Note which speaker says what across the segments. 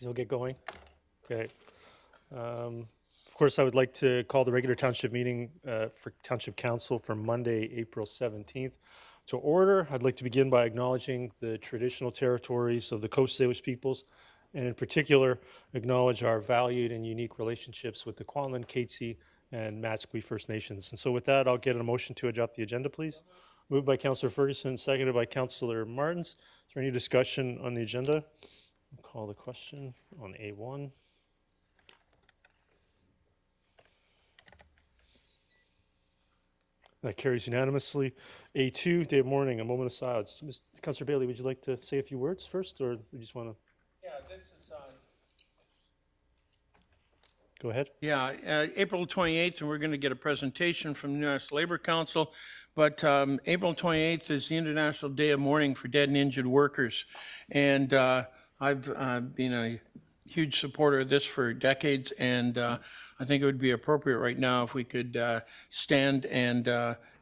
Speaker 1: We'll get going. Okay. Of course, I would like to call the regular township meeting for Township Council for Monday, April 17th to order. I'd like to begin by acknowledging the traditional territories of the Coast Salish peoples, and in particular, acknowledge our valued and unique relationships with the Kwantlen, Katzie, and Matsqui First Nations. And so with that, I'll get a motion to adopt the agenda, please. Moved by Councillor Ferguson, seconded by Councillor Martins. Is there any discussion on the agenda? I'll call the question on A1. That carries unanimously. A2, day of mourning, a moment of silence. Councillor Bailey, would you like to say a few words first, or you just want to?
Speaker 2: Yeah, this is
Speaker 1: Go ahead.
Speaker 2: April 28th, and we're going to get a presentation from the U.S. Labor Council. But April 28th is the International Day of Mourning for Dead and Injured Workers. And I've been a huge supporter of this for decades, and I think it would be appropriate right now if we could stand and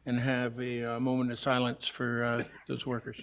Speaker 2: have a moment of silence for those workers.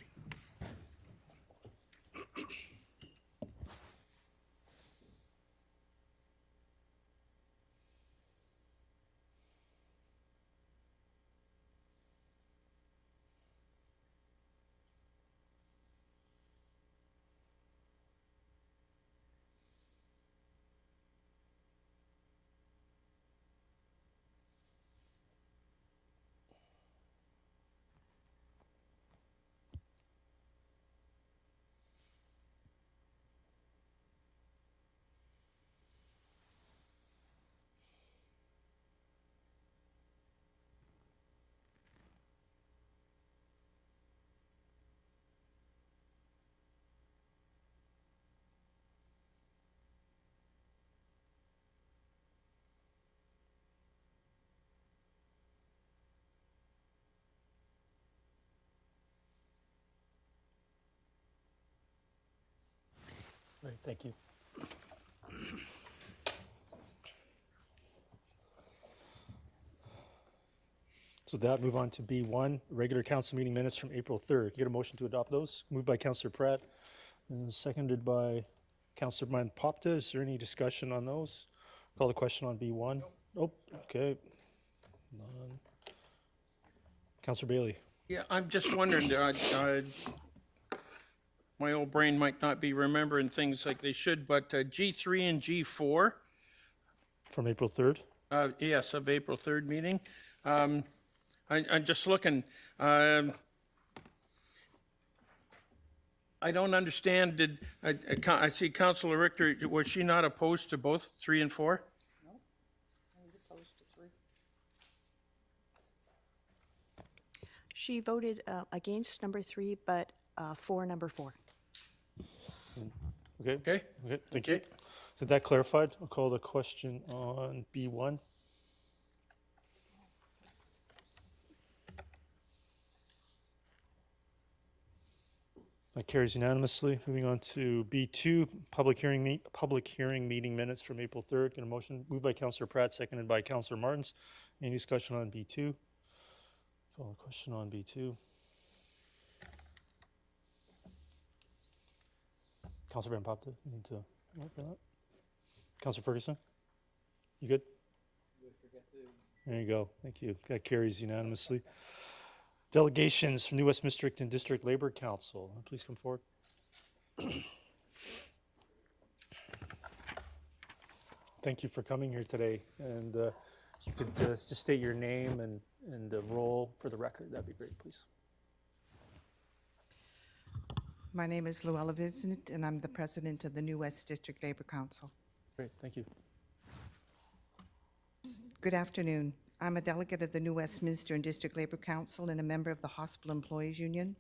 Speaker 1: Great, thank you. So with that, move on to B1, regular council meeting minutes from April 3rd. Get a motion to adopt those. Moved by Councillor Pratt and seconded by Councillor Mann-Popta. Is there any discussion on those? Call the question on B1. Nope. Okay. None. Councillor Bailey.
Speaker 2: Yeah, I'm just wondering, my old brain might not be remembering things like they should, but G3 and G4.
Speaker 1: From April 3rd?
Speaker 2: Yes, of April 3rd meeting. I'm just looking. I don't understand. I see Councillor Richter, was she not opposed to both 3 and 4?
Speaker 3: No, I was opposed to 3. She voted against number 3, but for number 4.
Speaker 1: Okay.
Speaker 2: Okay.
Speaker 1: Okay, thank you. So that clarified, I'll call the question on B1. That carries unanimously. Moving on to B2, public hearing meeting minutes from April 3rd. Get a motion moved by Councillor Pratt, seconded by Councillor Martins. Any discussion on B2? Call the question on B2. Councillor Mann-Popta, you need to work for that. Councillor Ferguson, you good? There you go. Thank you. That carries unanimously. Delegations from New West District and District Labor Council. Please come forward. Thank you for coming here today. And you could just state your name and role for the record. That'd be great, please.
Speaker 4: My name is Luella Vincent, and I'm the president of the New West District Labor Council.
Speaker 1: Great, thank you.
Speaker 4: Good afternoon. I'm a delegate of the New Westminster and District Labor Council and a member of the Hospital Employees Union.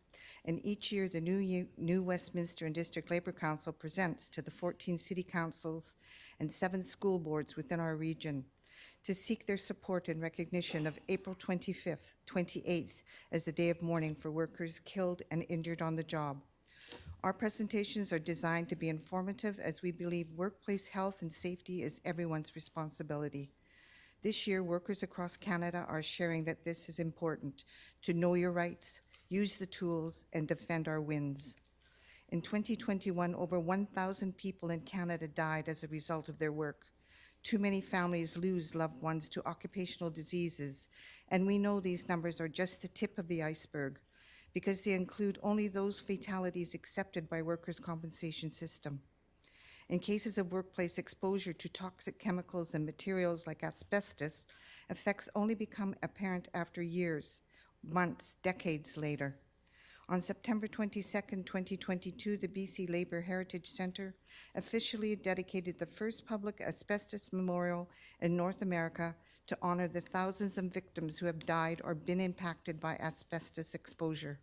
Speaker 4: And each year, the New Westminster and District Labor Council presents to the 14 city councils and 7 school boards within our region to seek their support and recognition of April 25th, 28th as the day of mourning for workers killed and injured on the job. Our presentations are designed to be informative as we believe workplace health and safety is everyone's responsibility. This year, workers across Canada are sharing that this is important, to know your rights, use the tools, and defend our wins. In 2021, over 1,000 people in Canada died as a result of their work. Too many families lose loved ones to occupational diseases, and we know these numbers are just the tip of the iceberg because they include only those fatalities accepted by workers' compensation system. In cases of workplace exposure to toxic chemicals and materials like asbestos, effects only become apparent after years, months, decades later. On September 22nd, 2022, the BC Labour Heritage Centre officially dedicated the first public asbestos memorial in North America to honor the thousands of victims who have died or been impacted by asbestos exposure.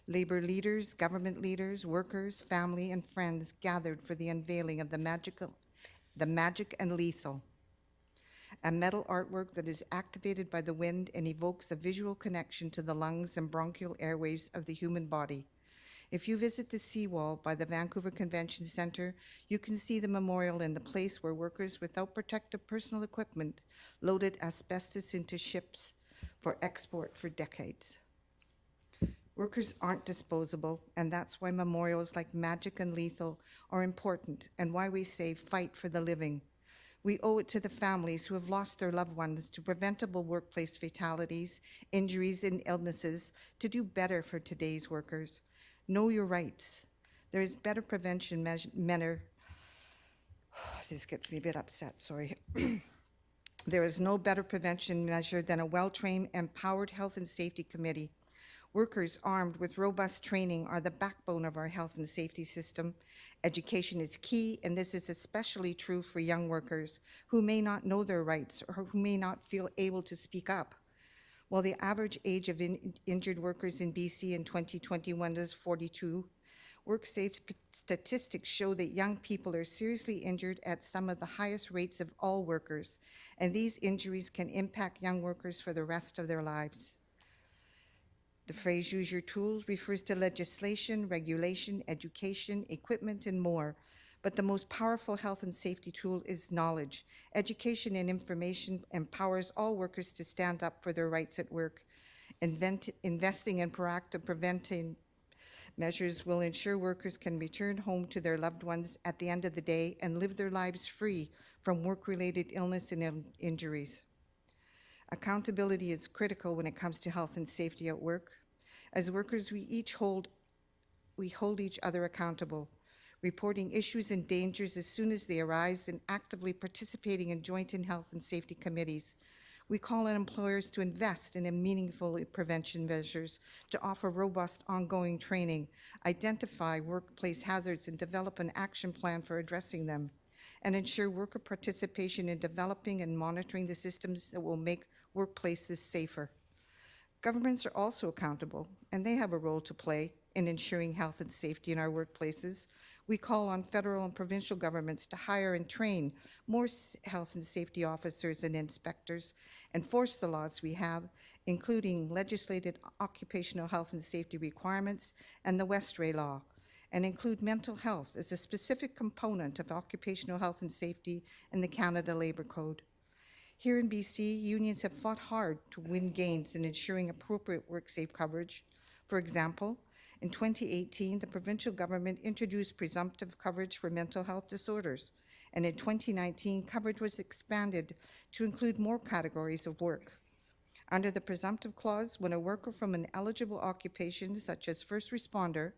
Speaker 4: Labour leaders, government leaders, workers, family, and friends gathered for the unveiling of the Magic and Lethal, a metal artwork that is activated by the wind and evokes a visual connection to the lungs and bronchial airways of the human body. If you visit the seawall by the Vancouver Convention Centre, you can see the memorial in the place where workers without protective personal equipment loaded asbestos into ships for export for decades. Workers aren't disposable, and that's why memorials like Magic and Lethal are important and why we say fight for the living. We owe it to the families who have lost their loved ones to preventable workplace fatalities, injuries, and illnesses to do better for today's workers. Know your rights. There is better prevention this gets me a bit upset, sorry. There is no better prevention measure than a well-trained, empowered health and safety committee. Workers armed with robust training are the backbone of our health and safety system. Education is key, and this is especially true for young workers who may not know their rights or who may not feel able to speak up. While the average age of injured workers in BC in 2021 is 42, WorkSafe statistics show that young people are seriously injured at some of the highest rates of all workers, and these injuries can impact young workers for the rest of their lives. The phrase "use your tools" refers to legislation, regulation, education, equipment, and more. But the most powerful health and safety tool is knowledge. Education and information empowers all workers to stand up for their rights at work. Investing in proactive preventing measures will ensure workers can return home to their loved ones at the end of the day and live their lives free from work-related illness and injuries. Accountability is critical when it comes to health and safety at work. As workers, we hold each other accountable, reporting issues and dangers as soon as they arise and actively participating in joint and health and safety committees. We call on employers to invest in meaningful prevention measures, to offer robust ongoing training, identify workplace hazards and develop an action plan for addressing them, and ensure worker participation in developing and monitoring the systems that will make workplaces safer. Governments are also accountable, and they have a role to play in ensuring health and safety in our workplaces. We call on federal and provincial governments to hire and train more health and safety officers and inspectors, enforce the laws we have, including legislated occupational health and safety requirements and the Westray Law, and include mental health as a specific component of occupational health and safety in the Canada Labour Code. Here in BC, unions have fought hard to win gains in ensuring appropriate WorkSafe coverage. For example, in 2018, the provincial government introduced presumptive coverage for mental health disorders, and in 2019, coverage was expanded to include more categories of work. Under the presumptive clause, when a worker from an eligible occupation, such as first responder,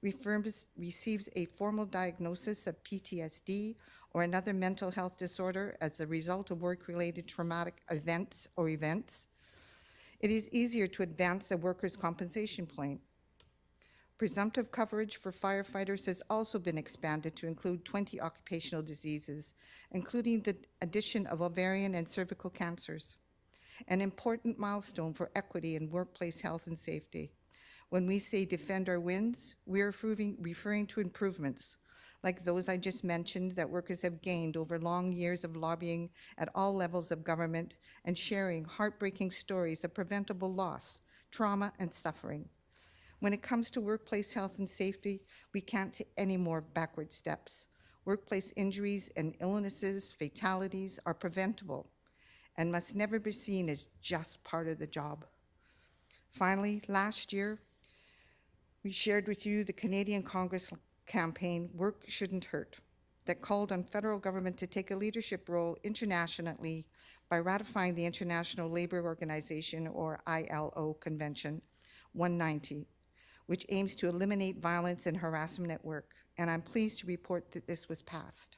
Speaker 4: receives a formal diagnosis of PTSD or another mental health disorder as a result of work-related traumatic events, it is easier to advance a workers' compensation claim. Presumptive coverage for firefighters has also been expanded to include 20 occupational diseases, including the addition of ovarian and cervical cancers, an important milestone for equity in workplace health and safety. When we say defend our wins, we are referring to improvements, like those I just mentioned that workers have gained over long years of lobbying at all levels of government and sharing heartbreaking stories of preventable loss, trauma, and suffering. When it comes to workplace health and safety, we can't take any more backward steps. Workplace injuries and illnesses, fatalities are preventable and must never be seen as just part of the job. Finally, last year, We shared with you the Canadian Congress campaign, Work Shouldn't Hurt, that called on federal government to take a leadership role internationally by ratifying the International Labour Organization, or ILO, Convention 190, which aims to eliminate violence and harassment at work. And I'm pleased to report that this was passed.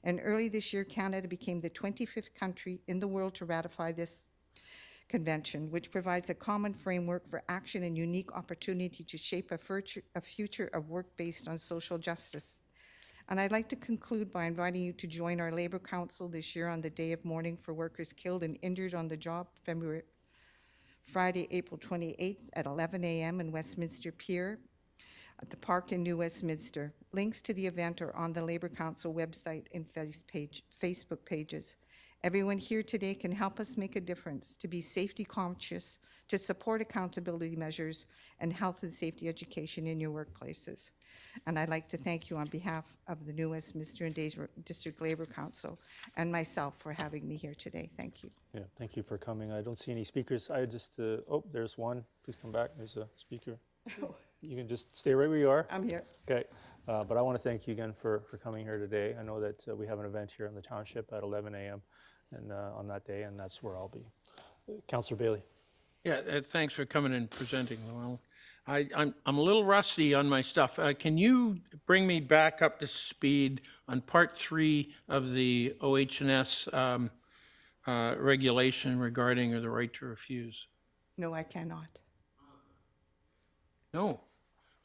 Speaker 4: And early this year, Canada became the 25th country in the world to ratify this convention, which provides a common framework for action and unique opportunity to shape a future of work based on social justice. And I'd like to conclude by inviting you to join our Labour Council this year on the Day of Mourning for Workers Killed and Injured on the Job, Friday, April 28th at 11 a.m. in Westminster Pier at the Park in New Westminster. Links to the event are on the Labour Council website and Facebook pages. Everyone here today can help us make a difference, to be safety conscious, to support accountability measures and health and safety education in your workplaces. And I'd like to thank you on behalf of the New Westminster and District Labour Council and myself for having me here today. Thank you.
Speaker 1: Yeah, thank you for coming. I don't see any speakers. I just, oh, there's one. Please come back. There's a speaker. You can just stay right where you are.
Speaker 4: I'm here.
Speaker 1: Okay. But I want to thank you again for coming here today. I know that we have an event here in the township at 11 a.m. and on that day, and that's where I'll be. Councillor Bailey.
Speaker 2: Yeah, thanks for coming and presenting, Llewellyn. I'm a little rusty on my stuff. Can you bring me back up to speed on part 3 of the OH&S regulation regarding the right to refuse?
Speaker 4: No, I cannot.
Speaker 2: No.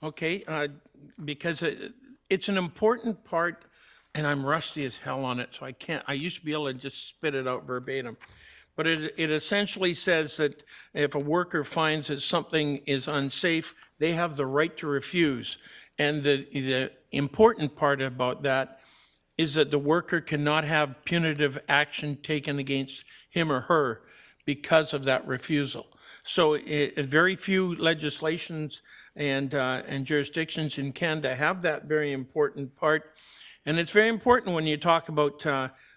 Speaker 2: Okay, because it's an important part, and I'm rusty as hell on it, so I can't. I used to be able to just spit it out verbatim. But it essentially says that if a worker finds that something is unsafe, they have the right to refuse. And the important part about that is that the worker cannot have punitive action taken against him or her because of that refusal. So very few legislations and jurisdictions in Canada have that very important part. And it's very important when you talk about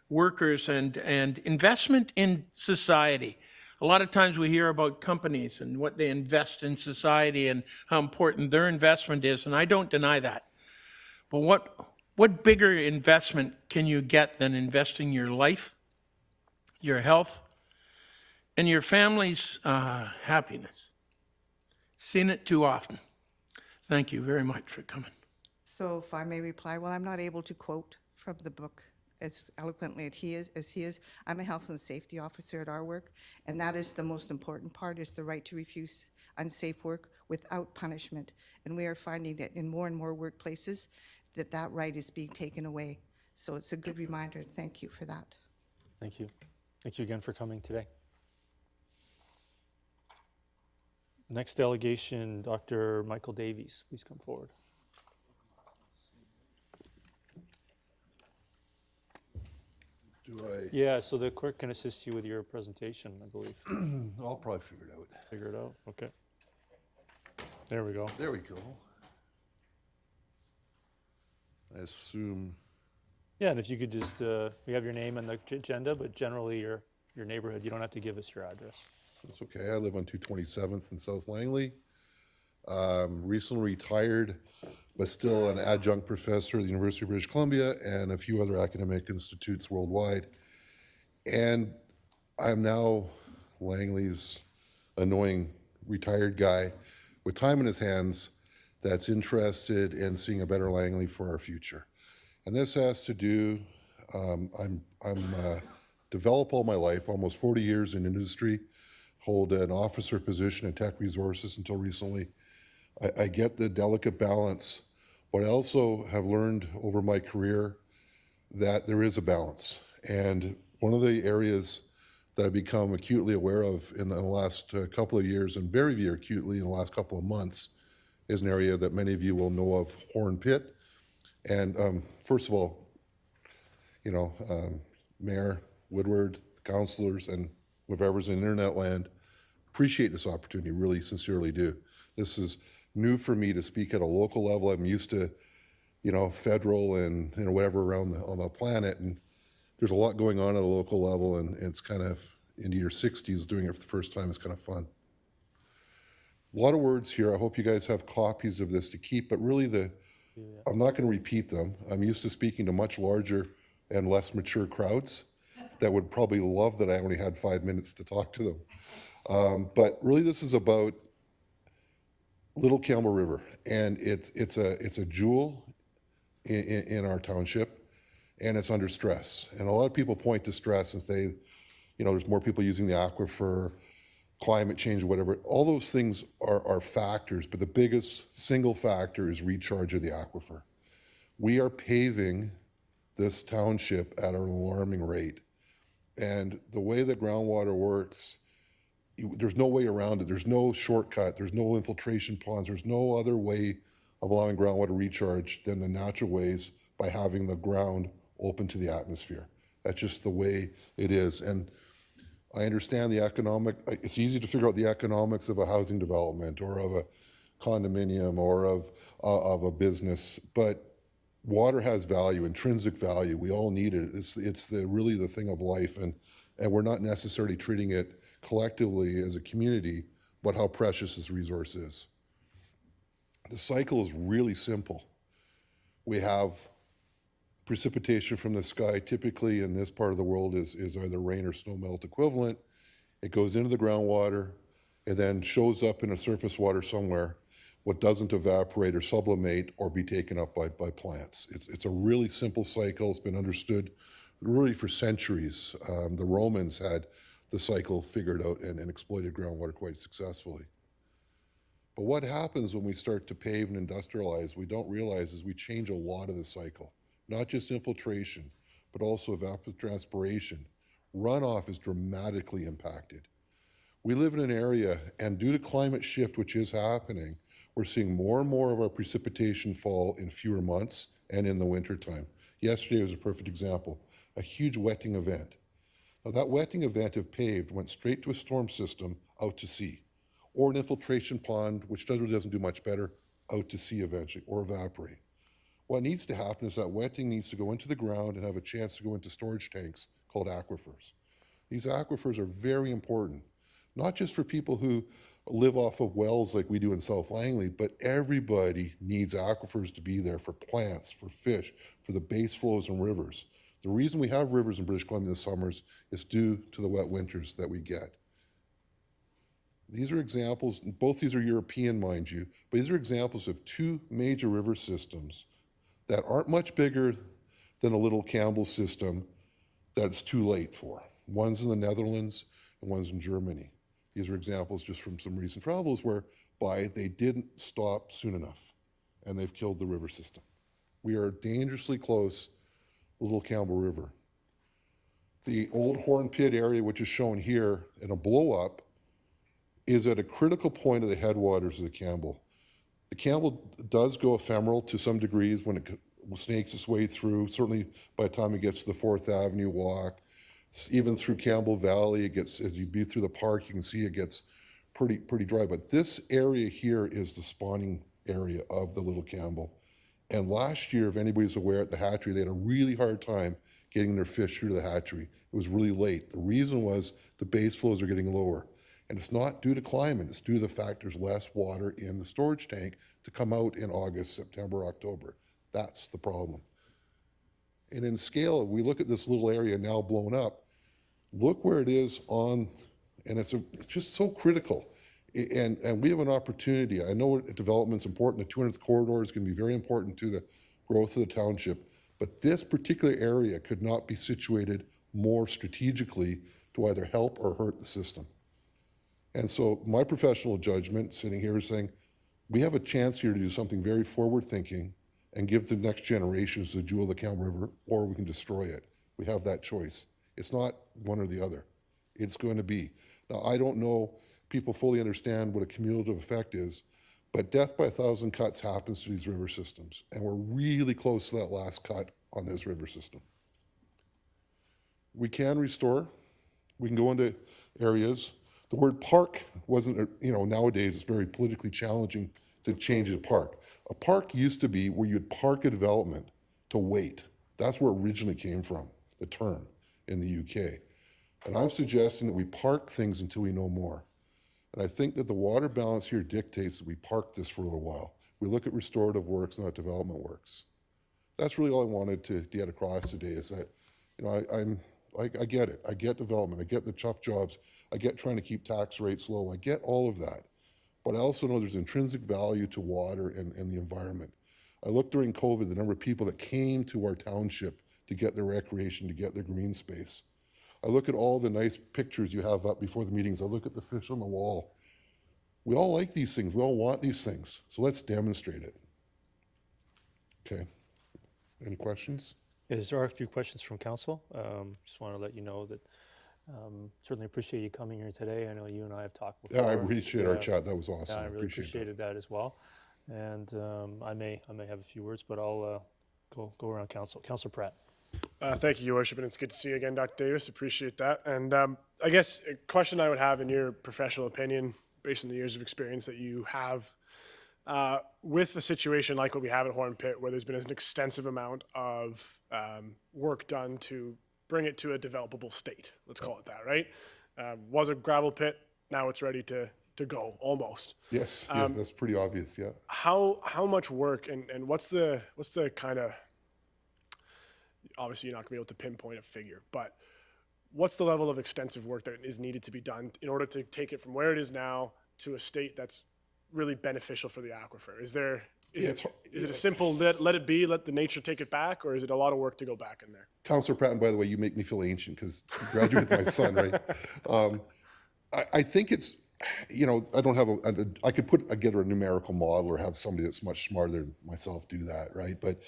Speaker 2: workers and investment in society. A lot of times we hear about companies and what they invest in society and how important their investment is, and I don't deny that. But what bigger investment can you get than investing your life, your health, and your family's happiness? Seen it too often. Thank you very much for coming.
Speaker 4: So if I may reply, well, I'm not able to quote from the book as eloquently as he is. I'm a health and safety officer at our work, and that is the most important part, is the right to refuse unsafe work without punishment. And we are finding that in more and more workplaces that right is being taken away. So it's a good reminder. Thank you for that.
Speaker 1: Thank you. Thank you again for coming today. Next delegation, Dr. Michael Davies, please come forward. Yeah, so the clerk can assist you with your presentation, I believe.
Speaker 5: I'll probably figure it out.
Speaker 1: Figure it out? Okay. There we go.
Speaker 5: There we go. I assume,
Speaker 1: Yeah, and if you could just, we have your name and the agenda, but generally your neighborhood. You don't have to give us your address.
Speaker 5: it's okay. I live on 227th in South Langley. Recently retired, but still an adjunct professor at the University of British Columbia and a few other academic institutes worldwide. And I'm now Langley's annoying retired guy with time in his hands that's interested in seeing a better Langley for our future. And this has to do, I'm developed all my life, almost 40 years in industry, hold an officer position in tech resources until recently. I get the delicate balance, but I also have learned over my career that there is a balance. And one of the areas that I've become acutely aware of in the last couple of years, and very, very acutely in the last couple of months, is an area that many of you will know of, Horn Pit. And first of all, you know, Mayor Woodward, councilors, and whoever's in internet land, appreciate this opportunity, really sincerely do. This is new for me to speak at a local level. I'm used to, you know, federal and, you know, whatever around on the planet, and there's a lot going on at a local level, and it's kind of into your 60s doing it for the first time is kind of fun. A lot of words here. I hope you guys have copies of this to keep, but really I'm not going to repeat them. I'm used to speaking to much larger and less mature crowds that would probably love that I only had 5 minutes to talk to them. But really this is about Little Campbell River, and it's a jewel in our township, and it's under stress. And a lot of people point to stress and say, there's more people using the aquifer, climate change, or whatever. All those things are factors, but the biggest single factor is recharge of the aquifer. We are paving this township at an alarming rate. And the way that groundwater works, there's no way around it. There's no shortcut. There's no infiltration ponds. There's no other way of allowing groundwater recharge than the natural ways by having the ground open to the atmosphere. That's just the way it is. And I understand it's easy to figure out the economics of a housing development or of a condominium or of a business, but water has value, intrinsic value. We all need it. It's really the thing of life, and we're not necessarily treating it collectively as a community, but how precious this resource is. The cycle is really simple. We have precipitation from the sky, typically in this part of the world is either rain or snowmelt equivalent. It goes into the groundwater, and then shows up in a surface water somewhere, what doesn't evaporate or sublimate or be taken up by plants. It's a really simple cycle. It's been understood really for centuries. The Romans had the cycle figured out and exploited groundwater quite successfully. But what happens when we start to pave and industrialize, we don't realize is we change a lot of the cycle. Not just infiltration, but also evapotranspiration. Runoff is dramatically impacted. We live in an area, and due to climate shift, which is happening, we're seeing more and more of our precipitation fall in fewer months and in the wintertime. Yesterday was a perfect example, a huge wetting event. Now that wetting event, if paved, went straight to a storm system out to sea, or an infiltration pond, which really doesn't do much better, out to sea eventually, or evaporate. What needs to happen is that wetting needs to go into the ground and have a chance to go into storage tanks called aquifers. These aquifers are very important, not just for people who live off of wells like we do in South Langley, but everybody needs aquifers to be there for plants, for fish, for the base flows and rivers. The reason we have rivers in British Columbia in the summers is due to the wet winters that we get. These are examples, both these are European, mind you, but these are examples of two major river systems that aren't much bigger than a little Campbell system that's too late for. One's in the Netherlands and one's in Germany. These are examples just from some recent travels whereby they didn't stop soon enough and they've killed the river system. We are dangerously close to the Little Campbell River. The old Horn Pit area, which is shown here in a blow up, is at a critical point of the headwaters of the Campbell. The Campbell does go ephemeral to some degrees when it snakes its way through. Certainly by the time it gets to the 4th Avenue walk, even through Campbell Valley, it gets, as you be through the park, you can see it gets pretty dry. But this area here is the spawning area of the Little Campbell. And last year, if anybody's aware, at the hatchery, they had a really hard time getting their fish through the hatchery. It was really late. The reason was the base flows are getting lower. And it's not due to climate, it's due to the fact there's less water in the storage tank to come out in August, September, October. That's the problem. And in scale, we look at this little area now blown up, look where it is on, and it's just so critical. And we have an opportunity. I know development's important. The 200th corridor is going to be very important to the growth of the township, but this particular area could not be situated more strategically to either help or hurt the system. And so my professional judgment sitting here is saying, we have a chance here to do something very forward-thinking and give the next generations the jewel of the Campbell River, or we can destroy it. We have that choice. It's not one or the other. It's going to be. Now, I don't know, people fully understand what a cumulative effect is, but death by 1,000 cuts happens to these river systems, and we're really close to that last cut on this river system. We can restore. We can go into areas. The word park wasn't, nowadays it's very politically challenging to change a park. A park used to be where you'd park a development to wait. That's where it originally came from, the term in the UK. And I'm suggesting that we park things until we know more. And I think that the water balance here dictates that we park this for a little while. We look at restorative works, not development works. That's really all I wanted to get across today, is that, you know, I get it. I get development. I get the tough jobs. I get trying to keep tax rates low. I get all of that. But I also know there's intrinsic value to water and the environment. I looked during COVID, the number of people that came to our township to get their recreation, to get their green space. I look at all the nice pictures you have up before the meetings. I look at the fish on the wall. We all like these things. We all want these things. So let's demonstrate it. Okay. Any questions?
Speaker 1: Yes, there are a few questions from council. Just want to let you know that certainly appreciate you coming here today. I know you and I have talked before.
Speaker 5: Yeah, I appreciate our chat. That was awesome.
Speaker 1: Yeah, I really
Speaker 5: appreciate
Speaker 1: appreciated that as well. And I may have a few words, but I'll go around council. Councilor Pratt.
Speaker 6: Thank you, Your Worship, and it's good to see you again, Dr. Davis. Appreciate that. And I guess a question I would have, in your professional opinion, based on the years of experience that you have, with a situation like what we have at Horn Pit, where there's been an extensive amount of work done to bring it to a developable state, let's call it that, right? Was a gravel pit, now it's ready to go, almost.
Speaker 5: Yes, yeah, that's pretty obvious, yeah.
Speaker 6: How much work and what's the kind of, obviously you're not gonna be able to pinpoint a figure, but what's the level of extensive work that is needed to be done in order to take it from where it is now to a state that's really beneficial for the aquifer? Is it a simple let it be, let the nature take it back, or is it a lot of work to go back in there?
Speaker 5: Councillor Pratt, and by the way, you make me feel ancient because you graduated with my son, right? I think it's, you know, I don't have I could put together a numerical model or have somebody that's much smarter than myself do that, right? But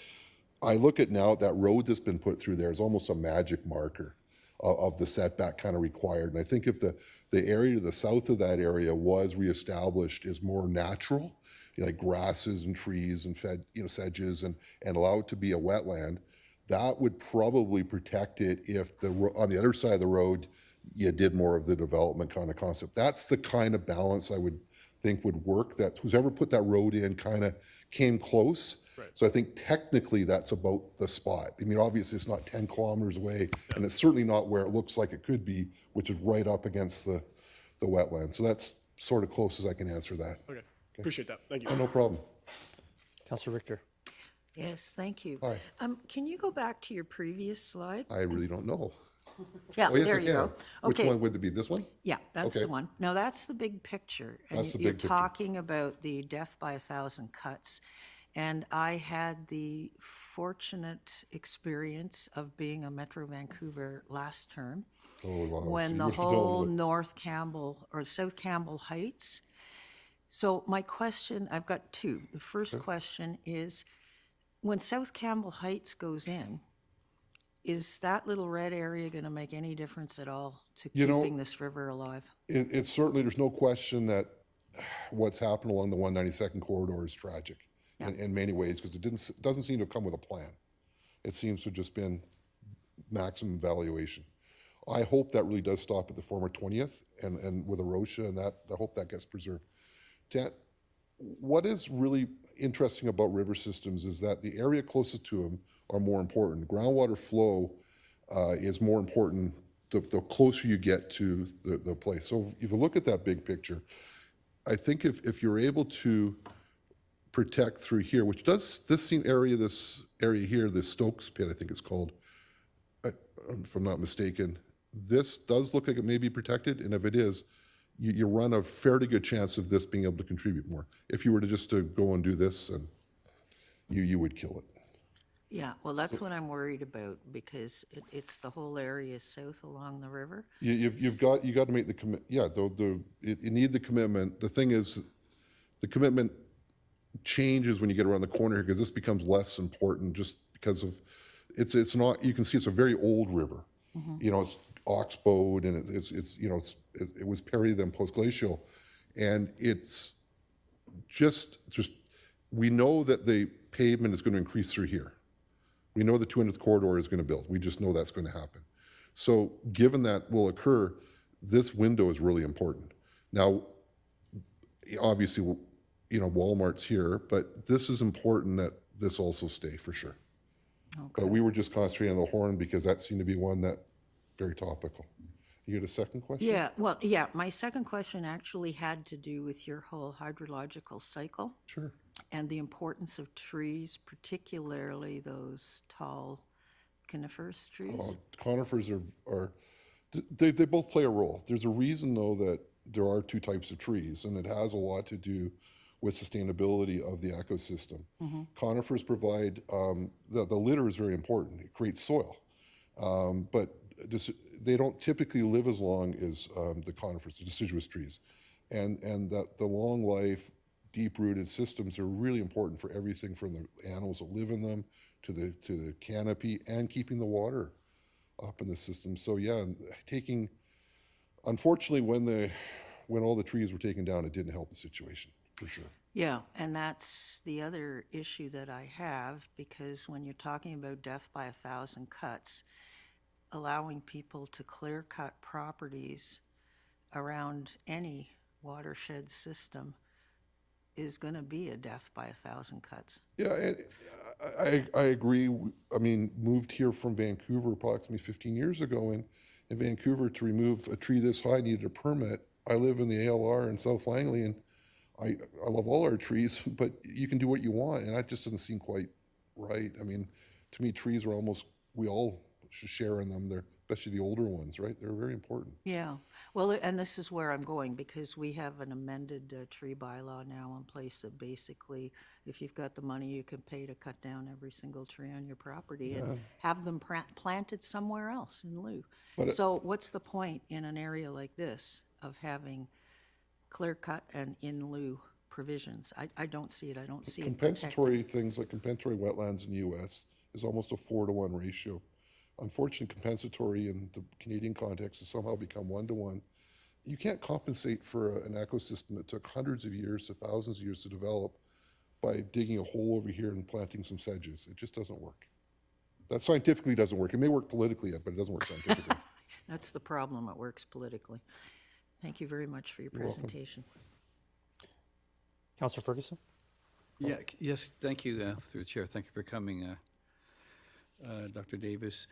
Speaker 5: I look at now that road that's been put through there is almost a magic marker of the setback kind of required. And I think if the area to the south of that area was reestablished as more natural, you know, like grasses and trees and sedges and allow it to be a wetland, that would probably protect it if on the other side of the road you did more of the development kind of concept. That's the kind of balance I would think would work, that who's ever put that road in kind of came close. Right. So I think technically that's about the spot. I mean, obviously it's not 10 kilometers away, and it's certainly not where it looks like it could be, which is right up against the wetland. So that's sort of close as I can answer that.
Speaker 6: Okay. Appreciate that. Thank you.
Speaker 5: Oh, no problem.
Speaker 1: Councilor Richter.
Speaker 7: Yes, thank you.
Speaker 5: Hi.
Speaker 7: Can you go back to your previous slide?
Speaker 5: I really don't know.
Speaker 7: Yeah,
Speaker 5: Oh, yes,
Speaker 7: there
Speaker 5: I
Speaker 7: you
Speaker 5: can.
Speaker 7: go.
Speaker 5: Which
Speaker 7: Okay.
Speaker 5: one would it be? This one?
Speaker 7: Yeah, that's
Speaker 5: Okay.
Speaker 7: the one. No, that's the big picture. And
Speaker 5: That's the
Speaker 7: you're
Speaker 5: big picture.
Speaker 7: talking about the death by 1,000 cuts. And I had the fortunate experience of being a Metro Vancouver last term
Speaker 5: Oh, wow. So
Speaker 7: when
Speaker 5: you
Speaker 7: the
Speaker 5: would have dealt
Speaker 7: whole
Speaker 5: with it.
Speaker 7: North Campbell or South Campbell Heights. So my question, I've got two. The first question is, when South Campbell Heights goes in, is that little red area going to make any difference at all to
Speaker 5: You know,
Speaker 7: keeping this river alive?
Speaker 5: It's certainly, there's no question that what's happened along the 192nd corridor is tragic in many ways, because it doesn't seem to have come with a plan. It seems to have just been maximum valuation. I hope that really does stop at the former 20th and with Arosha, and that I hope that gets preserved. What is really interesting about river systems is that the area closest to them are more important. Groundwater flow is more important the closer you get to the place. So if you look at that big picture, I think if you're able to protect through here, which does this area here, the Stokes pit, I think it's called, if I'm not mistaken, this does look like it may be protected, and if it is, you run a fairly good chance of this being able to contribute more. If you were to just to go and do this, and you would kill it.
Speaker 7: Yeah, well, that's what I'm worried about, because it's the whole area south along the river.
Speaker 5: You got to make the commit. Yeah, you need the commitment. The thing is, the commitment changes when you get around the corner here, because this becomes less important just because of it's not. You can see it's a very old river. Mm-hmm. You know, it's oxbowed, and it was Perry then post-glacial, and it's just we know that the pavement is going to increase through here. We know the 200th corridor is going to build. We just know that's going to happen. So given that will occur, this window is really important. Now, obviously, you know, Walmart's here, but this is important that this also stay for sure. Okay. But we were just concentrating on the Horn because that seemed to be one that very topical. You had a second question?
Speaker 7: Yeah, well, yeah, my second question actually had to do with your whole hydrological cycle
Speaker 5: Sure.
Speaker 7: and the importance of trees, particularly those tall coniferous trees.
Speaker 5: Conifers they both play a role. There's a reason, though, that there are two types of trees, and it has a lot to do with sustainability of the ecosystem. Conifers provide, the litter is very important. It creates soil. But they don't typically live as long as the conifers, the deciduous trees. And that the long life, deep-rooted systems are really important for everything from the animals that live in them to the canopy and keeping the water up in the system. So yeah, unfortunately, when all the trees were taken down, it didn't help the situation, for sure.
Speaker 7: Yeah, and that's the other issue that I have, because when you're talking about death by 1,000 cuts, allowing people to clear cut properties around any watershed system is going to be a death by 1,000 cuts.
Speaker 5: Yeah, I agree. I mean, moved here from Vancouver approximately 15 years ago, and in Vancouver to remove a tree this high needed a permit. I live in the ALR in South Langley, and I love all our trees, but you can do what you want, and that just doesn't seem quite right. I mean, to me, trees are almost, we all should share in them. They're, especially the older ones, right? They're very important.
Speaker 7: Yeah, well, and this is where I'm going, because we have an amended tree bylaw now in place that basically, if you've got the money, you can pay to cut down every single tree on your property and have them planted somewhere else in lieu. So what's the point in an area like this of having clear cut and in lieu provisions? I don't see it. I don't see it.
Speaker 5: Compensatory things like compensatory wetlands in the U.S. is almost a 4-to-1 ratio. Unfortunately, compensatory in the Canadian context has somehow become 1-to-1. You can't compensate for an ecosystem that took hundreds of years to thousands of years to develop by digging a hole over here and planting some sedges. It just doesn't work. That scientifically doesn't work. It may work politically, but it doesn't work scientifically.
Speaker 7: That's the problem. It works politically. Thank you very much for your presentation.
Speaker 1: Councillor Ferguson?
Speaker 8: Yeah, yes, thank you, through the chair. Thank you for coming, Dr. Davis.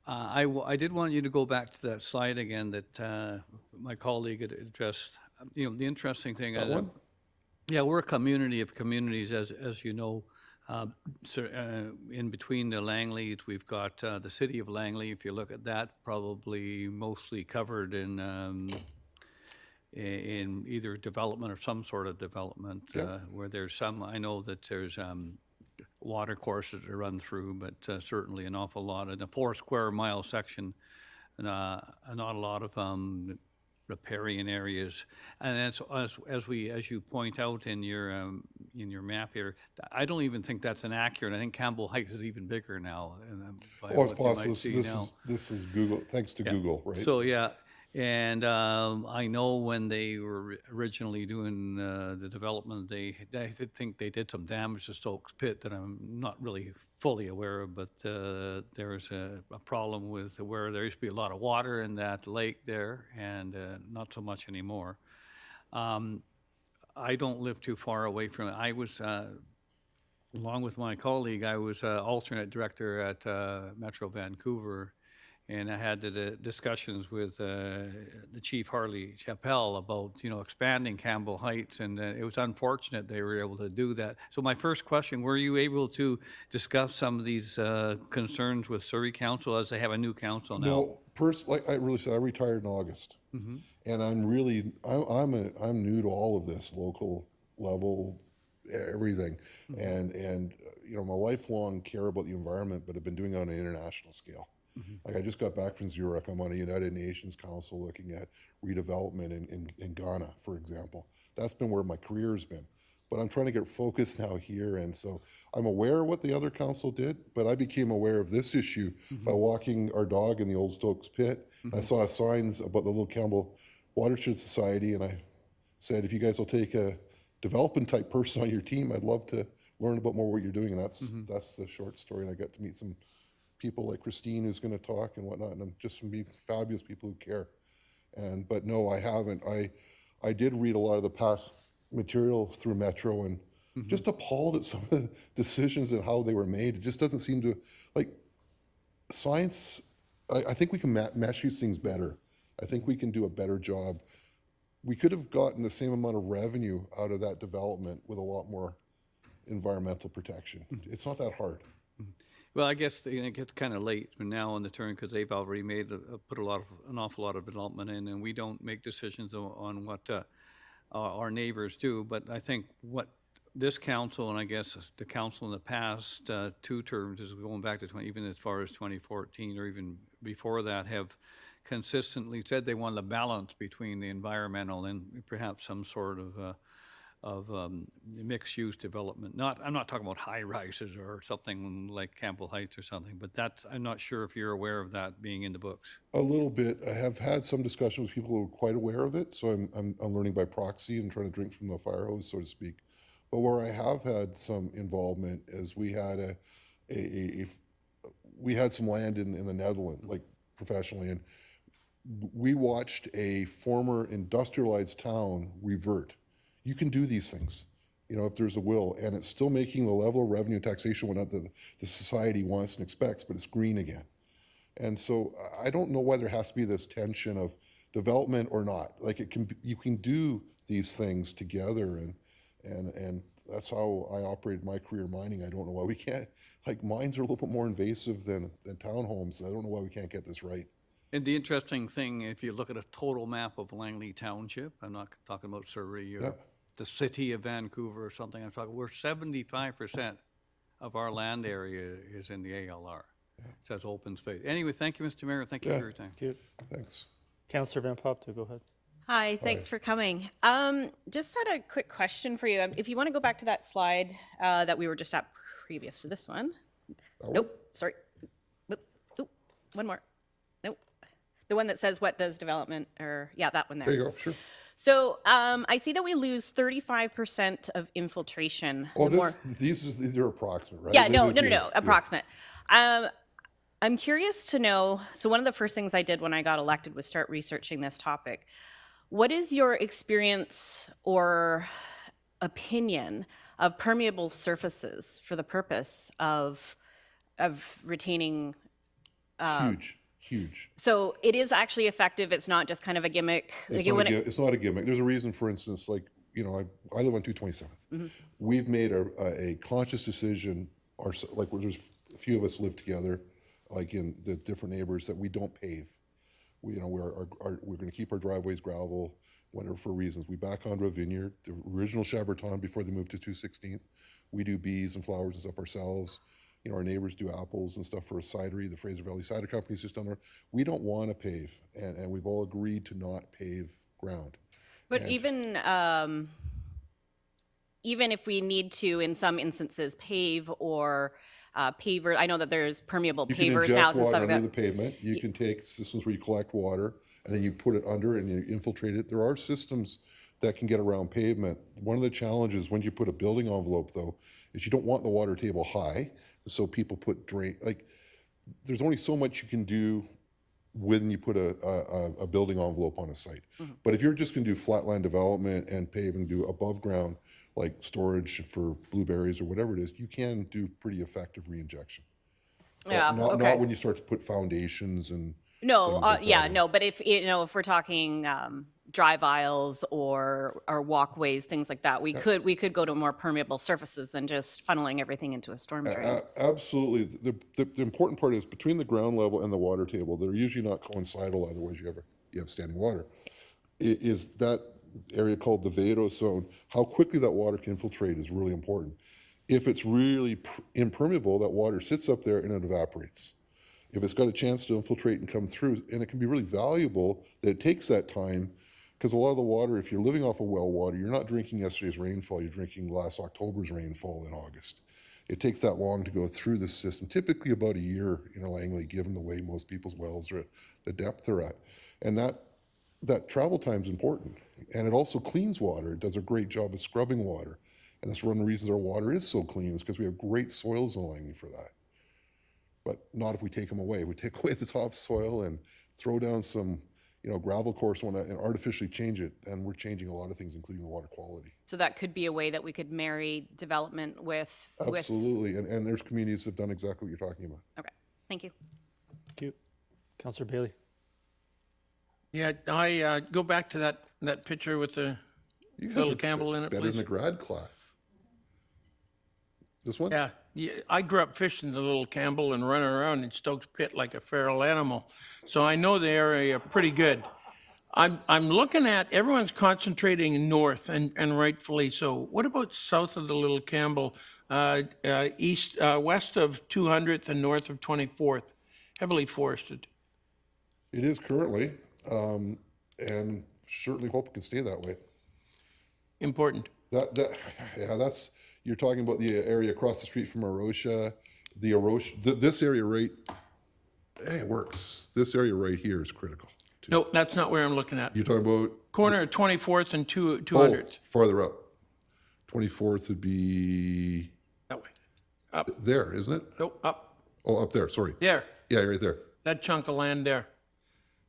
Speaker 8: I did want you to go back to that slide again that my colleague had addressed. You know, the interesting thing.
Speaker 5: That one?
Speaker 8: Yeah, we're a community of communities, as you know. In between the Langleys, we've got the city of Langley. If you look at that, probably mostly covered in either development or some sort of development, where there's some. I know that there's water courses to run through, but certainly an awful lot in a 4-square-mile section, not a lot of riparian areas. And as you point out in your map here, I don't even think that's inaccurate. I think Campbell Heights is even bigger now.
Speaker 5: It's possible. This is Google, thanks to Google, right?
Speaker 8: So yeah. And I know when they were originally doing the development, I did think they did some damage to Stokes Pit that I'm not really fully aware of, but there was a problem with where there used to be a lot of water in that lake there, and not so much anymore. I don't live too far away from it. I was, along with my colleague, I was alternate director at Metro Vancouver. And I had the discussions with the Chief Harley Chappelle about, expanding Campbell Heights, and it was unfortunate they were able to do that. So my first question, were you able to discuss some of these concerns with Surrey Council as they have a new council now?
Speaker 5: No, like I really said, I retired in August, and I'm new to all of this local level, everything, and my lifelong care about the environment, but I've been doing it on an international scale. Like I just got back from Zurich. I'm on a United Nations Council looking at redevelopment in Ghana, for example. That's been where my career has been. But I'm trying to get focused now here. And so I'm aware of what the other council did, but I became aware of this issue by walking our dog in the old Stokes Pit. I saw signs about the Little Campbell Watershed Society, and I said, if you guys will take a development type person on your team, I'd love to learn about more what you're doing. And that's the short story. And I got to meet some people like Christine, who's going to talk and whatnot, and just some fabulous people who care. But no, I haven't. I did read a lot of the past material through Metro, and just appalled at some of the decisions and how they were made. It just doesn't seem to, like, science. I think we can match these things better I think we can do a better job. We could have gotten the same amount of revenue out of that development with a lot more environmental protection. It's not that hard.
Speaker 8: Well, I guess it gets kind of late now on the turn because they've already put an awful lot of development in, and we don't make decisions on what our neighbors do. But I think what this council, and I guess the council in the past 2 terms, is going back to even as far as 2014 or even before that, have consistently said they want a balance between the environmental and perhaps some sort of mixed-use development. I'm not talking about high rises or something like Campbell Heights or something, but I'm not sure if you're aware of that being in the books.
Speaker 5: A little bit. I have had some discussion with people who are quite aware of it, so I'm learning by proxy and trying to drink from the fire hose, so to speak. But where I have had some involvement is we had we had some land in the Netherlands, like professionally, and we watched a former industrialized town revert. You can do these things, if there's a will, and it's still making the level of revenue and taxation that the society wants and expects, but it's green again. And so I don't know why there has to be this tension of development or not. Like you can do these things together, and that's how I operated my career in mining. I don't know why we can't. Like mines are a little bit more invasive than townhomes. I don't know why we can't get this right.
Speaker 8: And the interesting thing, if you look at a total map of Langley Township, I'm not talking about Surrey or the city of Vancouver or something, we're 75% of our land area is in the ALR. So that's open space. Anyway, thank you, Mr. Mayor. Thank you for your time.
Speaker 1: Thank you.
Speaker 5: Thanks.
Speaker 1: Councillor Van Popte, go ahead.
Speaker 9: Hi, thanks for coming. Just had a quick question for you. If you want to go back to that slide that we were just at previous to this one. Nope, sorry. Oop, one more. Nope. The one that says what does development, or yeah, that one there.
Speaker 5: There you go, sure.
Speaker 9: So I see that we lose 35% of infiltration.
Speaker 5: Oh, these are approximate, right?
Speaker 9: Yeah, no, approximate. I'm curious to know, so one of the first things I did when I got elected was start researching this topic. What is your experience or opinion of permeable surfaces for the purpose of retaining? Huge. So it is actually effective. It's not just kind of a gimmick.
Speaker 5: It's not a gimmick. There's a reason, for instance, like, I live on 227th. Mm-hmm. We've made a conscious decision, like there's a few of us live together, like in the different neighbors, that we don't pave. We're going to keep our driveways gravel, whatever for reasons. We back onto a vineyard, the original Chaberton before they moved to 216th. We do bees and flowers and stuff ourselves. Our neighbors do apples and stuff for a cidery. The Fraser Valley Cider Company is just down there. We don't want to pave, and we've all agreed to not pave ground.
Speaker 9: But even if we need to, in some instances, pave or paver, I know that there's permeable pavers now.
Speaker 5: You can inject water under the pavement. You can take systems where you collect water, and then you put it under and you infiltrate it. There are systems that can get around pavement. One of the challenges when you put a building envelope, though, is you don't want the water table high. So people put there's only so much you can do when you put a building envelope on a site. Mm-hmm. But if you're just going to do flatland development and pave and do above ground, like storage for blueberries or whatever it is, you can do pretty effective reinjection.
Speaker 9: Yeah,
Speaker 5: not when you start to put foundations and
Speaker 9: but if we're talking drive aisles or walkways, things like that, we could go to more permeable surfaces than just funneling everything into a storm drain.
Speaker 5: Absolutely. The important part is between the ground level and the water table, they're usually not coincidental, otherwise you have standing water. Is that area called the vadose zone? How quickly that water can infiltrate is really important. If it's really impermeable, that water sits up there and it evaporates. If it's got a chance to infiltrate and come through, and it can be really valuable that it takes that time, because a lot of the water, if you're living off of well water, you're not drinking yesterday's rainfall, you're drinking last October's rainfall in August. It takes that long to go through the system, typically about a year in a Langley, given the way most people's wells are at, the depth they're at. And that travel time is important. And it also cleans water. It does a great job of scrubbing water. And that's one of the reasons our water is so clean, is because we have great soils in Langley for that. But not if we take them away. If we take away the topsoil and throw down some gravel course and artificially change it, and we're changing a lot of things, including the water quality.
Speaker 9: So that could be a way that we could marry development with...
Speaker 5: Absolutely, and there's communities that have done exactly what you're talking about.
Speaker 9: Okay, thank you.
Speaker 1: Thank you. Councillor Bailey.
Speaker 2: Yeah, I go back to that picture with the
Speaker 5: You guys
Speaker 2: little
Speaker 5: are
Speaker 2: Campbell in it,
Speaker 5: better than
Speaker 2: please.
Speaker 5: a grad class. This one?
Speaker 2: Yeah, I grew up fishing the little Campbell and running around in Stokes Pit like a feral animal, so I know the area pretty good. I'm looking at, everyone's concentrating north, and rightfully so. What about south of the Little Campbell, west of 200th and north of 24th, heavily forested?
Speaker 5: It is currently, and certainly hope it can stay that way.
Speaker 2: Important.
Speaker 5: Yeah, that's, you're talking about the area across the street from Arosha, this area right, hey, it works. This area right here is critical. too.
Speaker 2: No, that's not where I'm looking at.
Speaker 5: You're talking about,
Speaker 2: Corner of 24th and 200th,
Speaker 5: oh, farther up. 24th would be
Speaker 2: that way. Up,
Speaker 5: there, isn't it?
Speaker 2: no, up,
Speaker 5: Oh, up there, sorry.
Speaker 2: there,
Speaker 5: Yeah, right there.
Speaker 2: that chunk of land there,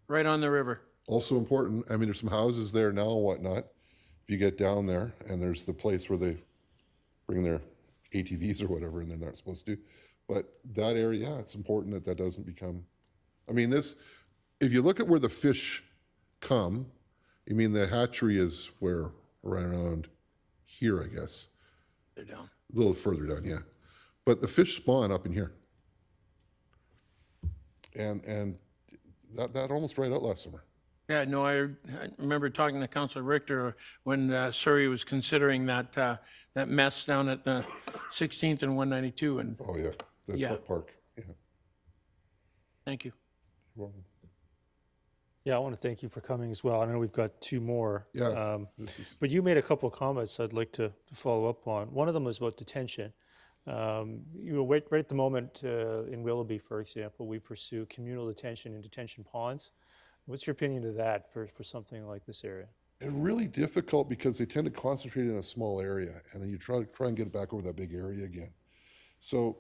Speaker 2: right on the river.
Speaker 5: Also important, I mean, there's some houses there now and whatnot. If you get down there, and there's the place where they bring their ATVs or whatever, and they're not supposed to. But that area, yeah, it's important that that doesn't become, I mean, this, if you look at where the fish come, I mean, the hatchery is where, right around here, I guess.
Speaker 2: They're down.
Speaker 5: A little further down, yeah. But the fish spawn up in here. And that almost dried out last summer.
Speaker 2: Yeah, no, I remember talking to Councillor Richter when Surrey was considering that mess down at the 16th and 192, and
Speaker 5: Oh, yeah, the
Speaker 2: Yeah.
Speaker 5: truck park, yeah.
Speaker 2: thank you.
Speaker 5: Well,
Speaker 1: Yeah, I want to thank you for coming as well. I know we've got two more.
Speaker 5: yeah, this is,
Speaker 1: But you made a couple of comments I'd like to follow up on. One of them was about detention. Right at the moment in Willoughby, for example, we pursue communal detention in detention ponds. What's your opinion of that for something like this area?
Speaker 5: it's really difficult because they tend to concentrate in a small area, and then you try and get it back over that big area again. So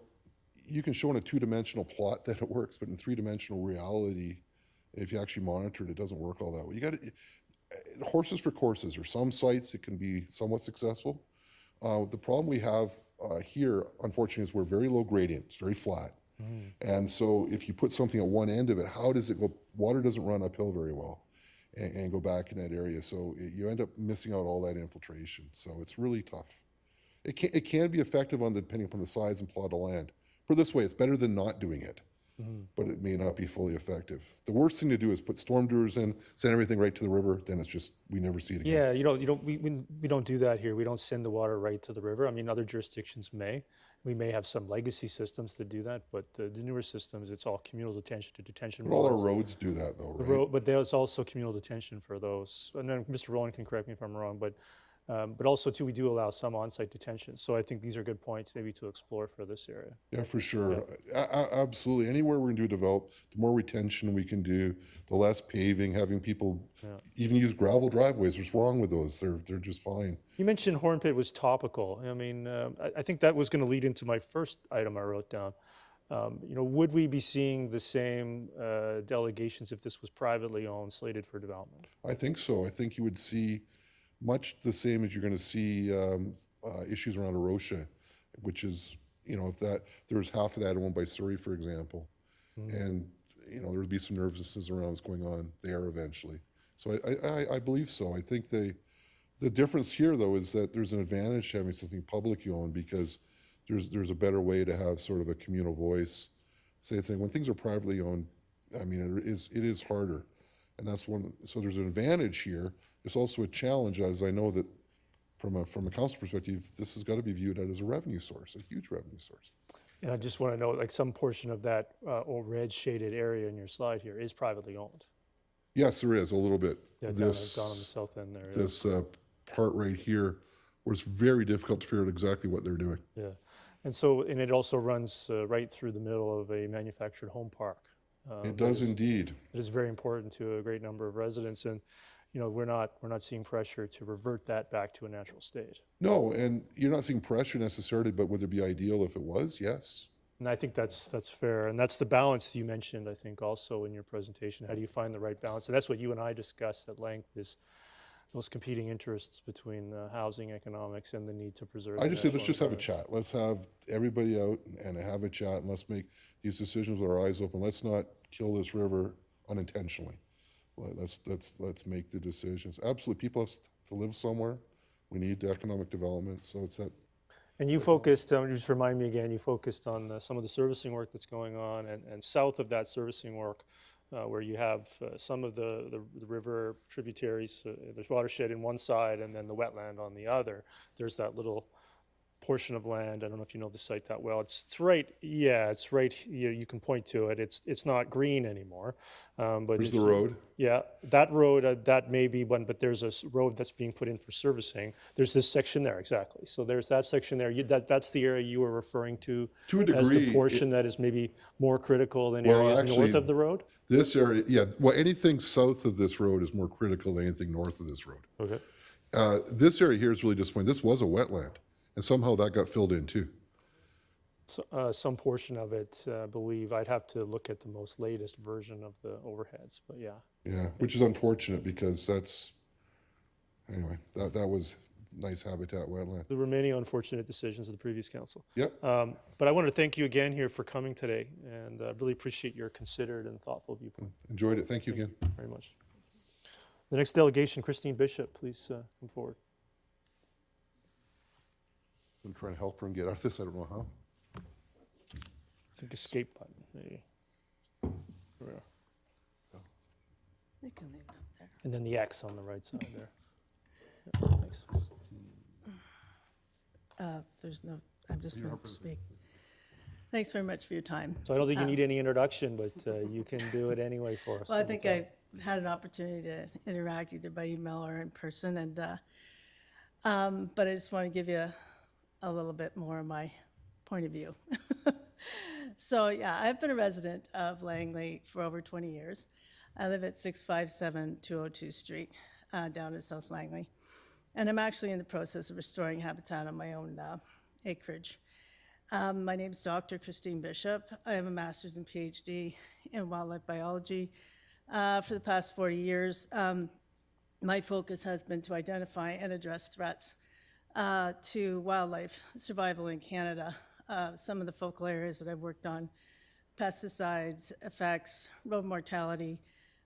Speaker 5: you can show in a two-dimensional plot that it works, but in three-dimensional reality, if you actually monitor it, it doesn't work all that way. You got horses for courses, or some sites it can be somewhat successful. The problem we have here, unfortunately, is we're very low gradient. It's very flat. And so if you put something at one end of it, how does it go? Water doesn't run uphill very well and go back in that area. So you end up missing out all that infiltration. So it's really tough. It can be effective depending upon the size and plot of land. Put it this way, it's better than not doing it, but it may not be fully effective. The worst thing to do is put storm dewars in, send everything right to the river, then it's just, we never see it again.
Speaker 1: Yeah, we don't do that here. We don't send the water right to the river. I mean, other jurisdictions may. We may have some legacy systems that do that, but the newer systems, it's all communal detention to detention
Speaker 5: But all our
Speaker 1: ponds.
Speaker 5: roads do that though, right?
Speaker 1: But there's also communal detention for those. And then Mr. Rowland can correct me if I'm wrong, but also too, we do allow some on-site detention. So I think these are good points maybe to explore for this area.
Speaker 5: Yeah, for sure. Absolutely. Anywhere we're going to develop, the more retention we can do, the less paving, having people even use gravel driveways. What's wrong with those? They're just fine.
Speaker 1: You mentioned Horn Pit was topical. I mean, I think that was going to lead into my first item I wrote down. Would we be seeing the same delegations if this was privately owned, slated for development?
Speaker 5: I think so. I think you would see much the same as you're going to see issues around Arosha, which is, if there's half of that owned by Surrey, for example, and, there would be some nervousness around what's going on there eventually. So I believe so. I think the difference here, though, is that there's an advantage to having something publicly owned because there's a better way to have sort of a communal voice. Say thing when things are privately owned, I mean, it is harder, and that's one. So there's an advantage here. There's also a challenge, as I know that from a council perspective, this has got to be viewed as a revenue source, a huge revenue source.
Speaker 1: And I just want to know, like some portion of that old red shaded area in your slide here is privately owned.
Speaker 5: Yes, there is a little bit.
Speaker 1: Yeah, down on the south end there.
Speaker 5: This part right here, where it's very difficult to figure out exactly what they're doing.
Speaker 1: Yeah. And it also runs right through the middle of a manufactured home park.
Speaker 5: It does indeed.
Speaker 1: It is very important to a great number of residents, and we're not seeing pressure to revert that back to a natural state.
Speaker 5: No, and you're not seeing pressure necessarily, but would it be ideal if it was? Yes.
Speaker 1: And I think that's fair, and that's the balance you mentioned, I think, also in your presentation. How do you find the right balance? And that's what you and I discussed at length, is those competing interests between housing economics and the need to preserve.
Speaker 5: I just say, let's just have a chat. Let's have everybody out and have a chat, and let's make these decisions with our eyes open. Let's not kill this river unintentionally. let's make the decisions. Absolutely, people have to live somewhere. We need economic development, so it's that.
Speaker 1: And you focused, just remind me again, you focused on some of the servicing work that's going on, and south of that servicing work, where you have some of the river tributaries. There's watershed in one side and then the wetland on the other. There's that little portion of land. I don't know if you know the site that well. It's right. Yeah, it's right. You can point to it. It's not green anymore. But
Speaker 5: Where's the road?
Speaker 1: Yeah, that road, that may be one, but there's a road that's being put in for servicing. There's this section there, exactly. So there's that section there. That's the area you were referring to
Speaker 5: To a
Speaker 1: as the
Speaker 5: degree,
Speaker 1: portion that is maybe more critical than
Speaker 5: Well,
Speaker 1: areas
Speaker 5: actually,
Speaker 1: north of the road?
Speaker 5: This area, yeah, well, anything south of this road is more critical than anything north of this road.
Speaker 1: Okay.
Speaker 5: This area here is really disappointing. This was a wetland, and somehow that got filled in too.
Speaker 1: So, some portion of it, I believe, I'd have to look at the most latest version of the overheads, but yeah.
Speaker 5: Yeah, which is unfortunate because anyway, that was nice habitat wetland.
Speaker 1: The remaining unfortunate decisions of the previous council.
Speaker 5: Yep.
Speaker 1: But I want to thank you again here for coming today, and really appreciate your considered and thoughtful viewpoint
Speaker 5: Enjoyed it. Thank you again.
Speaker 1: very much. The next delegation, Christine Bishop, please come forward.
Speaker 5: I'm trying to help her and get out of this. I don't know how.
Speaker 1: I think escape button, maybe. There we are.
Speaker 10: You can leave it up there.
Speaker 1: And then the X on the right side there. Yeah, thanks.
Speaker 10: There's no, I'm just going to speak. Thanks very much for your time.
Speaker 1: So I don't think you need any introduction, but you can do it anyway for us.
Speaker 10: Well, I think I've had an opportunity to interact either by email or in person, and but I just want to give you a little bit more of my point of view. So yeah, I've been a resident of Langley for over 20 years. I live at 657 202 Street down in South Langley. And I'm actually in the process of restoring habitat on my own acreage. My name's Dr. Christine Bishop. I have a master's and PhD in wildlife biology. For the past 40 years, my focus has been to identify and address threats to wildlife survival in Canada. Some of the focal areas that I've worked on: pesticides, effects, road mortality,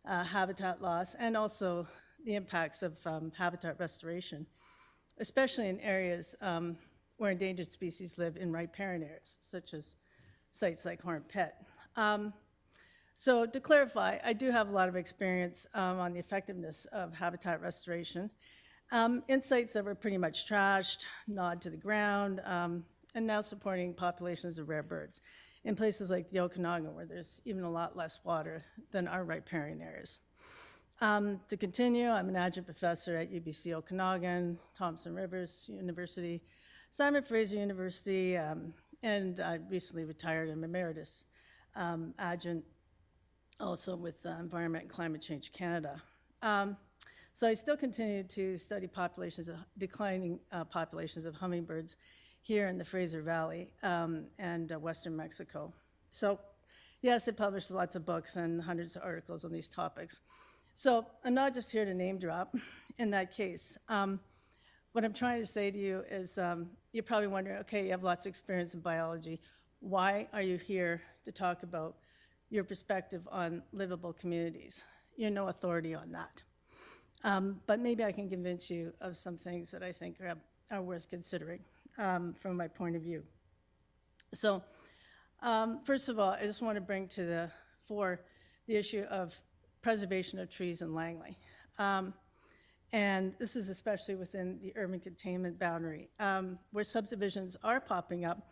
Speaker 10: habitat loss, and also the impacts of habitat restoration, especially in areas where endangered species live in riparian areas, such as sites like Horn Pit. So to clarify, I do have a lot of experience on the effectiveness of habitat restoration in sites that were pretty much trashed, gnawed to the ground, and now supporting populations of rare birds in places like the Okanagan, where there's even a lot less water than our riparian areas. To continue, I'm an adjunct professor at UBC Okanagan, Thompson Rivers University, Simon Fraser University, and I recently retired. I'm emeritus adjunct also with Environment and Climate Change Canada. So I still continue to study declining populations of hummingbirds here in the Fraser Valley and Western Mexico. So yes, I published lots of books and hundreds of articles on these topics. So I'm not just here to name drop in that case. What I'm trying to say to you is you're probably wondering, okay, you have lots of experience in biology. Why are you here to talk about your perspective on livable communities? You're no authority on that. But maybe I can convince you of some things that I think are worth considering from my point of view. So first of all, I just want to bring to the fore the issue of preservation of trees in Langley. And this is especially within the urban containment boundary, where subdivisions are popping up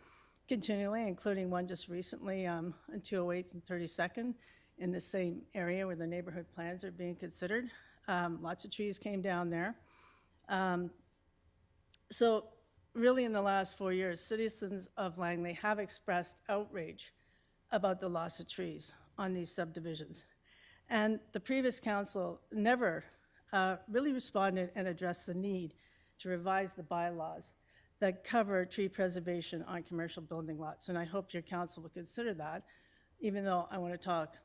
Speaker 10: continually, including one just recently on 208th and 32nd in the same area where the neighborhood plans are being considered. Lots of trees came down there. So really in the last 4 years, citizens of Langley have expressed outrage about the loss of trees on these subdivisions. And the previous council never really responded and addressed the need to revise the bylaws that cover tree preservation on commercial building lots. And I hope your council will consider that, even though I want to talk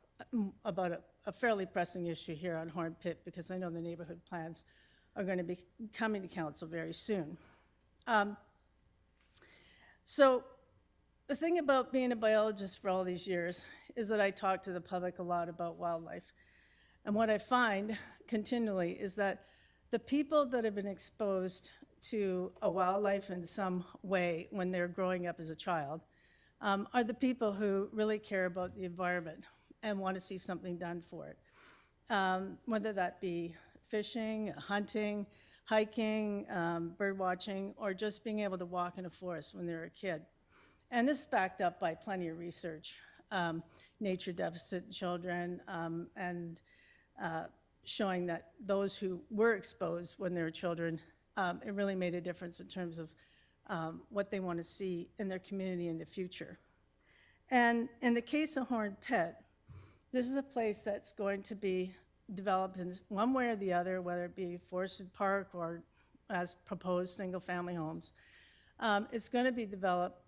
Speaker 10: about a fairly pressing issue here on Horn Pit, because I know the neighborhood plans are going to be coming to council very soon. So the thing about being a biologist for all these years is that I talk to the public a lot about wildlife. And what I find continually is that the people that have been exposed to a wildlife in some way when they're growing up as a child are the people who really care about the environment and want to see something done for it. Whether that be fishing, hunting, hiking, bird watching, or just being able to walk in a forest when they're a kid. And this is backed up by plenty of research, nature deficit children, and showing that those who were exposed when they were children, it really made a difference in terms of what they want to see in their community in the future. And in the case of Horn Pit, this is a place that's going to be developed in one way or the other, whether it be forested park or as proposed single-family homes. It's going to be developed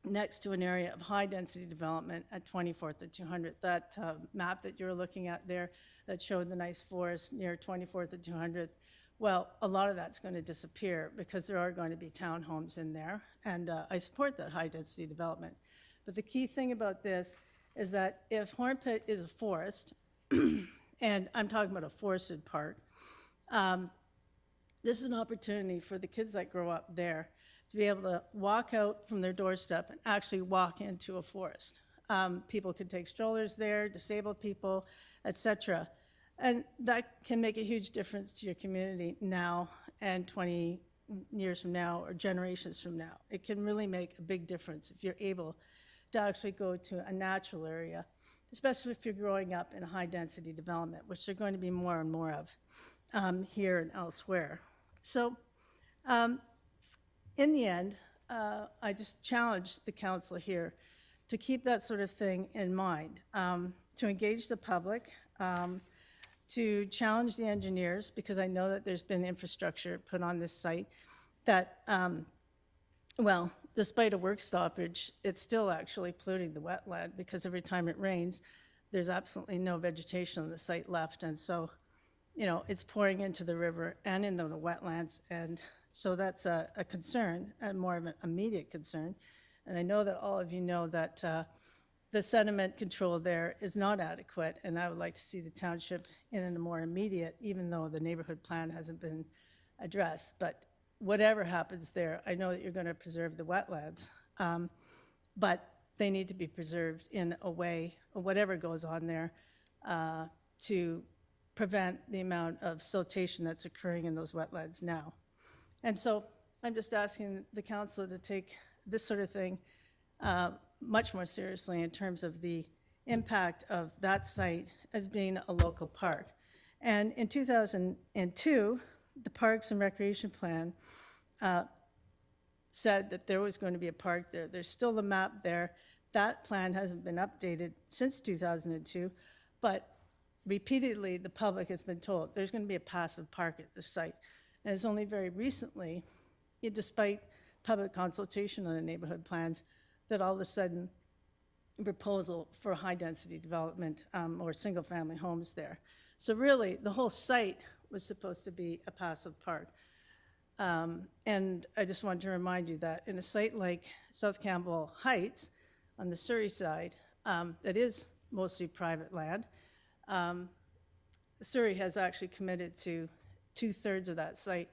Speaker 10: next to an area of high-density development at 24th and 200th. That map that you're looking at there that showed the nice forest near 24th and 200th, well, a lot of that's going to disappear because there are going to be townhomes in there, and I support that high-density development. But the key thing about this is that if Horn Pit is a forest, and I'm talking about a forested park, this is an opportunity for the kids that grow up there to be able to walk out from their doorstep and actually walk into a forest. People can take strollers there, disabled people, etc. And that can make a huge difference to your community now and 20 years from now or generations from now. It can really make a big difference if you're able to actually go to a natural area, especially if you're growing up in a high-density development, which there are going to be more and more of here and elsewhere. So in the end, I just challenge the council here to keep that sort of thing in mind, to engage the public, to challenge the engineers, because I know that there's been infrastructure put on this site that, well, despite a work stoppage, it's still actually polluting the wetland because every time it rains, there's absolutely no vegetation on the site left. And so, you know, it's pouring into the river and into the wetlands. And so that's a concern, and more of an immediate concern. And I know that all of you know that the sediment control there is not adequate, and I would like to see the township in a more immediate, even though the neighborhood plan hasn't been addressed. But whatever happens there, I know that you're going to preserve the wetlands, but they need to be preserved in a way, or whatever goes on there, to prevent the amount of siltation that's occurring in those wetlands now. And so I'm just asking the council to take this sort of thing much more seriously in terms of the impact of that site as being a local park. And in 2002, the Parks and Recreation Plan said that there was going to be a park there. There's still the map there. That plan hasn't been updated since 2002, but repeatedly the public has been told there's going to be a passive park at this site. And it's only very recently, despite public consultation on the neighborhood plans, that all of a sudden a proposal for high-density development or single-family homes there. So really, the whole site was supposed to be a passive park. And I just wanted to remind you that in a site like South Campbell Heights, on the Surrey side, that is mostly private land, Surrey has actually committed to 2/3 of that site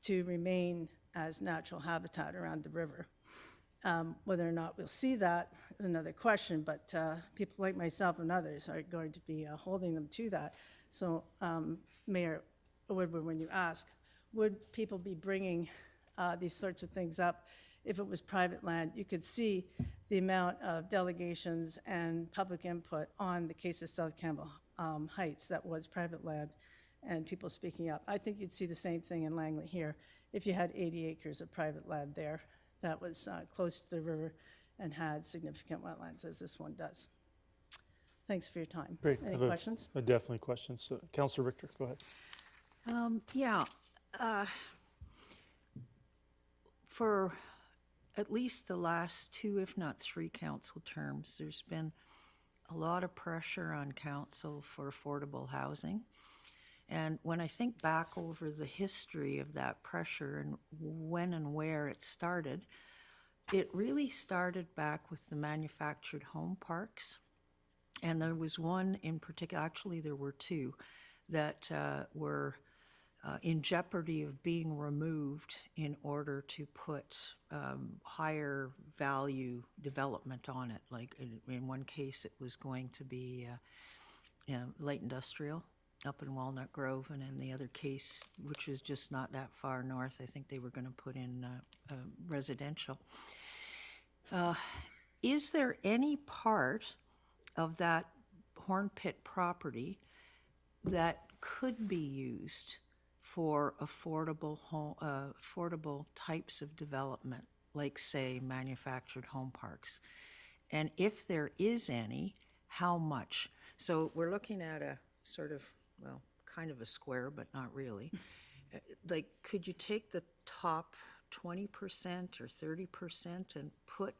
Speaker 10: to remain as natural habitat around the river. Whether or not we'll see that is another question, but people like myself and others are going to be holding them to that. So, Mayor Woodward, when you ask, would people be bringing these sorts of things up if it was private land? You could see the amount of delegations and public input on the case of South Campbell Heights that was private land and people speaking up. I think you'd see the same thing in Langley here if you had 80 acres of private land there that was close to the river and had significant wetlands, as this one does. Thanks for your time.
Speaker 1: Great.
Speaker 10: Any questions?
Speaker 1: Definitely questions. So, Councilor Richter, go ahead.
Speaker 7: Yeah. For at least the last 2, if not 3 council terms, there's been a lot of pressure on council for affordable housing. And when I think back over the history of that pressure and when and where it started, it really started back with the manufactured home parks. And there was one in particular, actually there were two, that were in jeopardy of being removed in order to put higher value development on it. Like in one case, it was going to be light industrial up in Walnut Grove, and in the other case, which was just not that far north, I think they were going to put in residential. Is there any part of that Horn Pit property that could be used for affordable types of development, like say manufactured home parks? And if there is any, how much? So we're looking at a sort of, well, kind of a square, but not really. Like, could you take the top 20% or 30% and put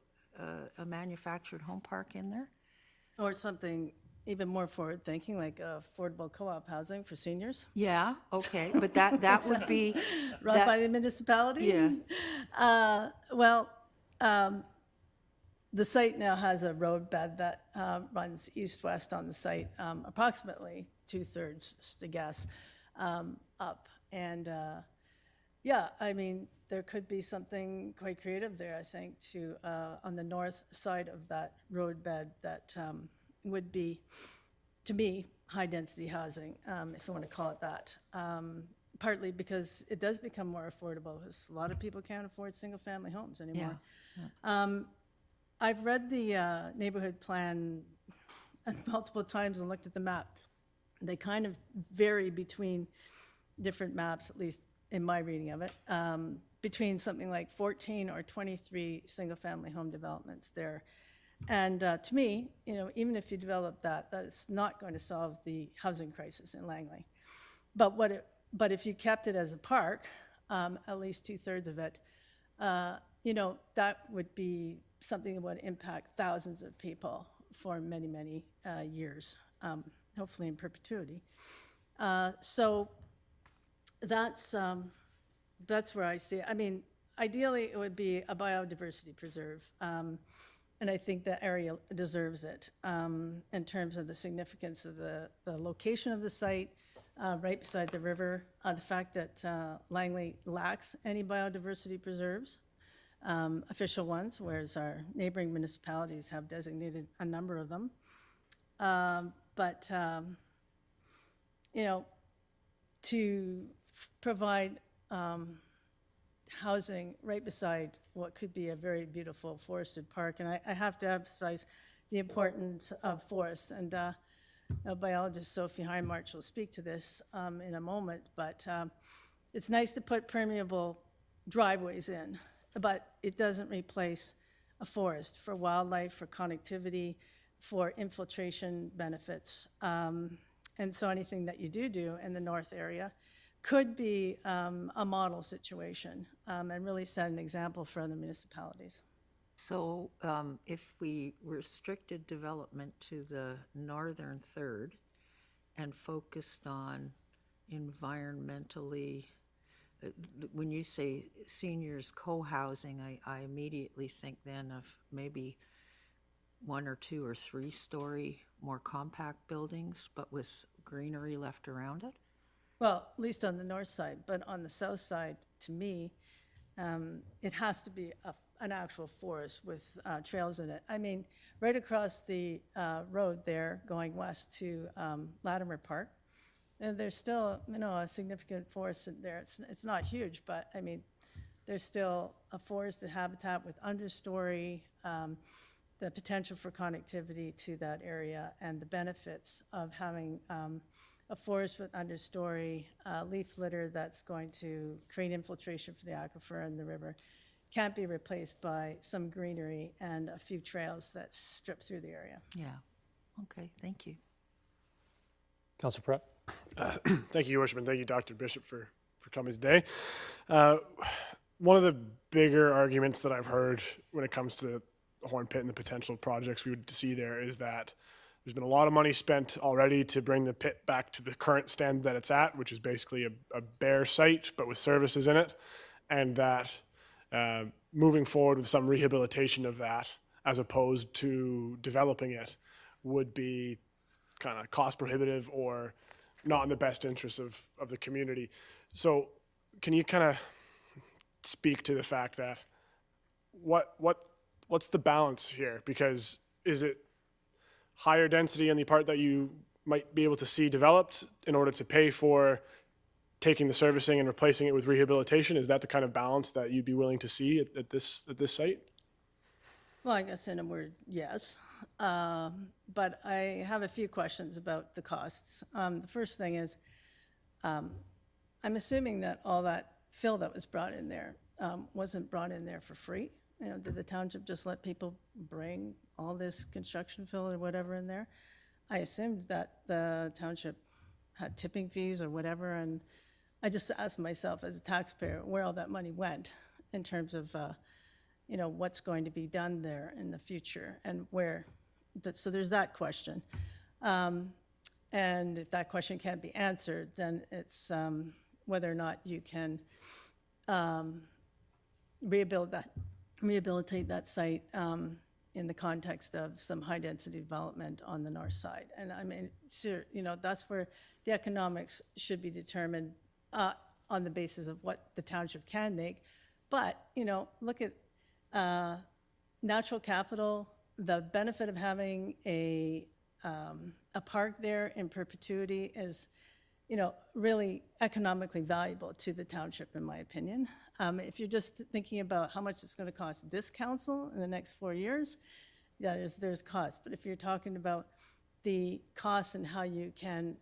Speaker 7: a manufactured home park in there?
Speaker 10: Or something even more forward-thinking, like affordable co-op housing for seniors,
Speaker 7: Yeah, okay, but that would be
Speaker 10: run
Speaker 7: that-
Speaker 10: by the municipality.
Speaker 7: Yeah.
Speaker 10: The site now has a roadbed that runs east-west on the site, approximately 2/3, just a guess, up. And yeah, I mean, there could be something quite creative there, I think, to on the north side of that roadbed that would be, to me, high-density housing, if you want to call it that. Partly because it does become more affordable, because a lot of people can't afford single-family homes anymore. I've read the neighborhood plan multiple times and looked at the maps. They kind of vary between different maps, at least in my reading of it, between something like 14 or 23 single-family home developments there. And to me, you know, even if you develop that is not going to solve the housing crisis in Langley. But if you kept it as a park, at least 2/3 of it, you know, that would be something that would impact thousands of people for many, many years, hopefully in perpetuity. So that's where I see it. I mean, ideally, it would be a biodiversity preserve. And I think the area deserves it in terms of the significance of the location of the site, right beside the river, the fact that Langley lacks any biodiversity preserves, official ones, whereas our neighboring municipalities have designated a number of them. You know, to provide housing right beside what could be a very beautiful forested park. And I have to emphasize the importance of forests. And a biologist, Sophie Heinmarch, will speak to this in a moment. But it's nice to put permeable driveways in, but it doesn't replace a forest for wildlife, for connectivity, for infiltration benefits. And so anything that you do in the north area could be a model situation and really set an example for other municipalities.
Speaker 7: So if we restricted development to the northern third and focused on environmentally, when you say seniors co-housing, I immediately think then of maybe 1 or 2 or 3 story more compact buildings, but with greenery left around it?
Speaker 10: Well, at least on the north side, but on the south side, to me, it has to be an actual forest with trails in it. I mean, right across the road there, going west to Latimer Park, there's still, you know, a significant forest in there. It's not huge, but I mean, there's still a forested habitat with understory, the potential for connectivity to that area, and the benefits of having a forest with understory, leaf litter that's going to create infiltration for the aquifer and the river can't be replaced by some greenery and a few trails that strip through the area.
Speaker 7: Yeah. Okay, thank you.
Speaker 1: Councilor Pratt?
Speaker 6: Thank you, Your Worship, and thank you, Dr. Bishop, for coming today. One of the bigger arguments that I've heard when it comes to the Horn Pit and the potential projects we would see there is that there's been a lot of money spent already to bring the pit back to the current standard that it's at, which is basically a bare site, but with services in it, and that moving forward with some rehabilitation of that, as opposed to developing it, would be kind of cost prohibitive or not in the best interest of the community. So can you kind of speak to the fact that what's the balance here? Because is it higher density on the part that you might be able to see developed in order to pay for taking the servicing and replacing it with rehabilitation? Is that the kind of balance that you'd be willing to see at this site?
Speaker 10: Well, I guess in a word, yes. But I have a few questions about the costs. The first thing is, I'm assuming that all that fill that was brought in there wasn't brought in there for free. You know, did the township just let people bring all this construction fill or whatever in there? I assumed that the township had tipping fees or whatever, and I just asked myself as a taxpayer where all that money went in terms of, you know, what's going to be done there in the future and where. So there's that question. And if that question can't be answered, then it's whether or not you can rehabilitate that site in the context of some high-density development on the north side. And I mean, you know, that's where the economics should be determined on the basis of what the township can make. But, you know, look at natural capital, the benefit of having a park there in perpetuity is, you know, really economically valuable to the township, in my opinion. If you're just thinking about how much it's going to cost this council in the next 4 years, yeah, there's cost. But if you're talking about the costs and how you can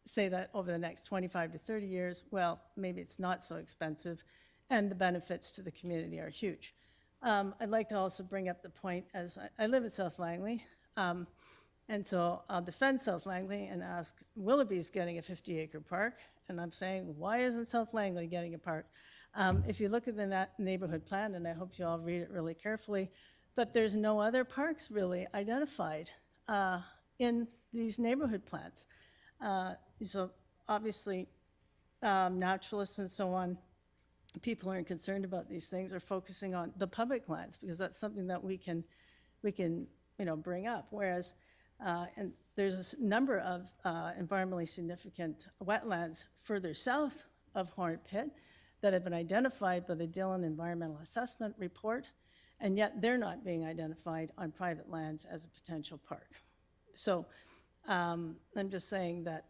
Speaker 10: say that over the next 25 to 30 years, well, maybe it's not so expensive, and the benefits to the community are huge. I'd like to also bring up the point, as I live in South Langley, and so I'll defend South Langley and ask, Willoughby's getting a 50-acre park, and I'm saying, why isn't South Langley getting a park? If you look at the neighborhood plan, and I hope you all read it really carefully, but there's no other parks really identified in these neighborhood plans. So obviously, naturalists and so on, people who are concerned about these things are focusing on the public lands because that's something that we can you know, bring up. Whereas, and there's a number of environmentally significant wetlands further south of Hornet Pit that have been identified by the Dillon Environmental Assessment Report, and yet they're not being identified on private lands as a potential park. So I'm just saying that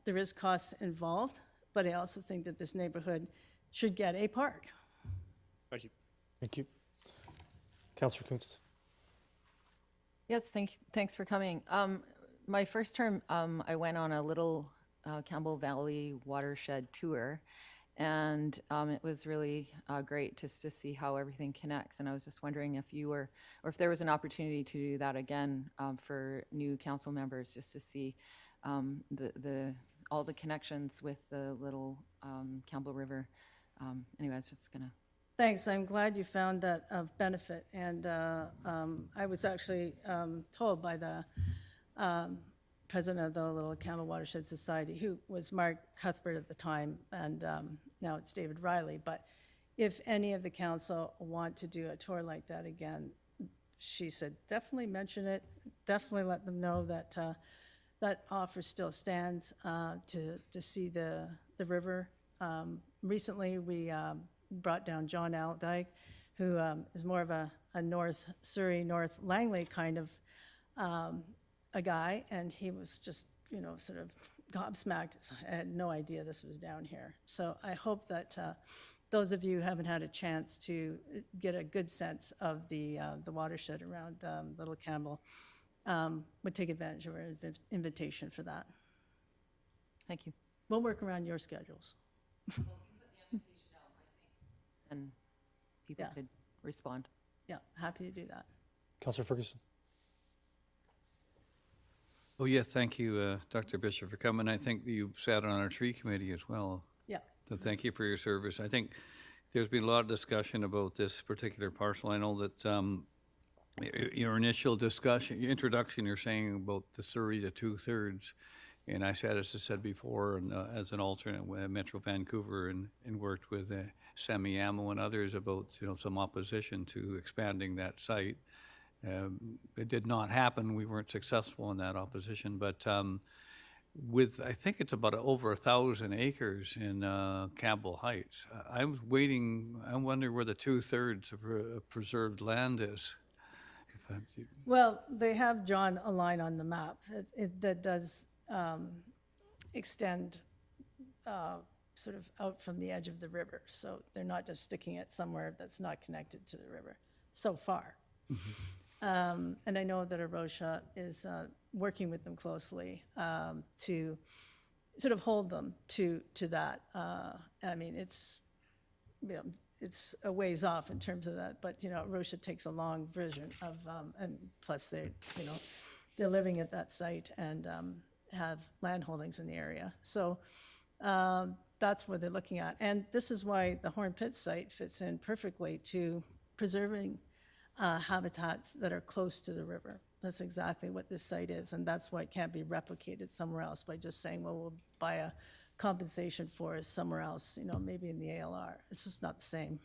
Speaker 10: there is costs involved, but I also think that this neighborhood should get a park.
Speaker 6: Thank you.
Speaker 1: Thank you. Councillor Kunst.
Speaker 11: Yes, thanks for coming. My first term, I went on a little Campbell Valley watershed tour, and it was really great just to see how everything connects. And I was just wondering if you were, or if there was an opportunity to do that again for new council members, just to see all the connections with the little Campbell River. Anyway, I was just gonna.
Speaker 10: Thanks. I'm glad you found that of benefit. And I was actually told by the president of the Little Campbell Watershed Society, who was Mark Cuthbert at the time, and now it's David Riley. But if any of the council want to do a tour like that again, she said, definitely mention it. Definitely let them know that that offer still stands to see the river. Recently, we brought down John Aldyke, who is more of a North Surrey, North Langley kind of a guy, and he was just, you know, sort of gobsmacked. I had no idea this was down here. So I hope that those of you who haven't had a chance to get a good sense of the watershed around Little Campbell would take advantage of our invitation for that.
Speaker 11: Thank you.
Speaker 10: We'll work around your schedules.
Speaker 11: And people
Speaker 10: Yeah.
Speaker 11: could respond.
Speaker 10: Yeah, happy to do that.
Speaker 1: Councillor Ferguson.
Speaker 8: Oh, yeah, thank you, Dr. Bishop, for coming. I think you sat on our tree committee as well.
Speaker 10: Yeah.
Speaker 8: So thank you for your service. I think there's been a lot of discussion about this particular parcel. I know that your initial discussion, your introduction, you're saying about the Surrey, the 2/3. And I said, as I said before, and, as an alternate with Metro Vancouver and worked with Sammy Amo and others about, you know, some opposition to expanding that site. It did not happen. We weren't successful in that opposition, but I think it's about over 1,000 acres in Campbell Heights. I was waiting, I wonder where the 2/3 of preserved land is.
Speaker 10: Well, they have drawn a line on the map that does extend sort of out from the edge of the river. So they're not just sticking it somewhere that's not connected to the river so far. And I know that Arosha is working with them closely to sort of hold them to that. I mean, it's, you know, it's a ways off in terms of that, but, you know, Arosha takes a long vision of, and plus they, you know, they're living at that site and have land holdings in the area. So that's what they're looking at. And this is why the Horn Pit site fits in perfectly to preserving habitats that are close to the river. That's exactly what this site is, and that's why it can't be replicated somewhere else by just saying, well, we'll buy a compensation forest somewhere else, you know, maybe in the ALR. It's just not the same.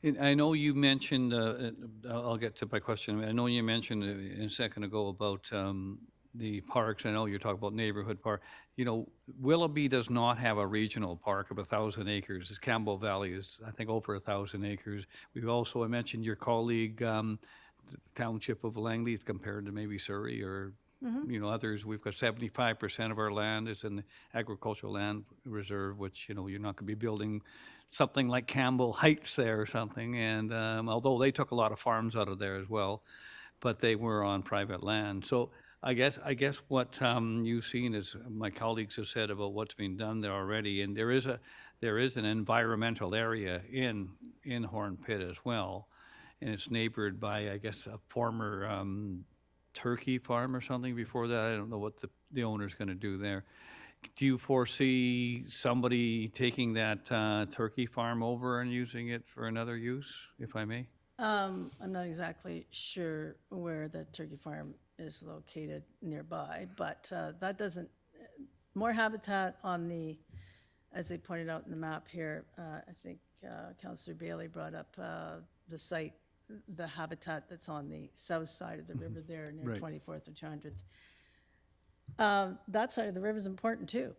Speaker 8: And I know you mentioned, I'll get to my question. I know you mentioned a second ago about the parks. I know you're talking about neighborhood park. You know, Willoughby does not have a regional park of 1,000 acres. Campbell Valley is, I think, over 1,000 acres. We've also, I mentioned your colleague, the Township of Langley, it's compared to maybe Surrey or, you know, others. We've got 75% of our land is in the agricultural land reserve, which, you know, you're not going to be building something like Campbell Heights there or something. And although they took a lot of farms out of there as well, but they were on private land. So I guess what you've seen is my colleagues have said about what's been done there already, and there is an environmental area in Horn Pit as well, and it's neighbored by, I guess, a former turkey farm or something before that. I don't know what the owner's going to do there. Do you foresee somebody taking that turkey farm over and using it for another use, if I may?
Speaker 10: I'm not exactly sure where the turkey farm is located nearby, but that doesn't, more habitat on the, as they pointed out in the map here, I think Councillor Bailey brought up the site, the habitat that's on the south side of the river there near
Speaker 8: Right.
Speaker 10: 24th and 200th. That side of the river is important too.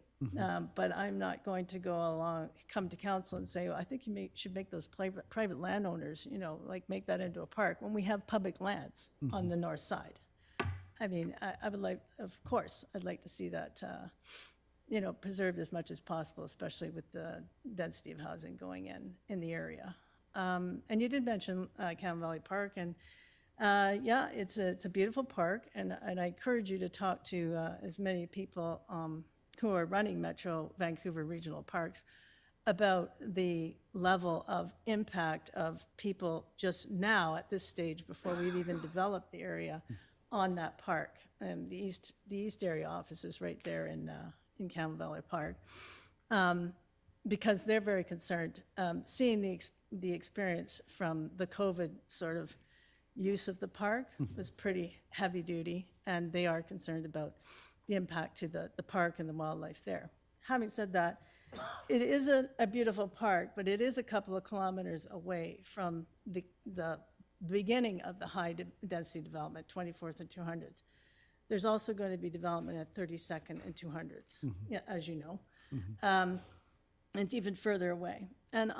Speaker 10: But I'm not going to come to council and say, well, I think you should make those private landowners, you know, like make that into a park when we have public lands on the north side. I mean, I would like, of course, I'd like to see that, you know, preserved as much as possible, especially with the density of housing going in the area. And you did mention Campbell Valley Park, and yeah, it's a beautiful park, and I encourage you to talk to as many people who are running Metro Vancouver Regional Parks about the level of impact of people just now at this stage before we've even developed the area on that park. The East Area office is right there in Campbell Valley Park, because they're very concerned. Seeing the experience from the COVID sort of use of the park was pretty heavy duty, and they are concerned about the impact to the park and the wildlife there. Having said that, it is a beautiful park, but it is a couple of kilometers away from the beginning of the high density development, 24th and 200th. There's also going to be development at 32nd and 200th, yeah, as you know. It's even further away. And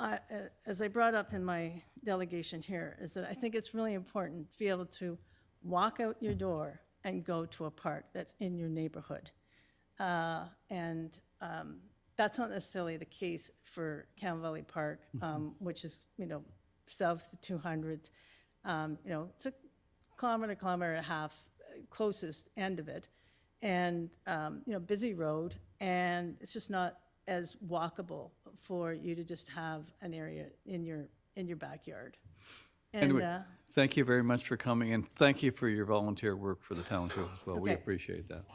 Speaker 10: as I brought up in my delegation here, is that I think it's really important to be able to walk out your door and go to a park that's in your neighborhood. And that's not necessarily the case for Campbell Valley Park, which is, you know, south to 200th. You know, it's a kilometer and a half, closest end of it. And, you know, busy road, and it's just not as walkable for you to just have an area in your backyard. And,
Speaker 8: Anyway, thank you very much for coming, and thank you for your volunteer work for the township as well. We
Speaker 10: Okay.
Speaker 8: appreciate that.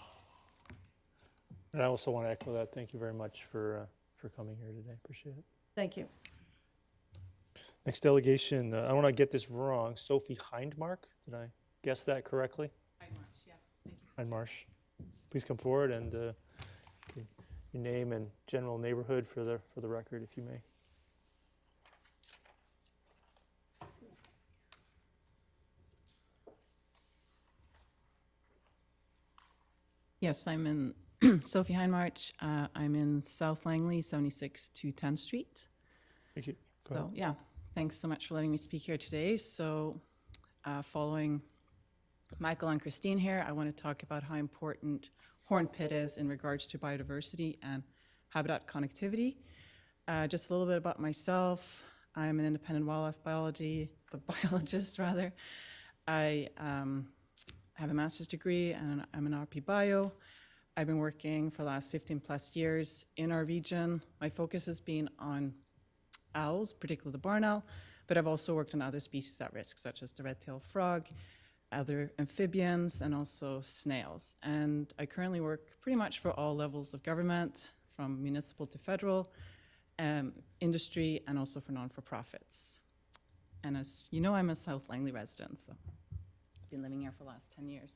Speaker 1: And I also want to echo that. Thank you very much for coming here today. Appreciate it.
Speaker 10: thank you.
Speaker 1: Next delegation, I want to get this wrong. Sophie Hindmark, did I guess that correctly?
Speaker 12: Hindmarsh, yeah, thank you.
Speaker 1: Hindmarsh. Please come forward and your name and general neighborhood for the record, if you may.
Speaker 12: Yes, I'm in Sophie Heinmarch. I'm in South Langley, 76 to 10th Street.
Speaker 1: Thank you. Go ahead.
Speaker 12: So, yeah, thanks so much for letting me speak here today. So, following Michael and Christine here, I want to talk about how important Horn Pit is in regards to biodiversity and habitat connectivity. Just a little bit about myself. I'm an independent wildlife biologist rather. I have a master's degree and I'm an RP Bio. I've been working for the last 15 plus years in our region. My focus has been on owls, particularly the barn owl, but I've also worked on other species at risk, such as the red-tailed frog, other amphibians, and also snails. And I currently work pretty much for all levels of government, from municipal to federal, industry, and also for non-for-profits. And as you know, I'm a South Langley resident, so I've been living here for the last 10 years.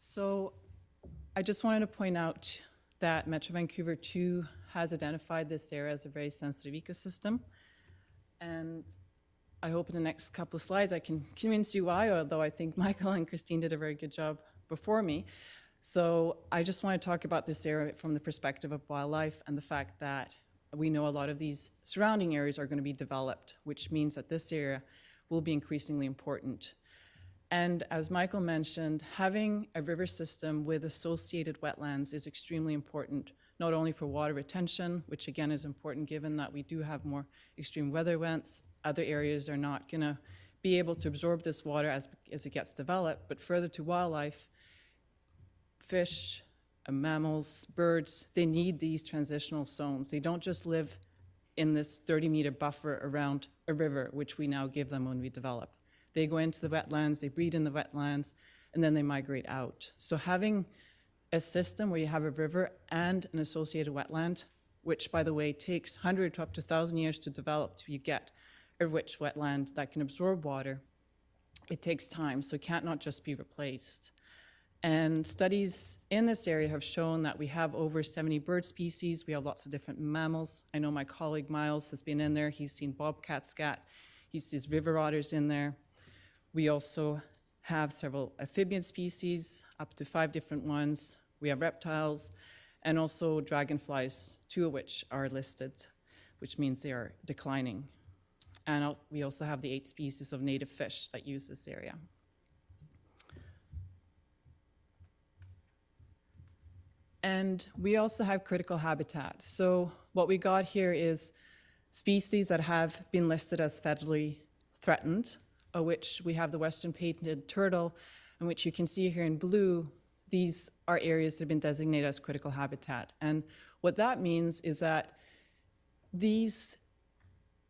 Speaker 12: So I just wanted to point out that Metro Vancouver 2 has identified this area as a very sensitive ecosystem. And I hope in the next couple of slides I can convince you why, although I think Michael and Christine did a very good job before me. So I just want to talk about this area from the perspective of wildlife and the fact that we know a lot of these surrounding areas are going to be developed, which means that this area will be increasingly important. And as Michael mentioned, having a river system with associated wetlands is extremely important, not only for water retention, which again is important given that we do have more extreme weather events. Other areas are not going to be able to absorb this water as it gets developed, but further to wildlife, fish, mammals, birds, they need these transitional zones. They don't just live in this 30-meter buffer around a river, which we now give them when we develop. They go into the wetlands, they breed in the wetlands, and then they migrate out. So having a system where you have a river and an associated wetland, which, by the way, takes 100 to up to 1,000 years to develop till you get a rich wetland that can absorb water, it takes time, so it can't not just be replaced. And studies in this area have shown that we have over 70 bird species. We have lots of different mammals. I know my colleague Miles has been in there. He's seen bobcat scat. He sees river otters in there. We also have several amphibian species, up to 5 different ones. We have reptiles and also dragonflies, 2 of which are listed, which means they are declining. And we also have the 8 species of native fish that use this area. And we also have critical habitat. So what we got here is species that have been listed as federally threatened, of which we have the western painted turtle, and which you can see here in blue. These are areas that have been designated as critical habitat. And what that means is that these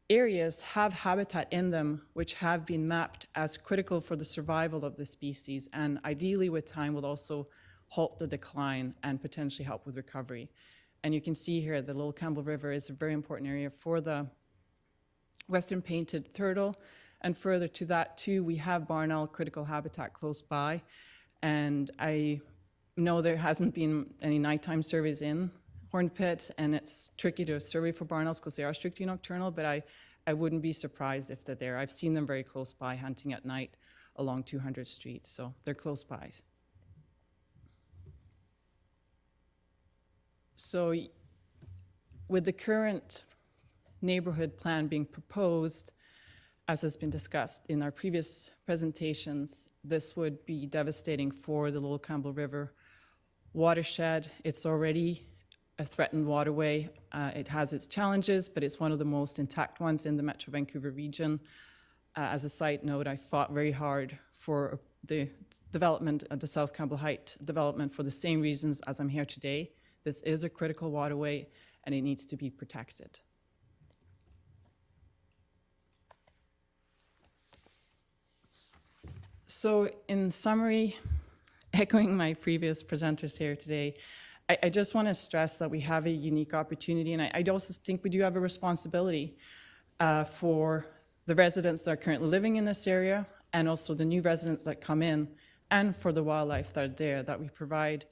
Speaker 12: areas have habitat in them which have been mapped as critical for the survival of the species, and ideally with time will also halt the decline and potentially help with recovery. And you can see here the Little Campbell River is a very important area for the western painted turtle. And further to that too, we have barn owl critical habitat close by. And I know there hasn't been any nighttime surveys in Horn Pit, and it's tricky to survey for barn owls because they are strictly nocturnal, but I wouldn't be surprised if they're there. I've seen them very close by hunting at night along 200 Street, so they're close by. So with the current neighborhood plan being proposed, as has been discussed in our previous presentations, this would be devastating for the Little Campbell River watershed. It's already a threatened waterway. It has its challenges, but it's one of the most intact ones in the Metro Vancouver region. As a side note, I fought very hard for the development of the South Campbell Height development for the same reasons as I'm here today. This is a critical waterway, and it needs to be protected. So in summary, echoing my previous presenters here today, I just want to stress that we have a unique opportunity, and I also think we do have a responsibility for the residents that are currently living in this area, and also the new residents that come in, and for the wildlife that are there, that we provide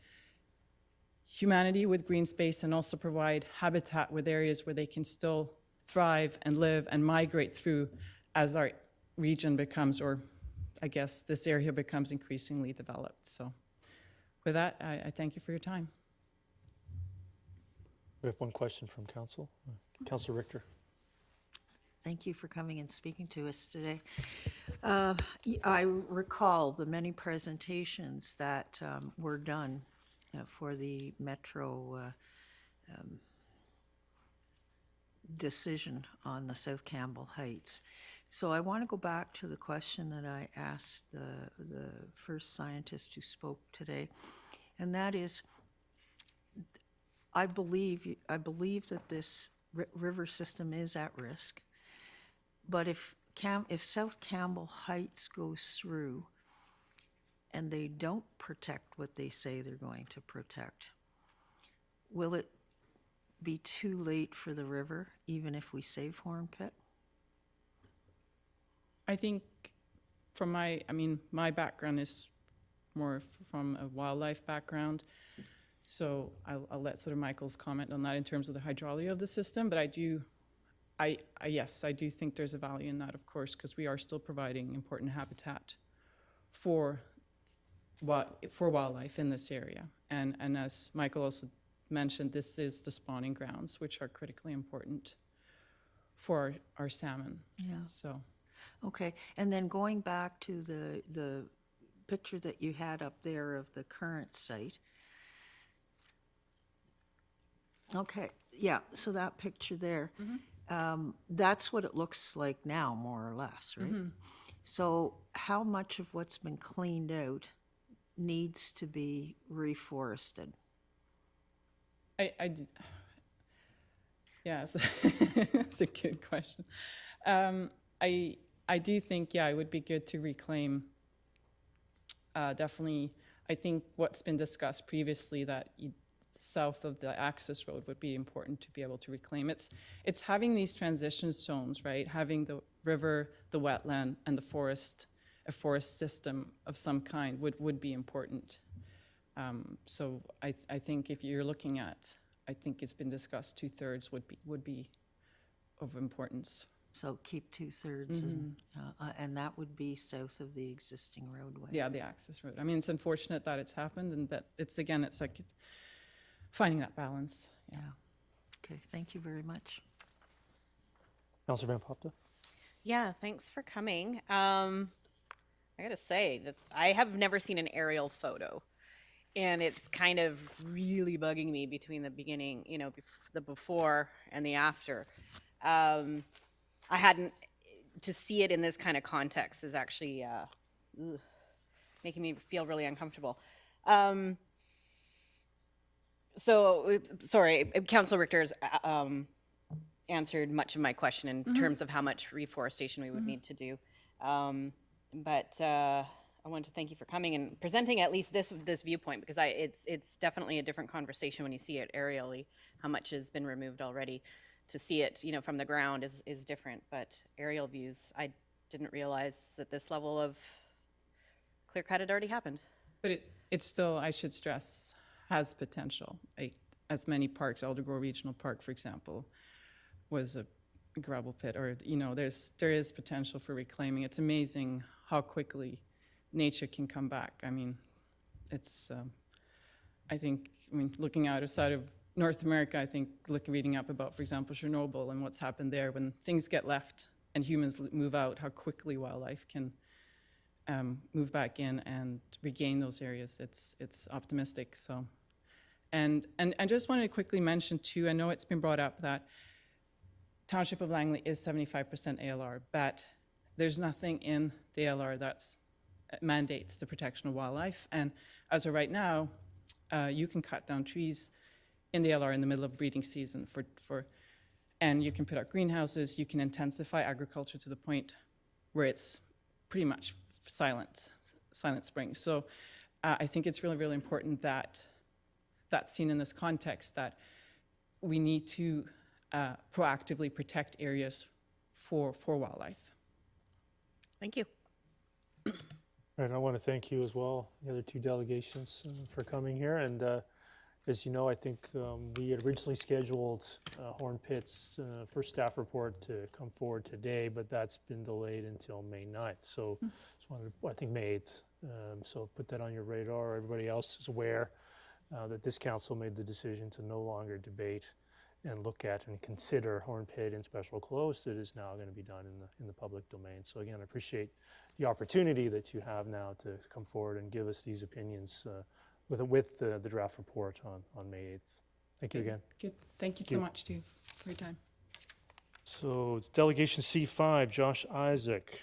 Speaker 12: humanity with green space and also provide habitat with areas where they can still thrive and live and migrate through as our region becomes, or I guess this area becomes increasingly developed. So with that, I thank you for your time.
Speaker 1: We have one question from council. Councilor Richter.
Speaker 7: Thank you for coming and speaking to us today. I recall the many presentations that were done for the Metro decision on the South Campbell Heights. So I want to go back to the question that I asked the first scientist who spoke today, and that is, I believe that this river system is at risk, but if South Campbell Heights goes through and they don't protect what they say they're going to protect, will it be too late for the river, even if we save Horn Pit?
Speaker 12: I think from my background is more from a wildlife background. So I'll let sort of Michael's comment on that in terms of the hydrology of the system, but yes, I do think there's a value in that, of course, because we are still providing important habitat for wildlife in this area. And as Michael also mentioned, this is the spawning grounds, which are critically important for our salmon.
Speaker 7: Yeah.
Speaker 12: So,
Speaker 7: okay, and then going back to the picture that you had up there of the current site. Okay, yeah, so that picture there, that's what it looks like now, more or less, right? So how much of what's been cleaned out needs to be reforested?
Speaker 12: Yeah, it's a good question. I do think, yeah, it would be good to reclaim. Definitely, I think what's been discussed previously, that south of the access road would be important to be able to reclaim. It's having these transition zones, right? Having the river, the wetland, and the forest, a forest system of some kind would be important. So I think if you're looking at, I think it's been discussed, 2/3 would be of importance.
Speaker 7: So keep 2/3, and that would be south of the existing roadway.
Speaker 12: Yeah, the access road. I mean, it's unfortunate that it's happened, and that it's like finding that balance.
Speaker 7: Yeah. Okay, thank you very much.
Speaker 1: Councilor Van Popta.
Speaker 9: Yeah, thanks for coming. I gotta say that I have never seen an aerial photo, and it's kind of really bugging me between the beginning, the before and the after. I hadn't, to see it in this kind of context is actually making me feel really uncomfortable. So, sorry, Councilor Richter's answered much of my question in terms of how much reforestation we would need to do. But I wanted to thank you for coming and presenting at least this viewpoint, because it's definitely a different conversation when you see it aerially, how much has been removed already. To see it, from the ground is different, but aerial views, I didn't realize that this level of clear cut had already happened.
Speaker 12: But it's still, I should stress, has potential. As many parks, Eldergrove Regional Park, for example, was a gravel pit, or there is potential for reclaiming. It's amazing how quickly nature can come back. I mean, it's looking outside of North America, I think reading up about, for example, Chernobyl and what's happened there, when things get left and humans move out, how quickly wildlife can move back in and regain those areas. It's optimistic. So, and I just wanted to quickly mention too, I know it's been brought up that Township of Langley is 75% ALR, but there's nothing in the ALR that mandates the protection of wildlife. And as of right now, you can cut down trees in the ALR in the middle of breeding season and you can put out greenhouses, you can intensify agriculture to the point where it's pretty much silent spring. So I think it's really, really important that that's seen in this context, that we need to proactively protect areas for wildlife.
Speaker 9: Thank you.
Speaker 1: Right, I want to thank you as well, the other two delegations, for coming here. And as you know, I think we had originally scheduled Horn Pit's first staff report to come forward today, but that's been delayed until May 9th. So just wanted to, I think May 8th, So put that on your radar. Everybody else is aware that this council made the decision to no longer debate and look at and consider Horn Pit in special close. It is now going to be done in the public domain. So again, I appreciate the opportunity that you have now to come forward and give us these opinions with the draft report on May 8th. Thank you again.
Speaker 12: Good. Thank you so much, too, for your time.
Speaker 1: So Delegation C5, Josh Isaac.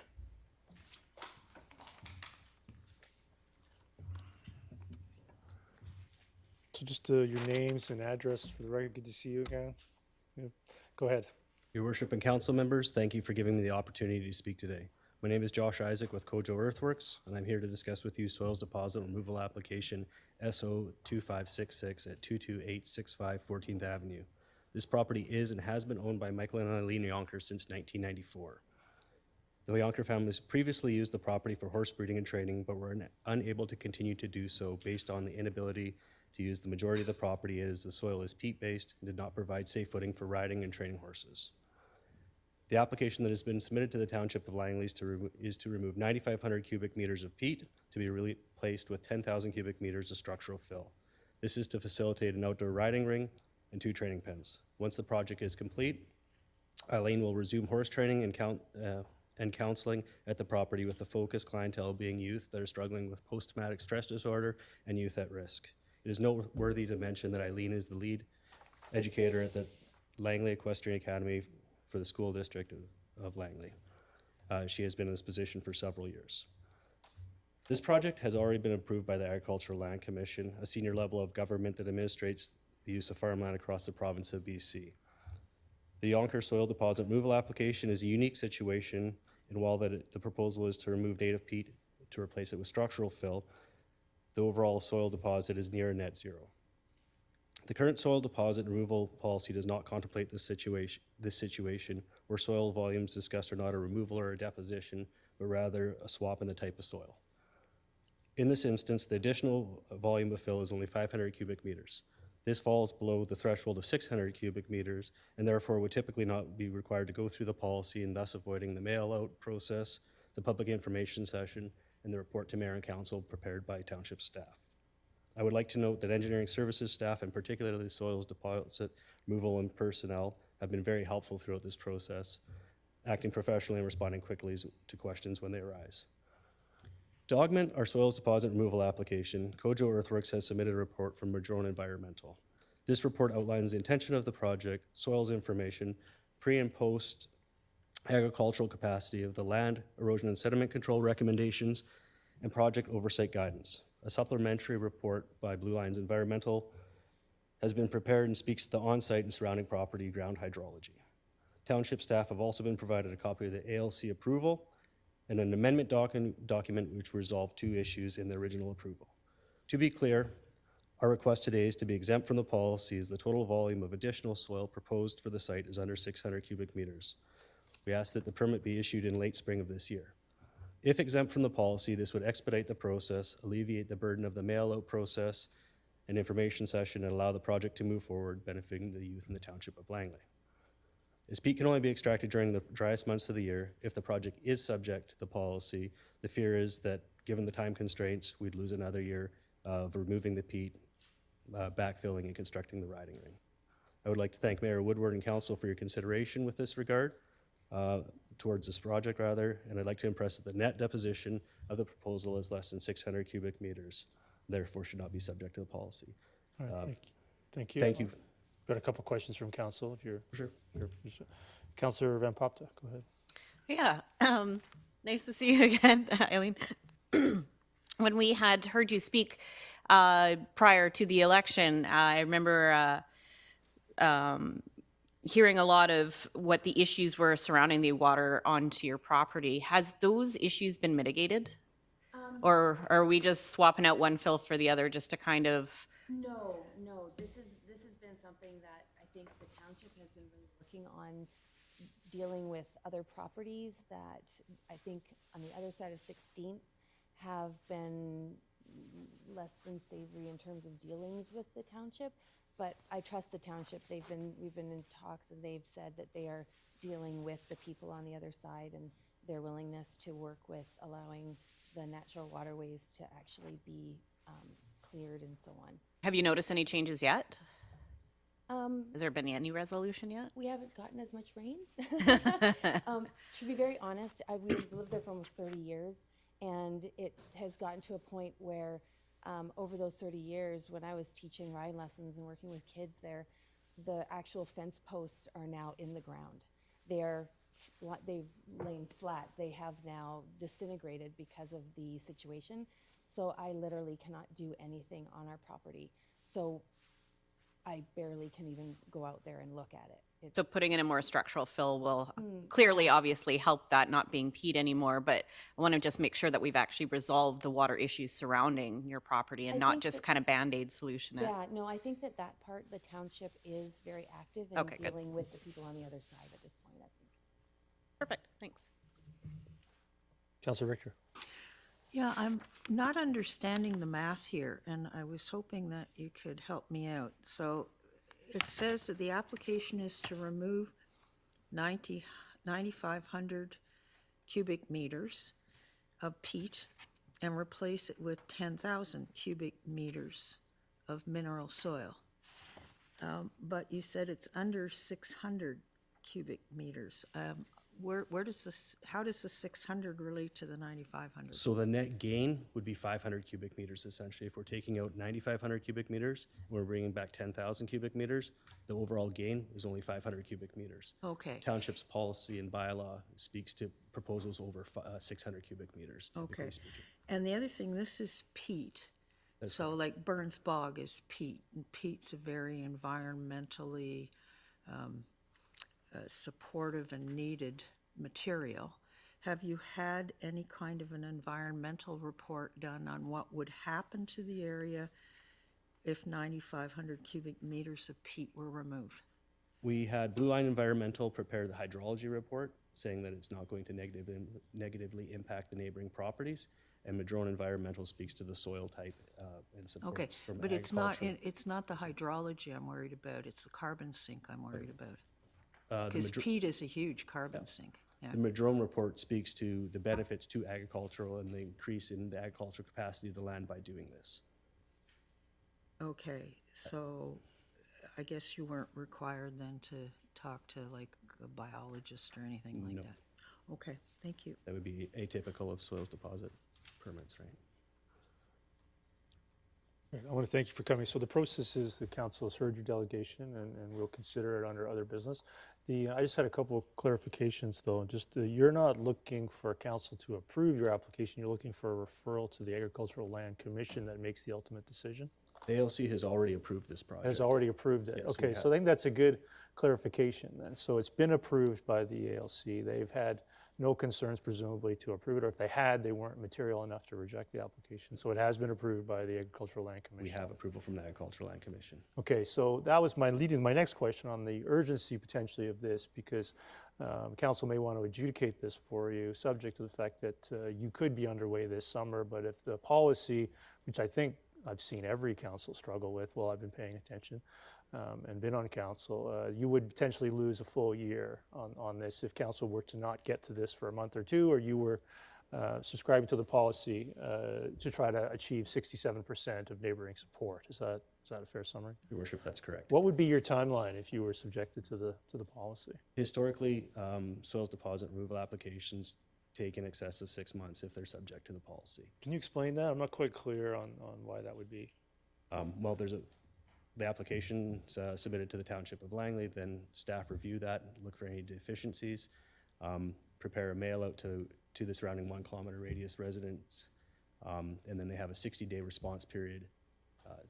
Speaker 1: So just your names and address for the record. Good to see you again. Yeah. Go ahead.
Speaker 13: Your worship and council members, thank you for giving me the opportunity to speak today. My name is Josh Isaac with Kojo Earthworks, and I'm here to discuss with you soils deposit removal application SO2566 at 22865 14th Avenue. This property is and has been owned by Michael and Eileen Yonker since 1994. The Yonker families previously used the property for horse breeding and training, but were unable to continue to do so based on the inability to use the majority of the property as the soil is peat-based and did not provide safe footing for riding and training horses. The application that has been submitted to the Township of Langley is to remove 9,500 cubic meters of peat to be replaced with 10,000 cubic meters of structural fill. This is to facilitate an outdoor riding ring and 2 training pens. Once the project is complete, Eileen will resume horse training and counseling at the property, with the focus clientele being youth that are struggling with post-traumatic stress disorder and youth at risk. It is noteworthy to mention that Eileen is the lead educator at the Langley Equestrian Academy for the school district of Langley. She has been in this position for several years. This project has already been approved by the Agricultural Land Commission, a senior level of government that administrates the use of farmland across the province of BC. The Yonker soil deposit removal application is a unique situation, and while the proposal is to remove native peat to replace it with structural fill, the overall soil deposit is near net zero. The current soil deposit removal policy does not contemplate this situation where soil volumes discussed are not a removal or a deposition, but rather a swap in the type of soil. In this instance, the additional volume of fill is only 500 cubic meters. This falls below the threshold of 600 cubic meters and therefore would typically not be required to go through the policy, and thus avoiding the mail-out process, the public information session, and the report to Mayor and Council prepared by Township staff. I would like to note that engineering services staff, and particularly the soils deposit removal and personnel, have been very helpful throughout this process, acting professionally and responding quickly to questions when they arise. To augment our soils deposit removal application, Kojo Earthworks has submitted a report from Madrone Environmental. This report outlines the intention of the project, soils information, pre and post agricultural capacity of the land, erosion and sediment control recommendations, and project oversight guidance. A supplementary report by Blue Lines Environmental has been prepared and speaks to the on-site and surrounding property ground hydrology. Township staff have also been provided a copy of the ALC approval and an amendment document which resolved 2 issues in the original approval. To be clear, our request today is to be exempt from the policy as the total volume of additional soil proposed for the site is under 600 cubic meters. We ask that the permit be issued in late spring of this year. If exempt from the policy, this would expedite the process, alleviate the burden of the mail-out process and information session, and allow the project to move forward, benefiting the youth in the Township of Langley. As peat can only be extracted during the driest months of the year, if the project is subject to the policy, the fear is that, given the time constraints, we'd lose another year of removing the peat, backfilling, and constructing the riding ring. I would like to thank Mayor Woodward and Council for your consideration with this regard, towards this project rather, and I'd like to impress that the net deposition of the proposal is less than 600 cubic meters, therefore should not be subject to the policy.
Speaker 1: All right, thank you.
Speaker 13: Thank you.
Speaker 1: Got a couple questions from council, if you're
Speaker 13: Sure.
Speaker 1: Councillor Van Popta, go ahead.
Speaker 9: Yeah, nice to see you again, Eileen. When we had heard you speak prior to the election, I remember hearing a lot of what the issues were surrounding the water onto your property. Has those issues been mitigated? Or are we just swapping out one fill for the other just to kind of?
Speaker 14: No. This has been something that I think the township has been really working on, dealing with other properties that I think on the other side of 16th have been less than savory in terms of dealings with the township. But I trust the township. We've been in talks, and they've said that they are dealing with the people on the other side and their willingness to work with allowing the natural waterways to actually be cleared and so on.
Speaker 9: Have you noticed any changes yet? Has there been any resolution yet?
Speaker 14: We haven't gotten as much rain. To be very honest, we've lived there for almost 30 years, and it has gotten to a point where over those 30 years, when I was teaching riding lessons and working with kids there, the actual fence posts are now in the ground. They've lain flat. They have now disintegrated because of the situation. So I literally cannot do anything on our property. So I barely can even go out there and look at it.
Speaker 9: So putting in a more structural fill will clearly, obviously help that not being peat anymore, but I want to just make sure that we've actually resolved the water issues surrounding your property and
Speaker 14: I
Speaker 9: not
Speaker 14: think
Speaker 9: just
Speaker 14: that-
Speaker 9: kind of Band-Aid solution it.
Speaker 14: Yeah, no, I think that part, the township is very active in
Speaker 9: Okay, good.
Speaker 14: dealing with the people on the other side at this point, I think.
Speaker 9: Perfect, thanks.
Speaker 1: Councillor Richter.
Speaker 7: Yeah, I'm not understanding the math here, and I was hoping that you could help me out. So it says that the application is to remove 9,500 cubic meters of peat and replace it with 10,000 cubic meters of mineral soil. But you said it's under 600 cubic meters. Where does this, how does the 600 relate to the 9,500?
Speaker 13: So the net gain would be 500 cubic meters essentially. If we're taking out 9,500 cubic meters, and we're bringing back 10,000 cubic meters, the overall gain is only 500 cubic meters.
Speaker 7: Okay.
Speaker 13: Township's policy and bylaw speaks to proposals over 600 cubic meters, typically
Speaker 7: Okay.
Speaker 13: speaking.
Speaker 7: And the other thing, this is peat. So like Burns Bog is peat, and peat's a very environmentally supportive and needed material. Have you had any kind of an environmental report done on what would happen to the area if 9,500 cubic meters of peat were removed?
Speaker 13: We had Blue Line Environmental prepare the hydrology report, saying that it's not going to negatively impact the neighboring properties. And Madrone Environmental speaks to the soil type and
Speaker 7: Okay,
Speaker 13: supports from
Speaker 7: but it's not,
Speaker 13: agriculture.
Speaker 7: it's not the hydrology I'm worried about, it's the carbon sink I'm worried about.
Speaker 13: The
Speaker 7: Because
Speaker 13: Madro-
Speaker 7: peat is a huge carbon sink. Yeah.
Speaker 13: The Madrone report speaks to the benefits to agricultural and the increase in the agricultural capacity of the land by doing this.
Speaker 7: Okay, so I guess you weren't required then to talk to like a biologist or anything like
Speaker 13: No.
Speaker 7: that? Okay, thank you.
Speaker 13: That would be atypical of soils deposit permits, right?
Speaker 1: Right, I want to thank you for coming. So the process is the council has heard your delegation and we'll consider it under other business. I just had a couple of clarifications though. Just you're not looking for council to approve your application. You're looking for a referral to the Agricultural Land Commission that makes the ultimate decision.
Speaker 13: The ALC has already approved this project.
Speaker 1: Has already approved it.
Speaker 13: Yes, we
Speaker 1: Okay, so
Speaker 13: have.
Speaker 1: I think that's a good clarification then. So it's been approved by the ALC. They've had no concerns presumably to approve it, or if they had, they weren't material enough to reject the application. So it has been approved by the Agricultural Land
Speaker 13: We
Speaker 1: Commission.
Speaker 13: have approval from the Agricultural Land Commission.
Speaker 1: Okay, so that was leading to my next question on the urgency potentially of this, because council may want to adjudicate this for you, subject to the fact that you could be underway this summer, but if the policy, which I think I've seen every council struggle with while I've been paying attention and been on council, you would potentially lose a full year on this if council were to not get to this for a month or two, or you were subscribing to the policy to try to achieve 67% of neighboring support. Is that a fair summary?
Speaker 13: Your Worship, that's correct.
Speaker 1: What would be your timeline if you were subjected to the policy?
Speaker 13: Historically, soils deposit removal applications take in excess of 6 months if they're subject to the policy.
Speaker 1: Can you explain that? I'm not quite clear on why that would be.
Speaker 13: Well, the application's submitted to the Township of Langley, then staff review that, look for any deficiencies, prepare a mail out to the surrounding 1 kilometer radius residents, and then they have a 60-day response period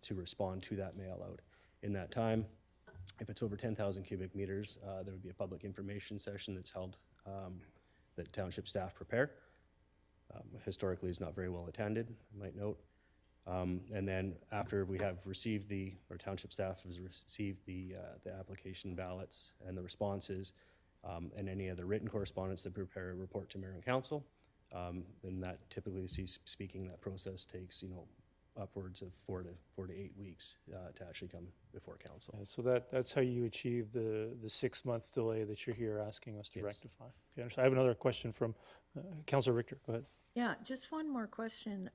Speaker 13: to respond to that mail out. In that time, if it's over 10,000 cubic meters, there would be a public information session that's held that township staff prepare. Historically, is not very well attended, I might note. And then after we have received or township staff has received the application ballots and the responses, and any other written correspondence, they prepare a report to mayor and council. And that typically, speaking, that process takes, upwards of 4 to 8 weeks to actually come before council.
Speaker 1: And so that's how you achieve the 6 months delay that you're here asking us to
Speaker 13: Yes.
Speaker 1: rectify. Okay, I have another question from Councilor Richter. Go ahead.
Speaker 7: Yeah, just one more question.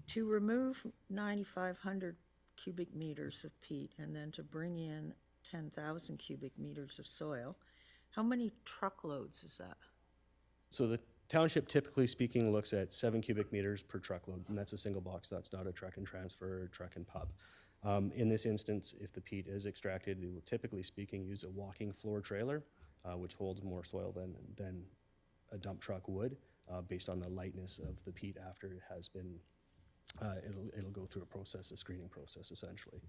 Speaker 7: To remove 9,500 cubic meters of peat and then to bring in 10,000 cubic meters of soil, how many truckloads is that?
Speaker 13: So the township, typically speaking, looks at 7 cubic meters per truckload, and that's a single box. That's not a truck and transfer or truck and pub. In this instance, if the peat is extracted, we will typically speaking use a walking floor trailer, which holds more soil than a dump truck would, based on the lightness of the peat after it has been, it'll go through a process, a screening process essentially.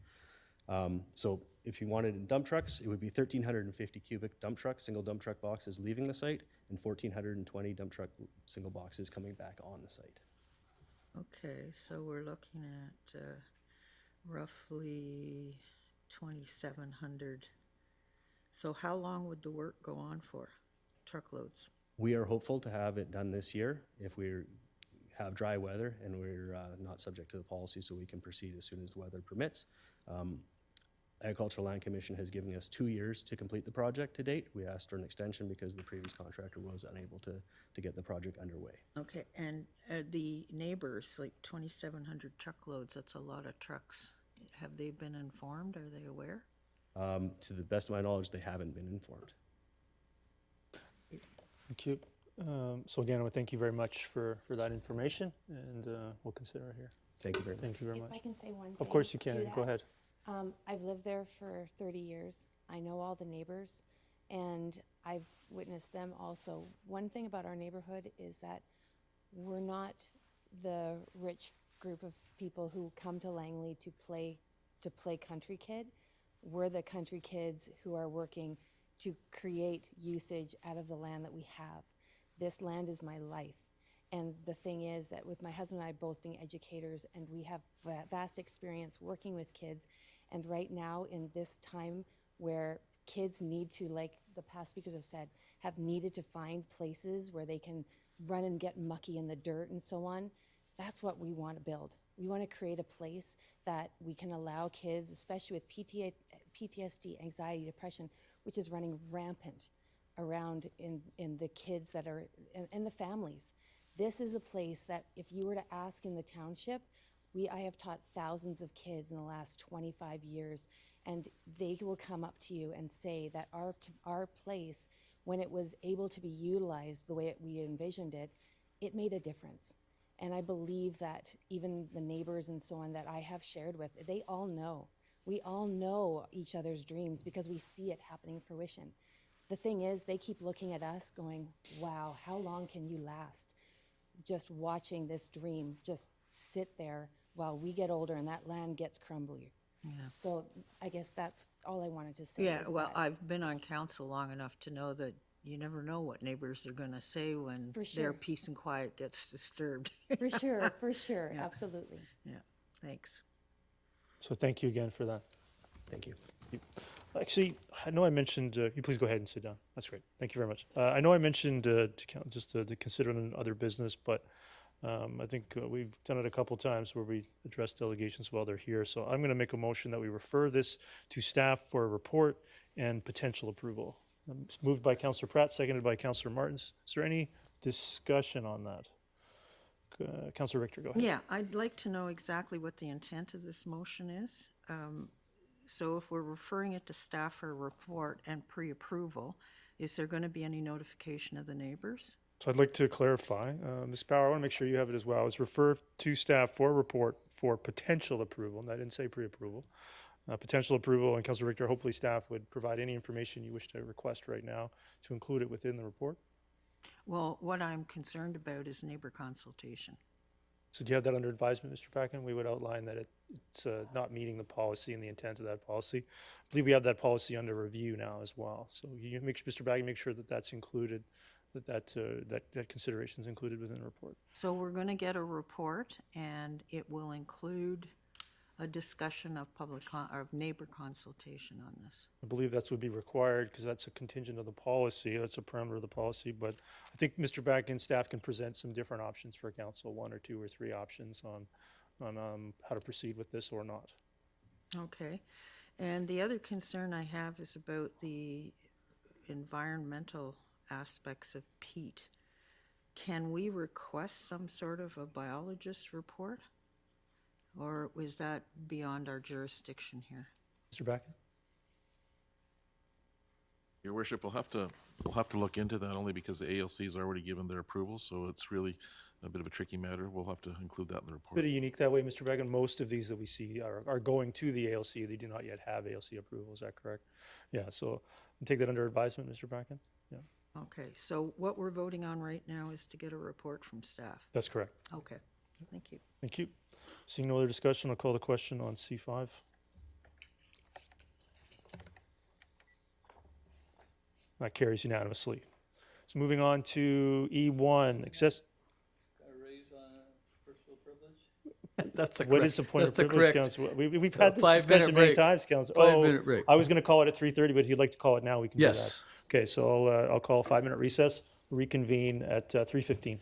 Speaker 13: So if you wanted in dump trucks, it would be 1,350 cubic dump truck, single dump truck boxes leaving the site, and 1,420 dump truck single boxes coming back on the site.
Speaker 7: Okay, so we're looking at roughly 2,700. So how long would the work go on for, truckloads?
Speaker 13: We are hopeful to have it done this year if we have dry weather and we're not subject to the policy, so we can proceed as soon as the weather permits. Agricultural Land Commission has given us 2 years to complete the project to date. We asked for an extension because the previous contractor was unable to get the project underway.
Speaker 7: Okay, and the neighbors, like 2,700 truckloads, that's a lot of trucks. Have they been informed? Are they aware?
Speaker 13: To the best of my knowledge, they haven't been informed.
Speaker 1: Thank you. So again, I would thank you very much for that information, and we'll consider it here.
Speaker 13: Thank you very much.
Speaker 1: Thank you very
Speaker 14: If
Speaker 1: much.
Speaker 14: I can say one thing.
Speaker 1: Of course you
Speaker 14: to
Speaker 1: can.
Speaker 14: that.
Speaker 1: Go ahead.
Speaker 14: I've lived there for 30 years. I know all the neighbors, and I've witnessed them also. One thing about our neighborhood is that we're not the rich group of people who come to Langley to play country kid. We're the country kids who are working to create usage out of the land that we have. This land is my life. And the thing is that with my husband and I both being educators, and we have vast experience working with kids, and right now in this time where kids need to, like the past speakers have said, have needed to find places where they can run and get mucky in the dirt and so on, that's what we want to build. We want to create a place that we can allow kids, especially with PTSD, anxiety, depression, which is running rampant around in the kids that are, and the families. This is a place that if you were to ask in the township, I have taught thousands of kids in the last 25 years, and they will come up to you and say that our place, when it was able to be utilized the way we envisioned it, it made a difference. And I believe that even the neighbors and so on that I have shared with, they all know. We all know each other's dreams because we see it happening fruition. The thing is, they keep looking at us going, wow, how long can you last? Just watching this dream just sit there while we get older and that land gets crumbly.
Speaker 7: Yeah.
Speaker 14: So I guess that's all I wanted to say.
Speaker 7: Yeah,
Speaker 14: is
Speaker 7: well,
Speaker 14: that-
Speaker 7: I've been on council long enough to know that you never know what neighbors are going to say when
Speaker 14: For
Speaker 7: their
Speaker 14: sure.
Speaker 7: peace and quiet gets disturbed.
Speaker 14: For sure,
Speaker 7: Yeah.
Speaker 14: absolutely.
Speaker 7: Yeah, thanks.
Speaker 1: So thank you again for that.
Speaker 13: Thank you.
Speaker 1: Actually, I know I mentioned, you please go ahead and sit down. That's great. Thank you very much. I know I mentioned to consider other business, but I think we've done it a couple times where we address delegations while they're here. So I'm going to make a motion that we refer this to staff for a report and potential approval. It's moved by Councillor Pratt, seconded by Councillor Martins. Is there any discussion on that? Councillor Richter, go ahead.
Speaker 7: Yeah, I'd like to know exactly what the intent of this motion is. So if we're referring it to staff for a report and pre-approval, is there going to be any notification of the neighbors?
Speaker 1: So I'd like to clarify, Ms. Bauer, I want to make sure you have it as well. It's refer to staff for a report for potential approval, and I didn't say pre-approval. Potential approval, and Councilor Richter, hopefully staff would provide any information you wish to request right now to include it within the report.
Speaker 7: Well, what I'm concerned about is neighbor consultation.
Speaker 1: So do you have that under advisement, Mr. Packin? We would outline that it's not meeting the policy and the intent of that policy. I believe we have that policy under review now as well. So you make, Mr. Packin, make sure that that's included, that consideration is included within the report.
Speaker 7: So we're going to get a report, and it will include a discussion of of neighbor consultation on this.
Speaker 1: I believe that's would be required because that's a contingent of the policy. That's a parameter of the policy. But I think Mr. Packin, staff can present some different options for council, 1 or 2 or 3 options on on how to proceed with this or not.
Speaker 7: Okay. And the other concern I have is about the environmental aspects of peat. Can we request some sort of a biologist report? Or is that beyond our jurisdiction here?
Speaker 1: Mr. Bracken?
Speaker 15: Your worship, we'll have to look into that only because the ALC has already given their approval, so it's really a bit of a tricky matter. We'll have to include that in the report.
Speaker 1: Bit of unique that way, Mr. Bracken. Most of these that we see are going to the ALC. They do not yet have ALC approval. Is that correct? Yeah, so take that under advisement, Mr. Bracken. Yeah,
Speaker 7: Okay, so what we're voting on right now is to get a report from staff.
Speaker 1: that's correct.
Speaker 7: Okay, thank you.
Speaker 1: Thank you. Seeing no other discussion, I'll call the question on C5. That carries unanimously. So moving on to E1,
Speaker 8: That's the
Speaker 1: What is the point of
Speaker 8: that's the
Speaker 1: privilege,
Speaker 8: correct-
Speaker 1: Council? We've had this
Speaker 8: 5-minute
Speaker 1: discussion many
Speaker 8: break.
Speaker 1: times, Council.
Speaker 8: 5-minute break.
Speaker 1: I was going to call it at 3:30, but if you'd like to call it now, we can do that.
Speaker 8: Yes.
Speaker 1: Okay, so I'll call a 5-minute recess, reconvene at 3:15.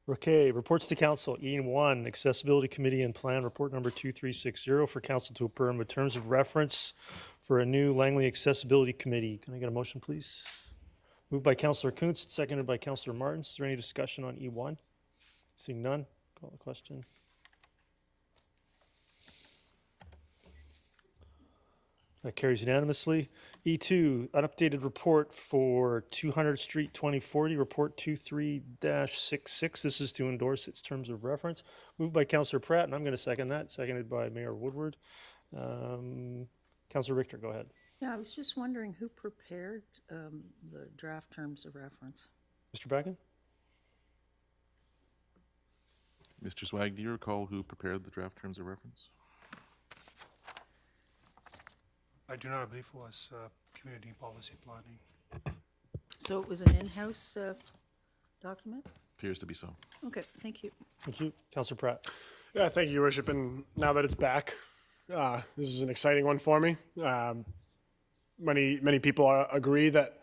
Speaker 1: Okay, reports to council. E1, Accessibility Committee and Plan Report number 2360 for council to approve with terms of reference for a new Langley Accessibility Committee. Can I get a motion, please? Moved by Councillor Kuntz, seconded by Councillor Martins. Is there any discussion on E1? Seeing none, call the question. That carries unanimously. E2, an updated report for 200 Street 2040, Report 23-66. This is to endorse its terms of reference. Moved by Councillor Pratt, and I'm going to second that. Seconded by Mayor Woodward. Councillor Richter, go ahead.
Speaker 7: Yeah, I was just wondering who prepared the draft terms of reference?
Speaker 1: Mr. Bracken?
Speaker 15: Mr. Swag, do you recall who prepared the draft terms of reference?
Speaker 16: I do not believe it was community policy planning.
Speaker 7: So it was an in-house document?
Speaker 15: Appears to be so.
Speaker 7: Okay, thank you.
Speaker 1: Thank you. Councillor Pratt.
Speaker 6: Yeah, thank you, Your Worship. And now that it's back, this is an exciting one for me. Many people agree that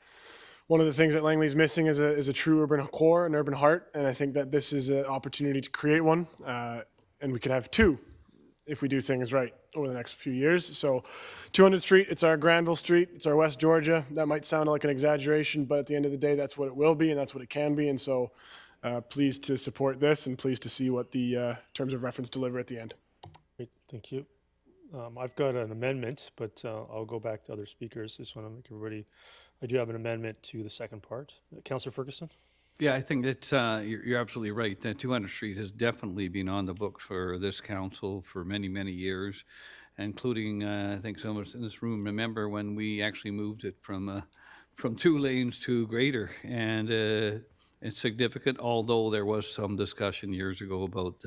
Speaker 6: one of the things that Langley's missing is a true urban core, an urban heart, and I think that this is an opportunity to create one, and we could have two if we do things right over the next few years. So 200 Street, it's our Granville Street, it's our West Georgia. That might sound like an exaggeration, but at the end of the day, that's what it will be and that's what it can be. And so pleased to support this and pleased to see what the terms of reference deliver at the end.
Speaker 1: Great, thank you. I've got an amendment, but I'll go back to other speakers. Just want to make everybody, I do have an amendment to the second part. Councillor Ferguson?
Speaker 8: Yeah, I think that you're absolutely right. 200 Street has definitely been on the books for this council for many, many years, including, I think some of us in this room remember when we actually moved it from 2 lanes to greater. And it's significant, although there was some discussion years ago about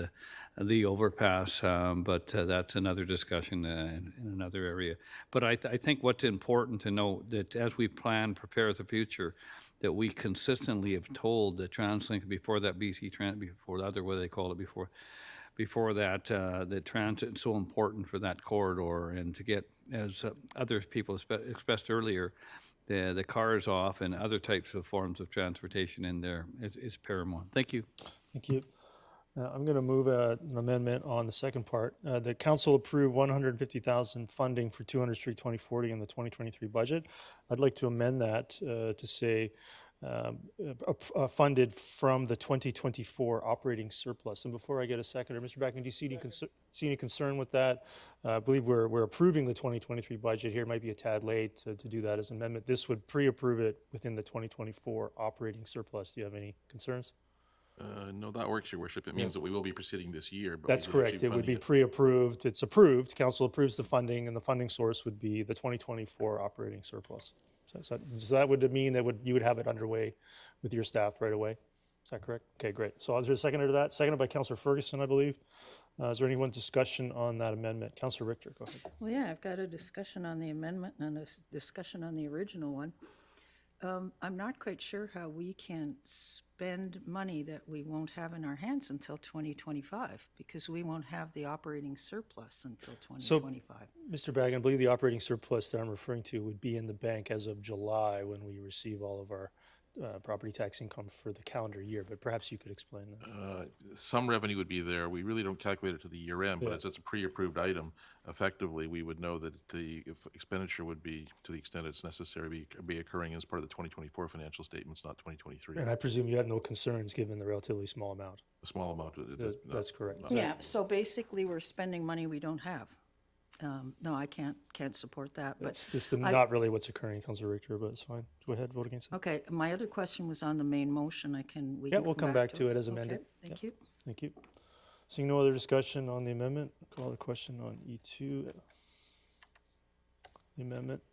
Speaker 8: the overpass, but that's another discussion in another area. But I think what's important to note that as we prepare the future, that we consistently have told the TransLink before that BC Trans, before the other, what do they call it, before that, the transit is so important for that corridor, and to get, as other people expressed earlier, the cars off and other types of forms of transportation in there is paramount. Thank you.
Speaker 1: Thank you. I'm going to move an amendment on the second part. The council approved $150,000 funding for 200 Street 2040 in the 2023 budget. I'd like to amend that to say funded from the 2024 operating surplus. And before I get a seconder, Mr. Bracken, do you see any concern with that? I believe we're approving the 2023 budget here. It might be a tad late to do that as an amendment. This would pre-approve it within the 2024 operating surplus. Do you have any concerns?
Speaker 15: No, that works, Your Worship. It means that we will be proceeding this year. But
Speaker 1: That's
Speaker 15: we would
Speaker 1: correct.
Speaker 15: actually
Speaker 1: It would
Speaker 15: fund
Speaker 1: be pre-approved. It's approved. Council approves the funding, and the funding source would be the 2024 operating surplus. So that would mean that you would have it underway with your staff right away. Is that correct? Okay, great. So is there a seconder to that? Seconded by Councillor Ferguson, I believe. Is there anyone discussion on that amendment? Councillor Richter, go ahead.
Speaker 7: Well, yeah, I've got a discussion on the amendment and a discussion on the original one. I'm not quite sure how we can spend money that we won't have in our hands until 2025, because we won't have the operating surplus until 2025.
Speaker 1: So, Mr. Bragg, I believe the operating surplus that I'm referring to would be in the bank as of July when we receive all of our property tax income for the calendar year, but perhaps you could explain that.
Speaker 15: Some revenue would be there. We really don't calculate it to the year end, but as it's a pre-approved item, effectively, we would know that the expenditure would be, to the extent it's necessary, be occurring as part of the 2024 financial statements, not 2023.
Speaker 1: And I presume you have no concerns given the relatively small amount.
Speaker 15: A small amount.
Speaker 1: That's correct.
Speaker 7: Yeah, so basically we're spending money we don't have. No, I can't support that. But
Speaker 1: it's just not really what's occurring, Councillor Richter, but it's fine. Go ahead, vote against it.
Speaker 7: Okay, my other question was on the main motion.
Speaker 1: We'll come back to it as amended.
Speaker 7: Okay, thank you.
Speaker 1: Thank you. Seeing no other discussion on the amendment, call the question on E2. The amendment.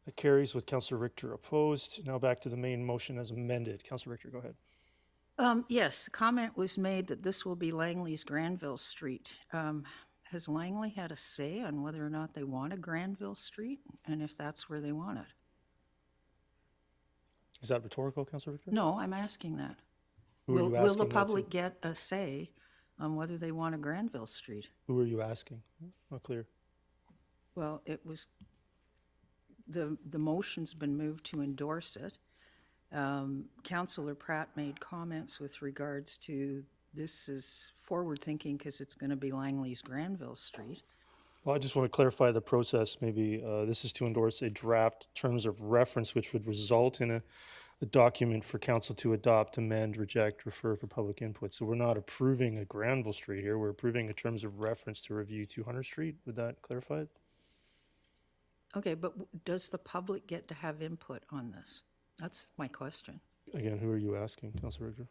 Speaker 1: That carries with Councillor Richter opposed. Now back to the main motion as amended. Councillor Richter, go ahead.
Speaker 7: Yes, the comment was made that this will be Langley's Granville Street. Has Langley had a say on whether or not they want a Granville Street, and if that's where they want it?
Speaker 1: Is that rhetorical, Councillor Richter?
Speaker 7: No, I'm asking that.
Speaker 1: Who are you
Speaker 7: Will
Speaker 1: asking
Speaker 7: the
Speaker 1: that
Speaker 7: public
Speaker 1: to?
Speaker 7: get a say on whether they want a Granville Street?
Speaker 1: Who are you asking? Not clear.
Speaker 7: Well, it was, the motion's been moved to endorse it. Councillor Pratt made comments with regards to this is forward-thinking because it's going to be Langley's Granville Street.
Speaker 1: Well, I just want to clarify the process. Maybe this is to endorse a draft terms of reference, which would result in a document for council to adopt, amend, reject, refer for public input. So we're not approving a Granville Street here. We're approving a terms of reference to review 200 Street. Would that clarify it?
Speaker 7: Okay, but does the public get to have input on this? That's my question.
Speaker 1: Again, who are you asking, Councillor Richter?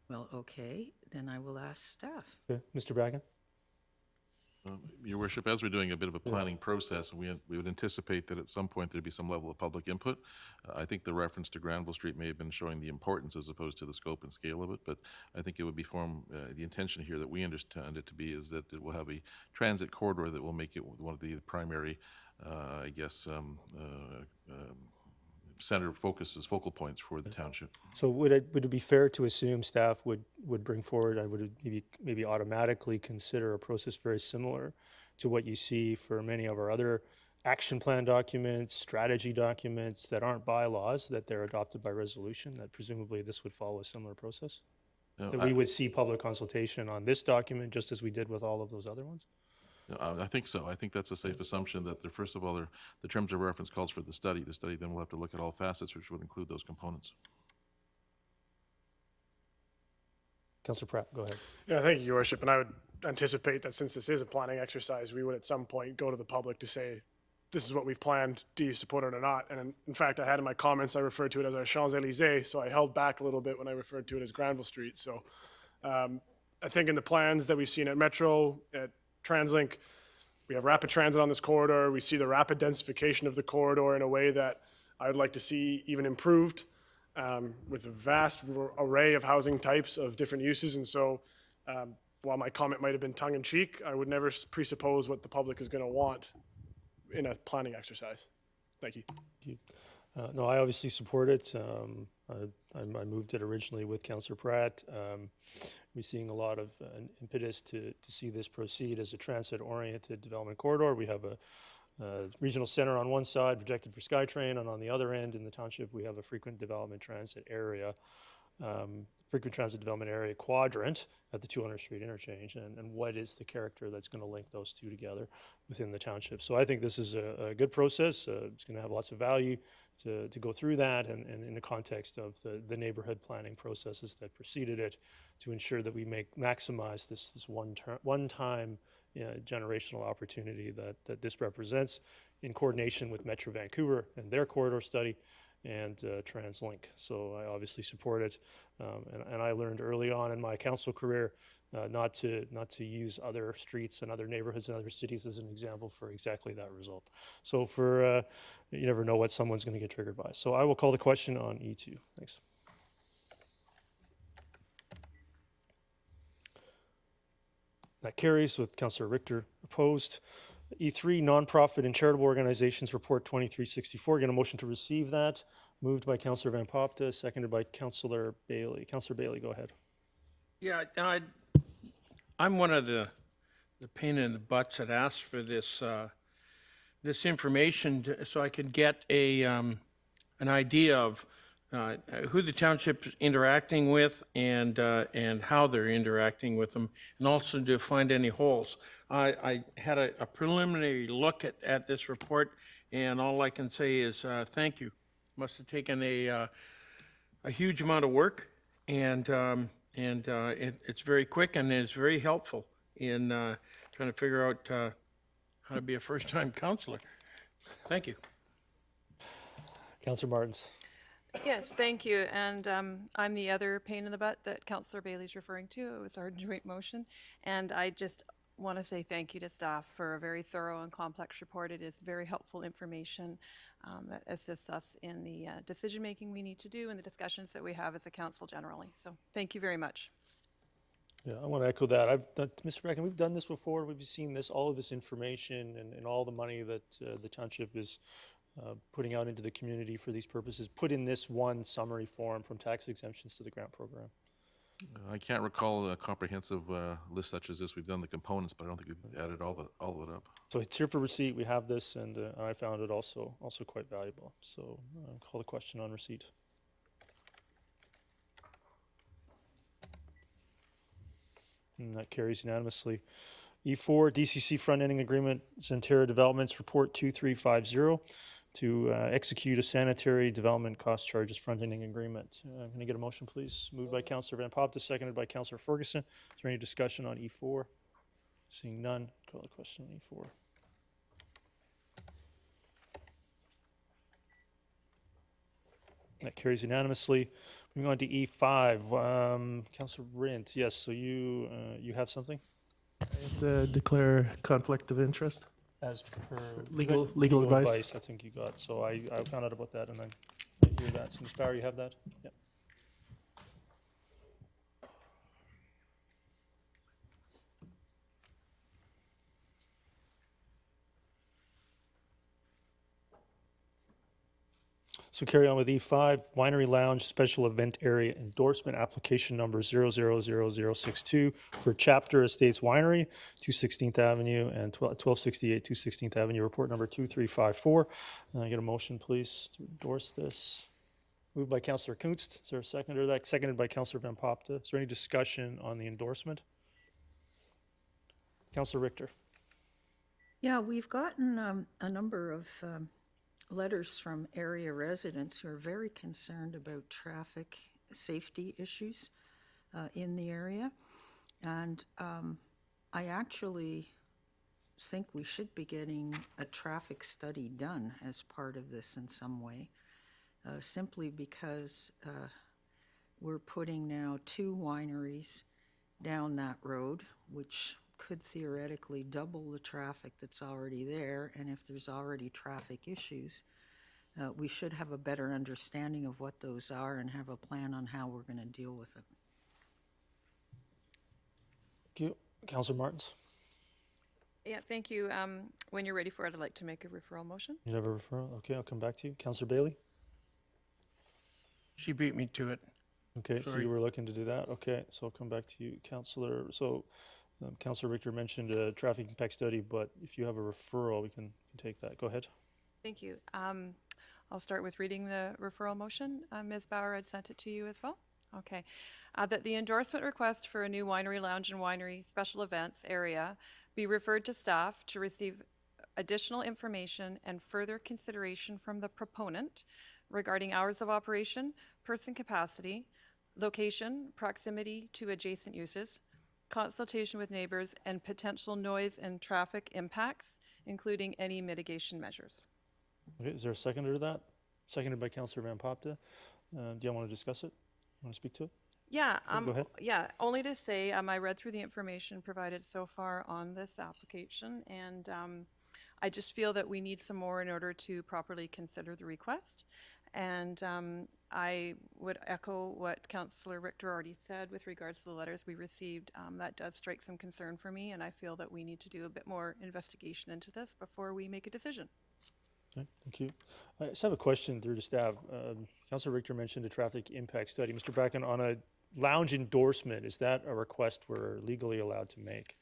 Speaker 7: Well, okay, then I will ask staff.
Speaker 1: Okay. Mr. Bracken?
Speaker 15: Your Worship, as we're doing a bit of a planning process, we would anticipate that at some point there'd be some level of public input. I think the reference to Granville Street may have been showing the importance as opposed to the scope and scale of it, but I think it would be the intention here that we understand it to be is that it will have a transit corridor that will make it one of the primary, focal points for the township.
Speaker 1: So would it be fair to assume staff would bring forward, I would maybe automatically consider a process very similar to what you see for many of our other action plan documents, strategy documents that aren't bylaws, that they're adopted by resolution, that presumably this would follow a similar process?
Speaker 15: No,
Speaker 1: That we would see public consultation on this document just as we did with all of those other ones?
Speaker 15: I think so. I think that's a safe assumption that first of all, the terms of reference calls for the study. The study then will have to look at all facets, which would include those components.
Speaker 1: Councillor Pratt, go ahead.
Speaker 6: Yeah, thank you, Your Worship. And I would anticipate that since this is a planning exercise, we would at some point go to the public to say, this is what we've planned. Do you support it or not? And in fact, I had in my comments, I referred to it as our Champs-Élysées, so I held back a little bit when I referred to it as Granville Street. So I think in the plans that we've seen at Metro, at TransLink, we have rapid transit on this corridor. We see the rapid densification of the corridor in a way that I would like to see even improved with a vast array of housing types of different uses. And so while my comment might have been tongue-in-cheek, I would never presuppose what the public is going to want in a planning exercise. Thank you.
Speaker 1: No, I obviously support it. I moved it originally with Councillor Pratt. We're seeing a lot of an impetus to see this proceed as a transit-oriented development corridor. We have a regional center on one side projected for SkyTrain, and on the other end in the township we have a frequent development transit area, quadrant at the 200 Street interchange, and what is the character that's going to link those two together within the township. So I think this is a good process. It's going to have lots of value to go through that, and in the context of the neighborhood planning processes that preceded it, to ensure that we maximize this one-time generational opportunity that this represents, in coordination with Metro Vancouver and their corridor study and TransLink. So I obviously support it, and I learned early on in my council career not to use other streets and other neighborhoods and other cities as an example for exactly that result. So you never know what someone's going to get triggered by. So I will call the question on E2. Thanks. That carries with Councillor Richter opposed. E3, nonprofit and charitable organizations report 2364. Get a motion to receive that. Moved by Councillor Van Popta, seconded by Councillor Bailey. Councillor Bailey, go ahead.
Speaker 2: Yeah, I'm one of the pain in the butts that asked for this this information so I could get an idea of who the township is interacting with and how they're interacting with them, and also to find any holes. I had a preliminary look at this report, and all I can say is thank you. Must have taken a huge amount of work, and it's very quick and it's very helpful in trying to figure out how to be a first-time counselor. Thank you.
Speaker 1: Councillor Martins.
Speaker 17: Yes, thank you. And I'm the other pain in the butt that Councillor Bailey's referring to with our joint motion. And I just want to say thank you to staff for a very thorough and complex report. It is very helpful information that assists us in the decision-making we need to do and the discussions that we have as a council generally. So thank you very much.
Speaker 1: Yeah, I want to echo that. Mr. Bracken, we've done this before. We've seen all of this information and all the money that the township is putting out into the community for these purposes, put in this one summary form from tax exemptions to the grant program.
Speaker 15: I can't recall a comprehensive list such as this. We've done the components, but I don't think we've added all of it up.
Speaker 1: So it's here for receipt. We have this, and I found it also quite valuable. So call the question on receipt. And that carries unanimously. E4, DCC front-ending agreement, Centerra Developments Report 2350 to execute a sanitary development cost charges front-ending agreement. Can I get a motion, please? Moved by Councillor Van Popte, seconded by Councillor Ferguson. Is there any discussion on E4? Seeing none, call the question on E4. That carries unanimously. Moving on to E5, Councillor Rint. Yes, so you have something?
Speaker 18: To declare conflict of interest.
Speaker 1: As per
Speaker 18: Legal advice.
Speaker 1: I think you got. So I found out about that and I hear that. So Ms. Bauer, you have that? Yeah. So carry on with E5, Winery Lounge Special Event Area Endorsement Application Number 000062 for Chapter Estates Winery, 216th Avenue and 1268 216th Avenue, report number 2354. I get a motion, please, to endorse this. Moved by Councillor Kunst. Is there a seconder to that? Seconded by Councillor Van Popte. Is there any discussion on the endorsement? Councillor Richter.
Speaker 7: Yeah, we've gotten a number of letters from area residents who are very concerned about traffic safety issues in the area. And I actually think we should be getting a traffic study done as part of this in some way, simply because we're putting now 2 wineries down that road, which could theoretically double the traffic that's already there. And if there's already traffic issues, we should have a better understanding of what those are and have a plan on how we're going to deal with it.
Speaker 1: Thank you. Councillor Martins.
Speaker 17: Yeah, thank you. When you're ready for it, I'd like to make a referral motion.
Speaker 1: You have a referral? Okay, I'll come back to you. Councillor Bailey?
Speaker 2: She beat me to it.
Speaker 1: Okay, so
Speaker 2: Sorry.
Speaker 1: you were looking to do that? Okay, so I'll come back to you, Councillor. So Councillor Richter mentioned a traffic impact study, but if you have a referral, we can take that. Go ahead.
Speaker 17: Thank you. I'll start with reading the referral motion. Ms. Bauer had sent it to you as well. Okay. That the endorsement request for a new winery, lounge, and winery special events area be referred to staff to receive additional information and further consideration from the proponent regarding hours of operation, person capacity, location, proximity to adjacent uses, consultation with neighbors, and potential noise and traffic impacts, including any mitigation measures.
Speaker 1: Okay, is there a seconder to that? Seconded by Councillor Van Popte. Do you want to discuss it? Want to speak to it?
Speaker 17: Yeah,
Speaker 1: go ahead.
Speaker 17: Yeah, only to say I read through the information provided so far on this application, and I just feel that we need some more in order to properly consider the request. And I would echo what Councillor Richter already said with regards to the letters we received. That does strike some concern for me, and I feel that we need to do a bit more investigation into this before we make a decision.
Speaker 1: Okay, thank you. I just have a question through to staff. Councillor Richter mentioned a traffic impact study. Mr. Bracken, on a lounge endorsement, is that a request we're legally allowed to make?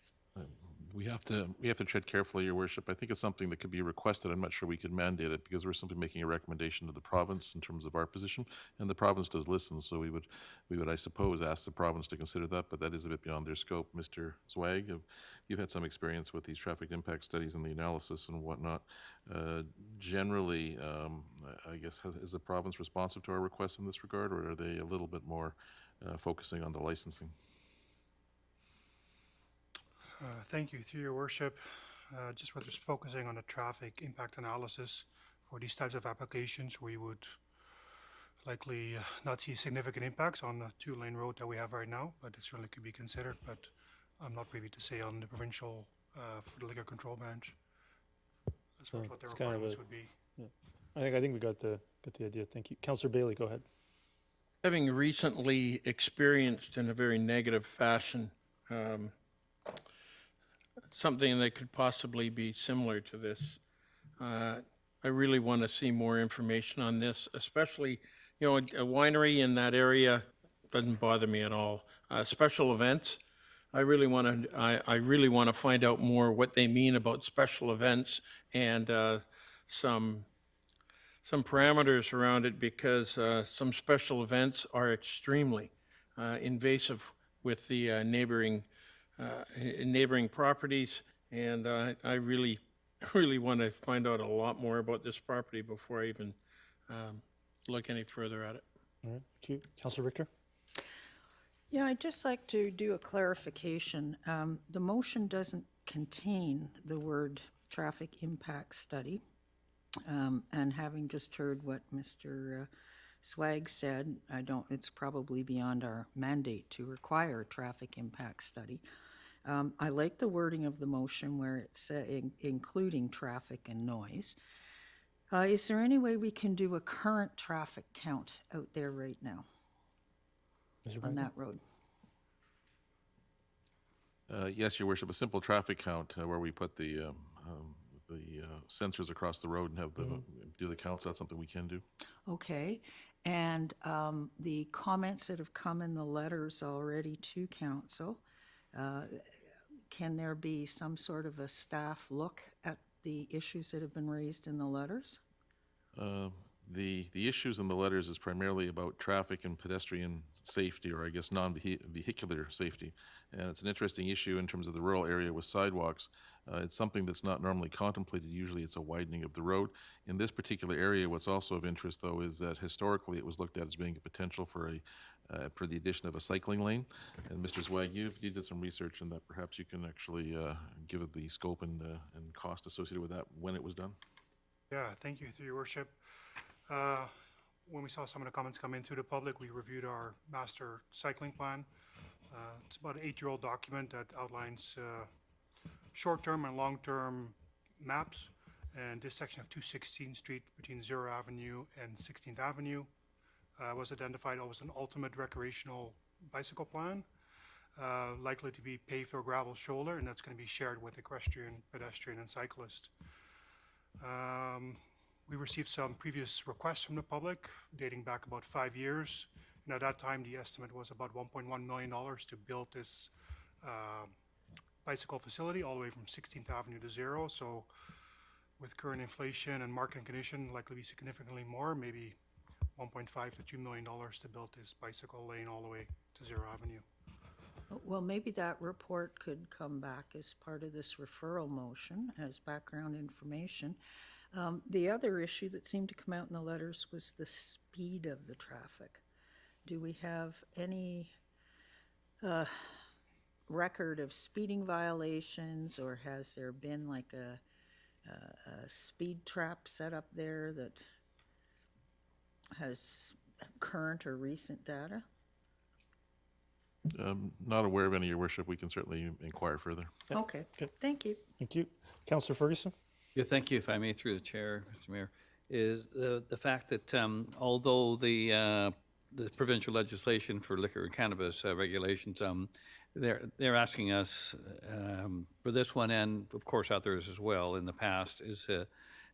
Speaker 15: We have to tread carefully, Your Worship. I think it's something that could be requested. I'm not sure we could mandate it because we're simply making a recommendation to the province in terms of our position, and the province does listen. So we would, I suppose, ask the province to consider that, but that is a bit beyond their scope. Mr. Zwag, you've had some experience with these traffic impact studies and the analysis and whatnot. Generally, I guess, is the province responsive to our requests in this regard, or are they a little bit more focusing on the licensing?
Speaker 16: Thank you, through your worship. Just with focusing on the traffic impact analysis for these types of applications, we would likely not see significant impacts on the 2-lane road that we have right now, but it certainly could be considered. But I'm not privy to say on the provincial for the liquor control branch as far as what their requirements would be.
Speaker 1: Yeah. I think we got the idea. Thank you, Councillor Bailey. Go ahead.
Speaker 2: Having recently experienced in a very negative fashion something that could possibly be similar to this, I really want to see more information on this, especially, a winery in that area doesn't bother me at all. Special events, I really want to find out more what they mean about special events and some parameters around it, because some special events are extremely invasive with the neighboring properties, and I really want to find out a lot more about this property before I even look any further at it.
Speaker 1: All right, thank you. Councillor Richter?
Speaker 7: Yeah, I'd just like to do a clarification. The motion doesn't contain the word traffic impact study. And having just heard what Mr. Swag said, it's probably beyond our mandate to require a traffic impact study. I like the wording of the motion where it's including traffic and noise. Is there any way we can do a current traffic count out there right now on that road?
Speaker 15: Yes, Your Worship, a simple traffic count where we put the sensors across the road and have do the counts, that's something we can do.
Speaker 7: Okay, and the comments that have come in the letters already to council, can there be some sort of a staff look at the issues that have been raised in the letters?
Speaker 15: The issues in the letters is primarily about traffic and pedestrian safety, or I guess non-vehicular safety. And it's an interesting issue in terms of the rural area with sidewalks. It's something that's not normally contemplated. Usually it's a widening of the road. In this particular area, what's also of interest, though, is that historically it was looked at as being a potential for the addition of a cycling lane. And Mr. Zwag, you did some research in that. Perhaps you can actually give it the scope and cost associated with that when it was done.
Speaker 16: Yeah, thank you, through your worship. When we saw some of the comments come in through the public, we reviewed our master cycling plan. It's about an 8-year-old document that outlines short-term and long-term maps. And this section of 216th Street between Zero Avenue and 16th Avenue was identified as an ultimate recreational bicycle plan, likely to be paved or gravel shoulder, and that's going to be shared with equestrian, pedestrian, and cyclist. We received some previous requests from the public dating back about 5 years. And at that time, the estimate was about $1.1 million to build this bicycle facility all the way from 16th Avenue to Zero. So with current inflation and market condition, likely be significantly more, maybe $1.5 to $2 million to build this bicycle lane all the way to Zero Avenue.
Speaker 7: Well, maybe that report could come back as part of this referral motion as background information. The other issue that seemed to come out in the letters was the speed of the traffic. Do we have any record of speeding violations, or has there been like a speed trap set up there that has current or recent data?
Speaker 15: Not aware of any, Your Worship. We can certainly inquire further.
Speaker 7: Okay, thank you.
Speaker 1: Thank you. Councillor Ferguson?
Speaker 8: Yeah, thank you. If I may, through the chair, Mr. Mayor, is the fact that although the provincial legislation for liquor and cannabis regulations, they're asking us for this one, and of course others as well in the past, is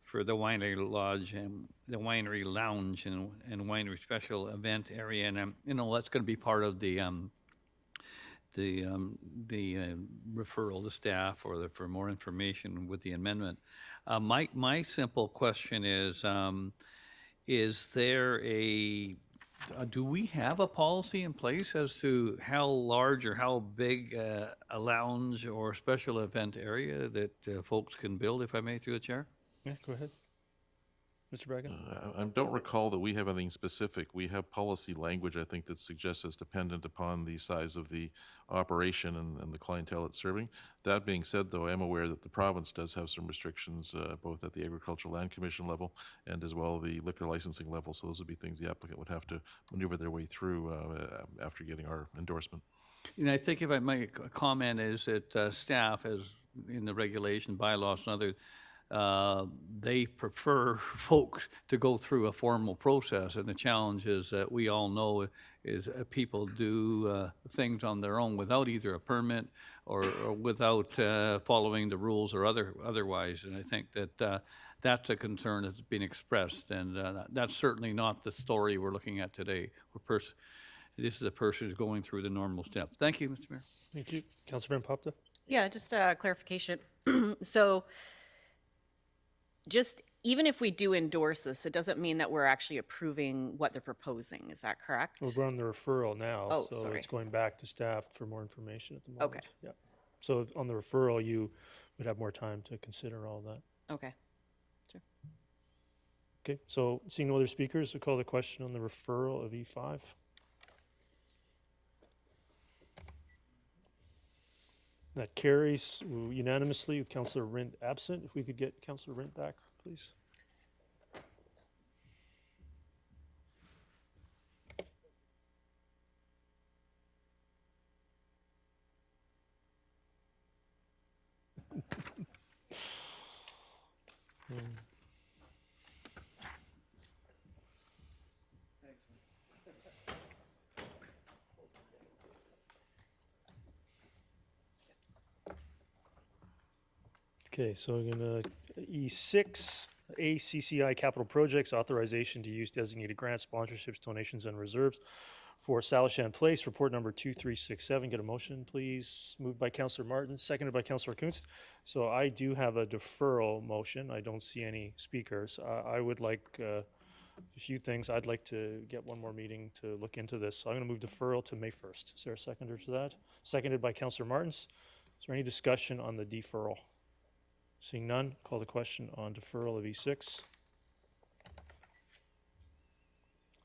Speaker 8: for the winery lodge and the winery lounge and winery special event area, and that's going to be part of the referral to staff or for more information with the amendment. My simple question is there do we have a policy in place as to how large or how big a lounge or special event area that folks can build, if I may, through the chair?
Speaker 1: Yeah, go ahead. Mr. Bragan?
Speaker 15: I don't recall that we have anything specific. We have policy language, I think, that suggests it's dependent upon the size of the operation and the clientele it's serving. That being said, though, I am aware that the province does have some restrictions, both at the Agricultural Land Commission level and as well the liquor licensing level. So those would be things the applicant would have to maneuver their way through after getting our endorsement.
Speaker 8: I think if I might comment is that staff, as in the regulation, bylaws and other, they prefer folks to go through a formal process, and the challenge is that we all know is people do things on their own without either a permit or without following the rules or otherwise, and I think that that's a concern that's been expressed, and that's certainly not the story we're looking at today. This is a person who's going through the normal steps. Thank you, Mr. Mayor.
Speaker 1: Thank you. Councilor Van Popta?
Speaker 9: Yeah, just a clarification. So just even if we do endorse this, it doesn't mean that we're actually approving what they're proposing. Is that correct?
Speaker 1: Well, we're on the referral now,
Speaker 9: Oh,
Speaker 1: so
Speaker 9: sorry.
Speaker 1: it's going back to staff for more information at the moment.
Speaker 9: Okay.
Speaker 1: Yeah. So on the referral, you would have more time to consider all that.
Speaker 9: Okay. Sure.
Speaker 1: Okay, so seeing no other speakers, we'll call the question on the referral of E5. That carries unanimously with Councillor Rint absent. If we could get Councillor Rint back, please. Okay, so we're gonna E6, ACCI Capital Projects, authorization to use designated grants, sponsorships, donations, and reserves for Salishan Place, report number 2367. Get a motion, please. Moved by Councillor Martin, seconded by Councillor Kunst. So I do have a deferral motion. I don't see any speakers. I would like a few things. I'd like to get one more meeting to look into this. So I'm gonna move deferral to May 1st. Is there a seconder to that? Seconded by Councillor Martins. Is there any discussion on the deferral? Seeing none, call the question on deferral of E6.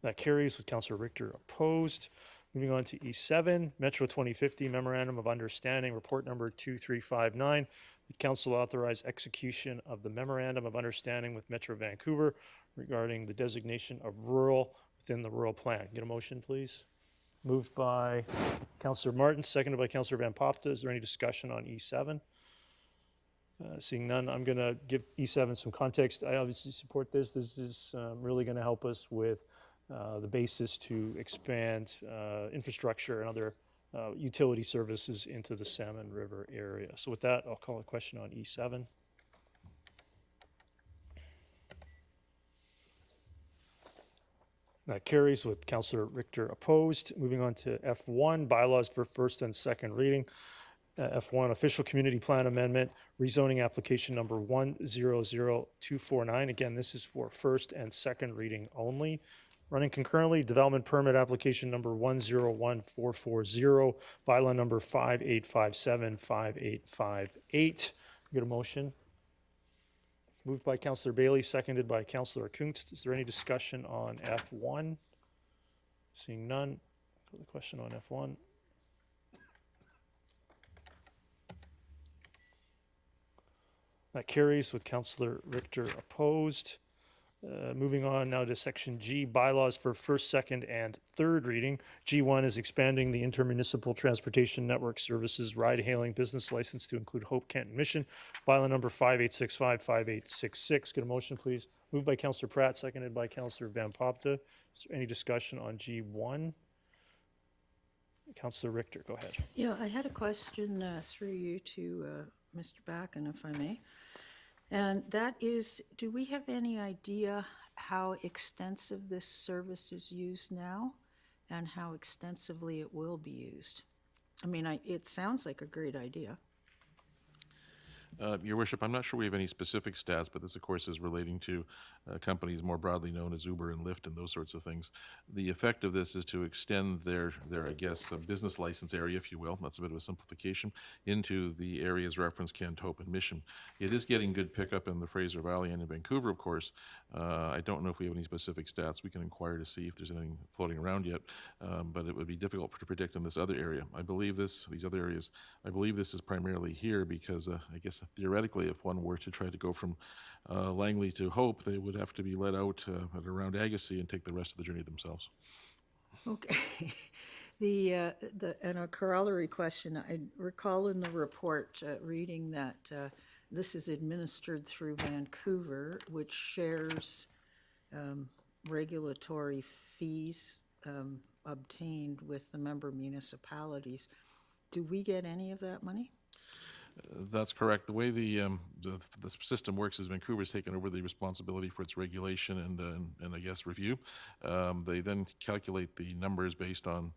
Speaker 1: That carries with Councillor Richter opposed. Moving on to E7, Metro 2050 Memorandum of Understanding, report number 2359. The council authorized execution of the Memorandum of Understanding with Metro Vancouver regarding the designation of rural within the rural plan. Get a motion, please. Moved by Councillor Martin, seconded by Councillor Van Popta. Is there any discussion on E7? Seeing none, I'm going to give E7 some context. I obviously support this. This is really going to help us with the basis to expand infrastructure and other utility services into the Salmon River area. So with that, I'll call a question on E7. That carries with Councillor Richter opposed. Moving on to F1, bylaws for first and second reading. F1, official community plan amendment, rezoning application number 100249. Again, this is for first and second reading only. Running concurrently, development permit application number 101440, bylaw number 58575858. Get a motion. Moved by Councillor Bailey, seconded by Councillor Kunst. Is there any discussion on F1? Seeing none, call the question on F1. That carries with Councillor Richter opposed. Moving on now to section G, bylaws for first, second, and third reading. G1 is expanding the intermunicipal transportation network services ride-hailing business license to include Hope Canton Mission. Bylaw number 58655866. Get a motion, please. Moved by Councillor Pratt, seconded by Councillor Van Popta. Is there any discussion on G1? Councillor Richter, go ahead.
Speaker 7: Yeah, I had a question through you to Mr. Backen, if I may. And that is, do we have any idea how extensive this service is used now and how extensively it will be used? I mean, it sounds like a great idea.
Speaker 15: Your Worship, I'm not sure we have any specific stats, but this, of course, is relating to companies more broadly known as Uber and Lyft and those sorts of things. The effect of this is to extend their I guess, business license area, if you will, that's a bit of a simplification, into the areas referenced Kent, Hope, and Mission. It is getting good pickup in the Fraser Valley and in Vancouver, of course. I don't know if we have any specific stats. We can inquire to see if there's anything floating around yet, but it would be difficult to predict in this other area. I believe these other areas, I believe this is primarily here because I guess theoretically, if one were to try to go from Langley to Hope, they would have to be let out at around Agassiz and take the rest of the journey themselves.
Speaker 7: Okay. And a corollary question, I recall in the report reading that this is administered through Vancouver, which shares regulatory fees obtained with the member municipalities. Do we get any of that money?
Speaker 15: That's correct. The way the system works is Vancouver's taken over the responsibility for its regulation and I guess review. They then calculate the numbers based on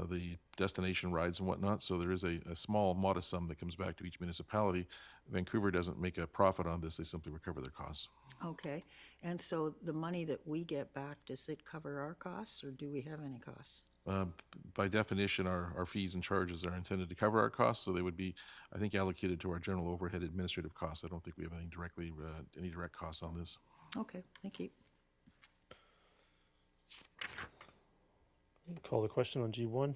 Speaker 15: the destination rides and whatnot. So there is a small, modest sum that comes back to each municipality. Vancouver doesn't make a profit on this; they simply recover their costs.
Speaker 7: Okay, and so the money that we get back, does it cover our costs, or do we have any costs?
Speaker 15: By definition, our fees and charges are intended to cover our costs, so they would be, I think, allocated to our general overhead administrative costs. I don't think we have any direct costs on this.
Speaker 7: Okay, thank you.
Speaker 1: Call the question on G1.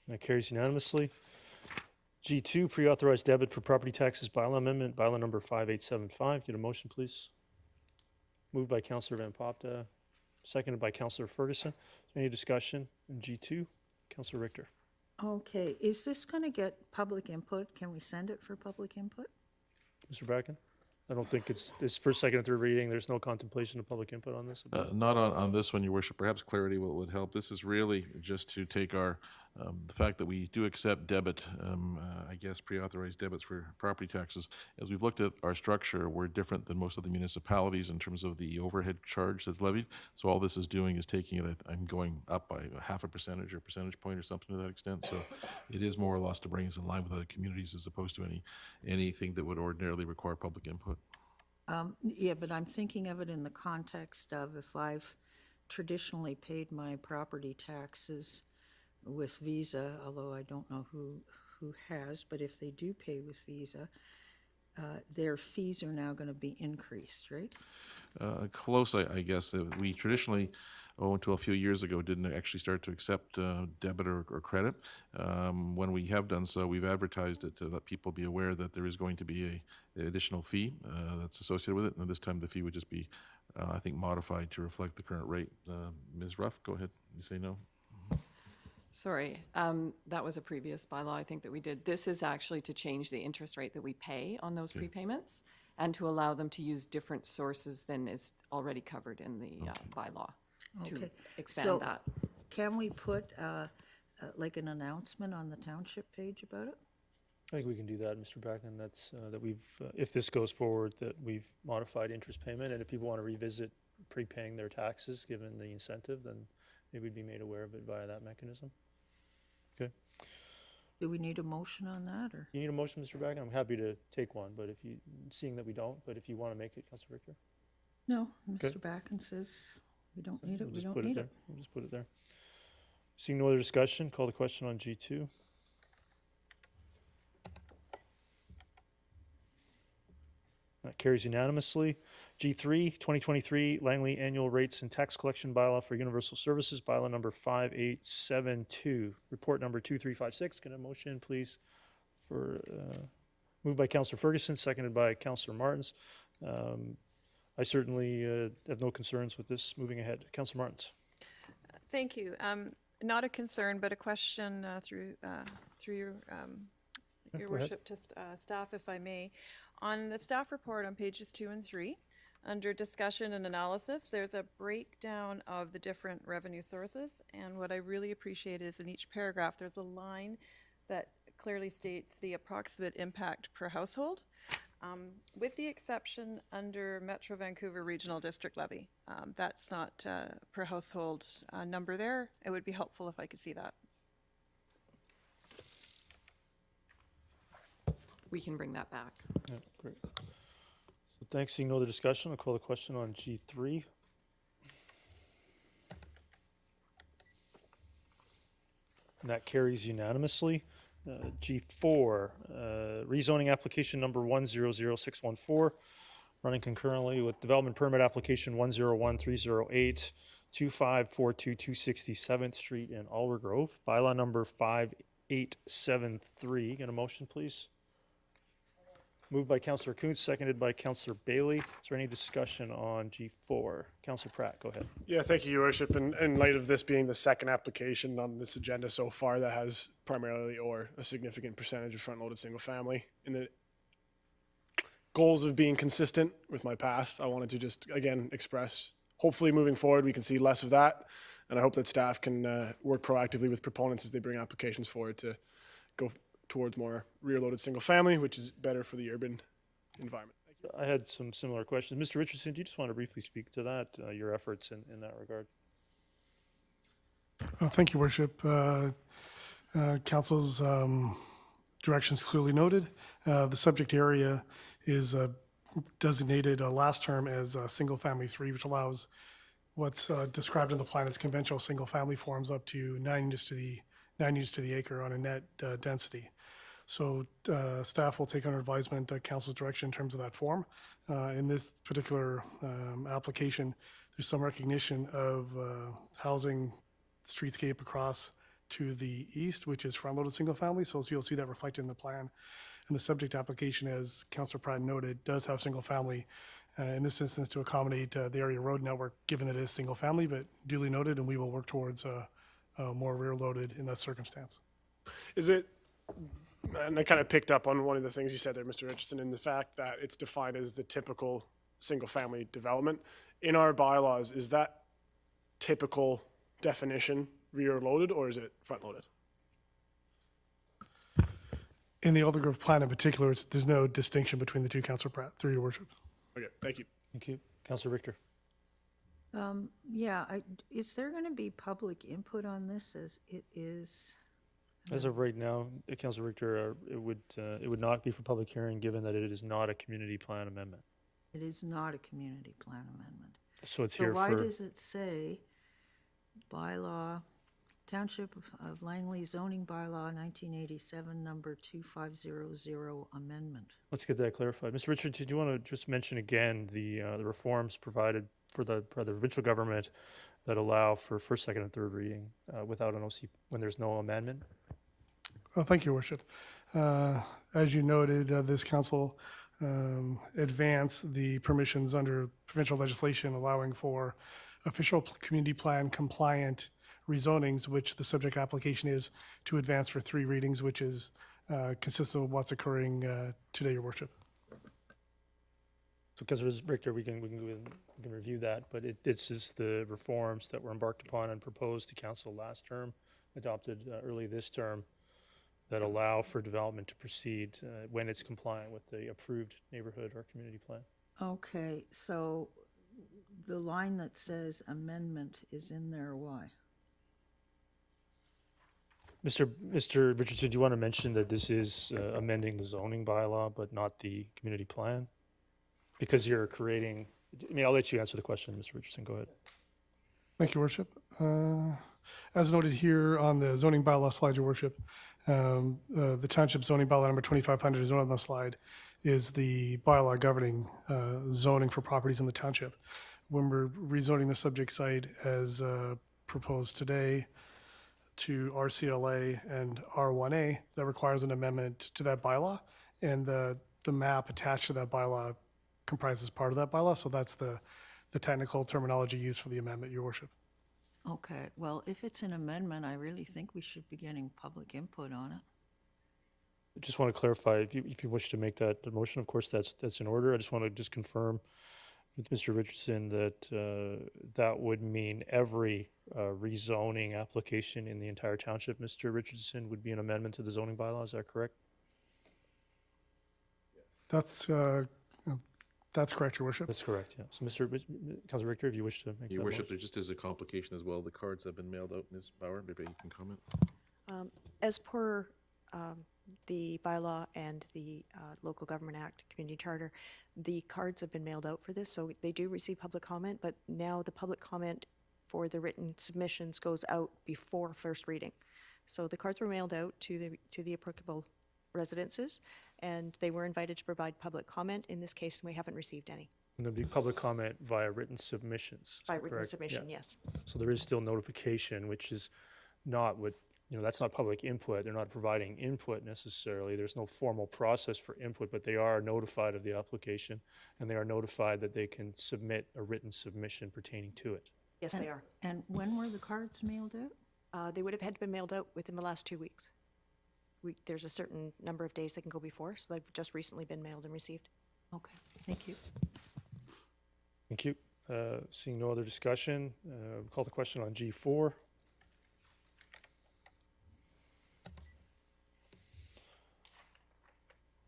Speaker 1: That carries unanimously. G2, pre-authorized debit for property taxes bylaw amendment, bylaw number 5875. Get a motion, please. Moved by Councillor Van Popta, seconded by Councillor Ferguson. Any discussion in G2? Councillor Richter.
Speaker 7: Okay, is this going to get public input? Can we send it for public input?
Speaker 1: Mr. Bracken? I don't think it's first, second, and third reading. There's no contemplation of public input on this.
Speaker 15: Not on this one, Your Worship. Perhaps clarity would help. This is really just to take our the fact that we do accept debit, I guess pre-authorized debits for property taxes. As we've looked at our structure, we're different than most of the municipalities in terms of the overhead charge that's levied. So all this is doing is taking it, I'm going up by half a percentage or percentage point or something to that extent. So it is more or less to bring us in line with other communities as opposed to anything that would ordinarily require public input.
Speaker 7: Yeah, but I'm thinking of it in the context of if I've traditionally paid my property taxes with Visa, although I don't know who has, but if they do pay with Visa, their fees are now going to be increased, right?
Speaker 15: Close, I guess. We traditionally, until a few years ago, didn't actually start to accept debit or credit. When we have done so, we've advertised it to let people be aware that there is going to be an additional fee that's associated with it. And this time the fee would just be, I think, modified to reflect the current rate. Ms. Ruff, go ahead. You say no?
Speaker 19: Sorry, that was a previous bylaw I think that we did. This is actually to change the interest rate that we pay on those prepayments and to allow them to use different sources than is already covered in the bylaw to expand that.
Speaker 7: Can we put like an announcement on the township page about it?
Speaker 1: I think we can do that, Mr. Bracken. That's that we've, if this goes forward, that we've modified interest payment, and if people want to revisit prepaying their taxes, given the incentive, then they would be made aware of it via that mechanism. Okay.
Speaker 7: Do we need a motion on that, or?
Speaker 1: You need a motion, Mr. Bracken? I'm happy to take one, but seeing that we don't, but if you want to make it, Councillor Richter?
Speaker 7: No, Mr.
Speaker 1: Okay.
Speaker 7: Bracken says we don't need it,
Speaker 1: We'll
Speaker 7: we
Speaker 1: just
Speaker 7: don't
Speaker 1: put
Speaker 7: need
Speaker 1: there.
Speaker 7: it.
Speaker 1: We'll just put it there. Seeing no other discussion, call the question on G2. That carries unanimously. G3, 2023 Langley Annual Rates and Tax Collection Bylaw for Universal Services, bylaw number 5872. Report number 2356. Can I have a motion, please, for moved by Councillor Ferguson, seconded by Councillor Martins. I certainly have no concerns with this moving ahead. Councillor Martins.
Speaker 17: Thank you. Not a concern, but a question through your worship to staff, if I may. On the staff report on pages 2 and 3, under discussion and analysis, there's a breakdown of the different revenue sources. And what I really appreciate is in each paragraph, there's a line that clearly states the approximate impact per household, with the exception under Metro Vancouver Regional District Levy. That's not per household number there. It would be helpful if I could see that.
Speaker 19: We can bring that back.
Speaker 1: Yeah, great. So thanks. Seeing no other discussion, I'll call the question on G3. And that carries unanimously. G4, rezoning application number 100614, running concurrently with development permit application 101308, 2542 267th Street in Aldergrove. Bylaw number 5873. Get a motion, please. Moved by Councillor Kuntz, seconded by Councillor Bailey. Is there any discussion on G4? Councillor Pratt, go ahead.
Speaker 6: Yeah, thank you, Your Worship. In light of this being the second application on this agenda so far that has primarily or a significant percentage of front-loaded single family, in the goals of being consistent with my past, I wanted to just, again, express, hopefully moving forward we can see less of that. And I hope that staff can work proactively with proponents as they bring applications forward to go towards more rear-loaded single-family, which is better for the urban environment.
Speaker 1: I had some similar questions. Mr. Richardson, do you just want to briefly speak to that, your efforts in that regard?
Speaker 16: Thank you, Worship. Council's directions clearly noted. The subject area is designated last term as single-family 3, which allows what's described in the plan as conventional single-family forms up to 9 units to the acre on a net density. So staff will take under advisement council's direction in terms of that form. In this particular application, there's some recognition of housing streetscape across to the east, which is front-loaded single-family. So you'll see that reflected in the plan. And the subject application, as Councillor Pratt noted, does have single-family, in this instance to accommodate the area road network, given that it is single-family, but duly noted, and we will work towards more rear-loaded in that circumstance.
Speaker 6: Is it, and I kind of picked up on one of the things you said there, Mr. Richardson, in the fact that it's defined as the typical single-family development. In our bylaws, is that typical definition rear-loaded, or is it front-loaded?
Speaker 16: In the Aldergrove plan in particular, there's no distinction between the two, Councillor Pratt, through your worship.
Speaker 6: Okay, thank you.
Speaker 1: Thank you. Councillor Richter.
Speaker 7: Yeah, is there going to be public input on this as it is?
Speaker 1: As of right now, Councillor Richter, it would not be for public hearing, given that it is not a community plan amendment.
Speaker 7: It is not a community plan amendment.
Speaker 1: So it's here
Speaker 7: why
Speaker 1: for.
Speaker 7: does it say bylaw, Township of Langley zoning bylaw 1987, number 2500 amendment?
Speaker 1: Let's get that clarified. Mr. Richard, did you want to just mention again the reforms provided for the provincial government that allow for first, second, and third reading without an OC when there's no amendment?
Speaker 16: Thank you, Worship. As you noted, this council advanced the permissions under provincial legislation allowing for official community plan compliant rezonings, which the subject application is to advance for 3 readings, which is consistent with what's occurring today, Your Worship.
Speaker 1: So, Councillor Richter, we can review that, but this is the reforms that were embarked upon and proposed to council last term, adopted early this term, that allow for development to proceed when it's compliant with the approved neighborhood or community plan.
Speaker 7: Okay, so the line that says amendment is in there, why?
Speaker 1: Mr. Richardson, do you want to mention that this is amending the zoning bylaw, but not the community plan? Because you're creating, I'll let you answer the question, Mr. Richardson, go ahead.
Speaker 16: Thank you, Worship. As noted here on the zoning bylaw slide, Your Worship, the Township zoning bylaw number 2500 is on the slide, is the bylaw governing zoning for properties in the township. When we're rezoning the subject site as proposed today to RCLA and R1A, that requires an amendment to that bylaw, and the map attached to that bylaw comprises part of that bylaw, so that's the technical terminology used for the amendment, Your Worship.
Speaker 7: Okay, well, if it's an amendment, I really think we should be getting public input on it.
Speaker 1: I just want to clarify, if you wish to make that motion, of course, that's in order. I just want to just confirm with Mr. Richardson that that would mean every rezoning application in the entire township, Mr. Richardson, would be an amendment to the zoning bylaw. Is that correct?
Speaker 16: That's correct, Your Worship.
Speaker 1: That's correct, yeah. So, Councillor Richter, if you wish to make
Speaker 15: Your
Speaker 1: that
Speaker 15: Worship,
Speaker 1: motion.
Speaker 15: there just is a complication as well. The cards have been mailed out, Ms. Bauer. Maybe you can comment.
Speaker 3: As per the bylaw and the Local Government Act Community Charter, the cards have been mailed out for this, so they do receive public comment, but now the public comment for the written submissions goes out before first reading. So the cards were mailed out to the applicable residences, and they were invited to provide public comment. In this case, we haven't received any.
Speaker 1: And there'll be public comment via written submissions.
Speaker 3: By written
Speaker 1: correct?
Speaker 3: submission,
Speaker 1: Yeah.
Speaker 3: yes.
Speaker 1: So there is still notification, which is not what, that's not public input. They're not providing input necessarily. There's no formal process for input, but they are notified of the application, and they are notified that they can submit a written submission pertaining to it.
Speaker 3: Yes, they are.
Speaker 7: And when were the cards mailed out?
Speaker 3: They would have had to be mailed out within the last 2 weeks. There's a certain number of days they can go before, so they've just recently been mailed and received.
Speaker 7: Okay, thank you.
Speaker 1: Thank you. Seeing no other discussion, call the question on G4.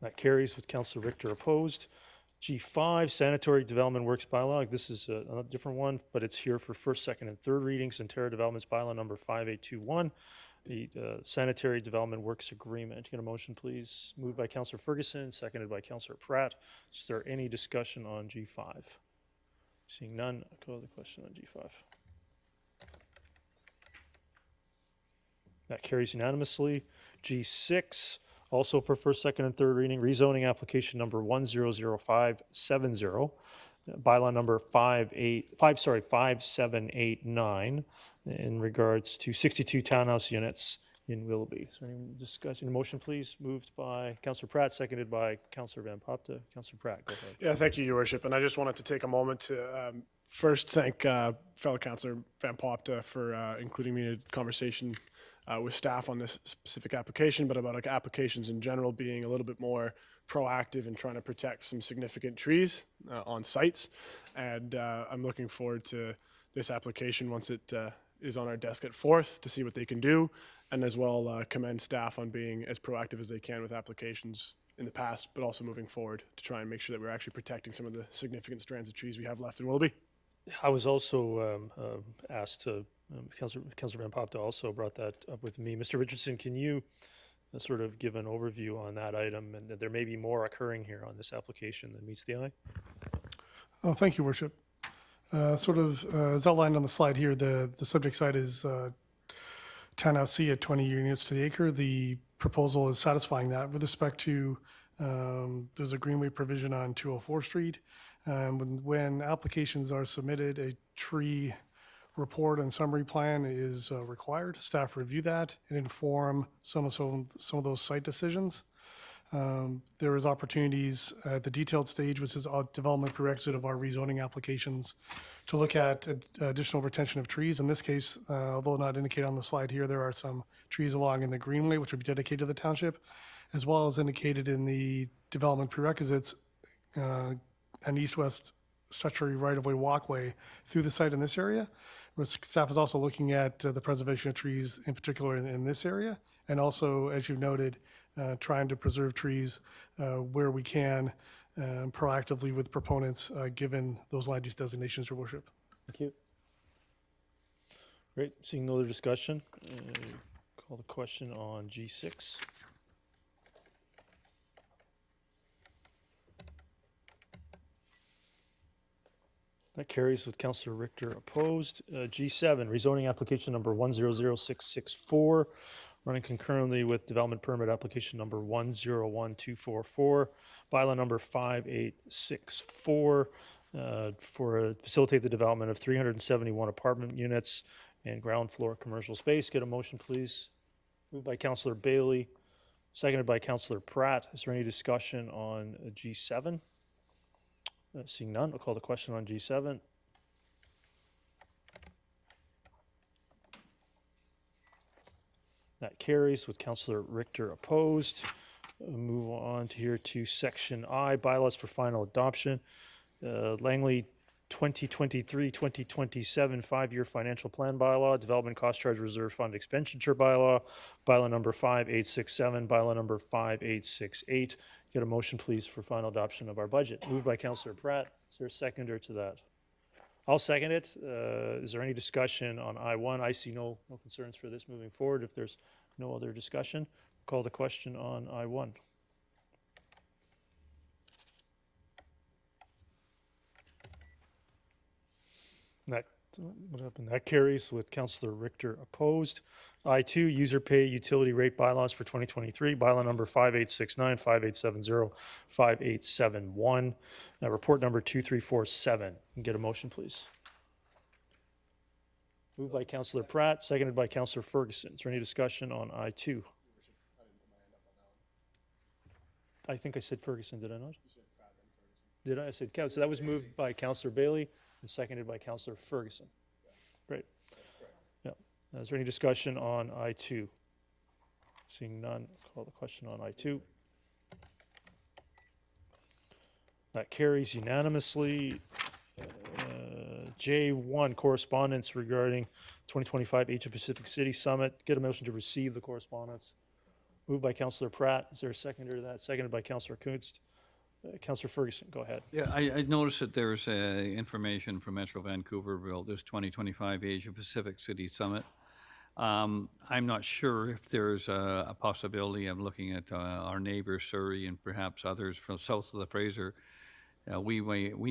Speaker 1: That carries with Councillor Richter opposed. G5, Sanitary Development Works Bylaw. This is a different one, but it's here for first, second, and third readings. Ontario Developments Bylaw number 5821, the Sanitary Development Works Agreement. Get a motion, please. Moved by Councillor Ferguson, seconded by Councillor Pratt. Is there any discussion on G5? Seeing none, I'll call the question on G5. That carries unanimously. G6, also for first, second, and third reading, rezoning application number 100570, bylaw number 5789 in regards to 62 townhouse units in Willoughby. Is there any discussion? Motion, please. Moved by Councillor Pratt, seconded by Councillor Van Popta. Councillor Pratt, go ahead.
Speaker 6: Yeah, thank you, Your Worship. And I just wanted to take a moment to first thank fellow Councillor Van Popta for including me in a conversation with staff on this specific application, but about applications in general, being a little bit more proactive in trying to protect some significant trees on sites. And I'm looking forward to this application once it is on our desk at 4th to see what they can do, and as well commend staff on being as proactive as they can with applications in the past, but also moving forward to try and make sure that we're actually protecting some of the significant strands of trees we have left in Willoughby.
Speaker 1: I was also asked to, Councillor Van Popta also brought that up with me. Mr. Richardson, can you sort of give an overview on that item, and that there may be more occurring here on this application that meets the eye?
Speaker 20: Oh, thank you, Worship. As outlined on the slide here, the subject site is Townhouse C at 20 units to the acre. The proposal is satisfying that. With respect to, there's a greenway provision on 204 Street. When applications are submitted, a tree report and summary plan is required. Staff review that and inform some of those site decisions. There is opportunities at the detailed stage, which is a development prerequisite of our rezoning applications, to look at additional retention of trees. In this case, although not indicated on the slide here, there are some trees along in the greenway, which would be dedicated to the township, as well as indicated in the development prerequisites, an east-west statutory right-of-way walkway through the site in this area. Staff is also looking at the preservation of trees, in particular in this area, and also, as you've noted, trying to preserve trees where we can proactively with proponents, given those land use designations, Your Worship.
Speaker 1: Thank you. Great. Seeing no other discussion, call the question on G6. That carries with Councillor Richter opposed. G7, rezoning application number 100664, running concurrently with development permit application number 101244, bylaw number 5864, facilitate the development of 371 apartment units and ground floor commercial space. Get a motion, please. Moved by Councillor Bailey, seconded by Councillor Pratt. Is there any discussion on G7? Seeing none, I'll call the question on G7. That carries with Councillor Richter opposed. Move on to here to section I, bylaws for final adoption. Langley 2023-2027 5-year financial plan bylaw, development cost charge reserve fund expenditure bylaw, bylaw number 5867, bylaw number 5868. Get a motion, please, for final adoption of our budget. Moved by Councillor Pratt. Is there a seconder to that? I'll second it. Is there any discussion on I1? I see no concerns for this moving forward. If there's no other discussion, call the question on I1. What happened? That carries with Councillor Richter opposed. I2, user pay utility rate bylaws for 2023, bylaw number 5869, 5870, 5871, report number 2347. Get a motion, please. Moved by Councillor Pratt, seconded by Councillor Ferguson. Is there any discussion on I2? I think I said Ferguson, did I not? Did I? I said Councillor. So that was moved by Councillor Bailey and seconded by Councillor Ferguson. Great. Yeah. Is there any discussion on I2? Seeing none, call the question on I2. That carries unanimously. J1, correspondence regarding 2025 Asia Pacific City Summit. Get a motion to receive the correspondence. Moved by Councillor Pratt. Is there a seconder to that? Seconded by Councillor Kunst. Councillor Ferguson, go ahead.
Speaker 8: Yeah, I noticed that there's information from Metro Vancouver about this 2025 Asia Pacific City Summit. I'm not sure if there's a possibility of looking at our neighbor Surrey and perhaps others from south of the Fraser. We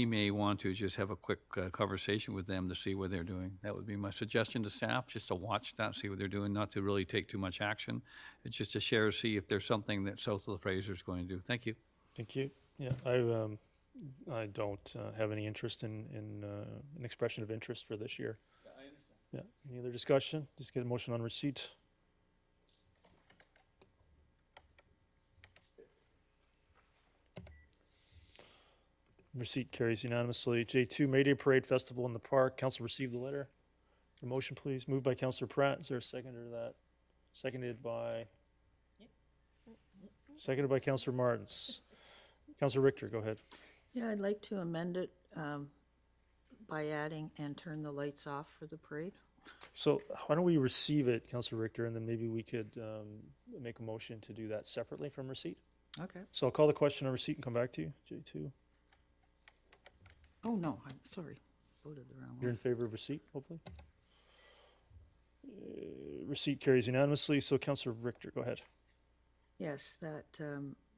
Speaker 8: may want to just have a quick conversation with them to see what they're doing. That would be my suggestion to staff, just to watch that, see what they're doing, not to really take too much action. It's just to share, see if there's something that south of the Fraser is going to do. Thank you.
Speaker 1: Thank you. Yeah, I don't have any interest in an expression of interest for this year.
Speaker 8: Yeah, I understand.
Speaker 1: Yeah. Any other discussion? Just get a motion on receipt. Receipt carries unanimously. J2, May Day Parade Festival in the Park. Council received the letter. A motion, please. Moved by Councillor Pratt. Is there a seconder to that? Seconded by Councillor Martins. Councillor Richter, go ahead.
Speaker 7: Yeah, I'd like to amend it by adding "and turn the lights off for the parade."
Speaker 1: So why don't we receive it, Councillor Richter, and then maybe we could make a motion to do that separately from receipt.
Speaker 7: Okay.
Speaker 1: So I'll call the question on receipt and come back to you, J2.
Speaker 7: Oh, no, I'm sorry. Voted the wrong
Speaker 1: You're
Speaker 7: one.
Speaker 1: in favor of receipt, hopefully? Receipt carries unanimously. So Councillor Richter, go ahead.
Speaker 7: Yes, that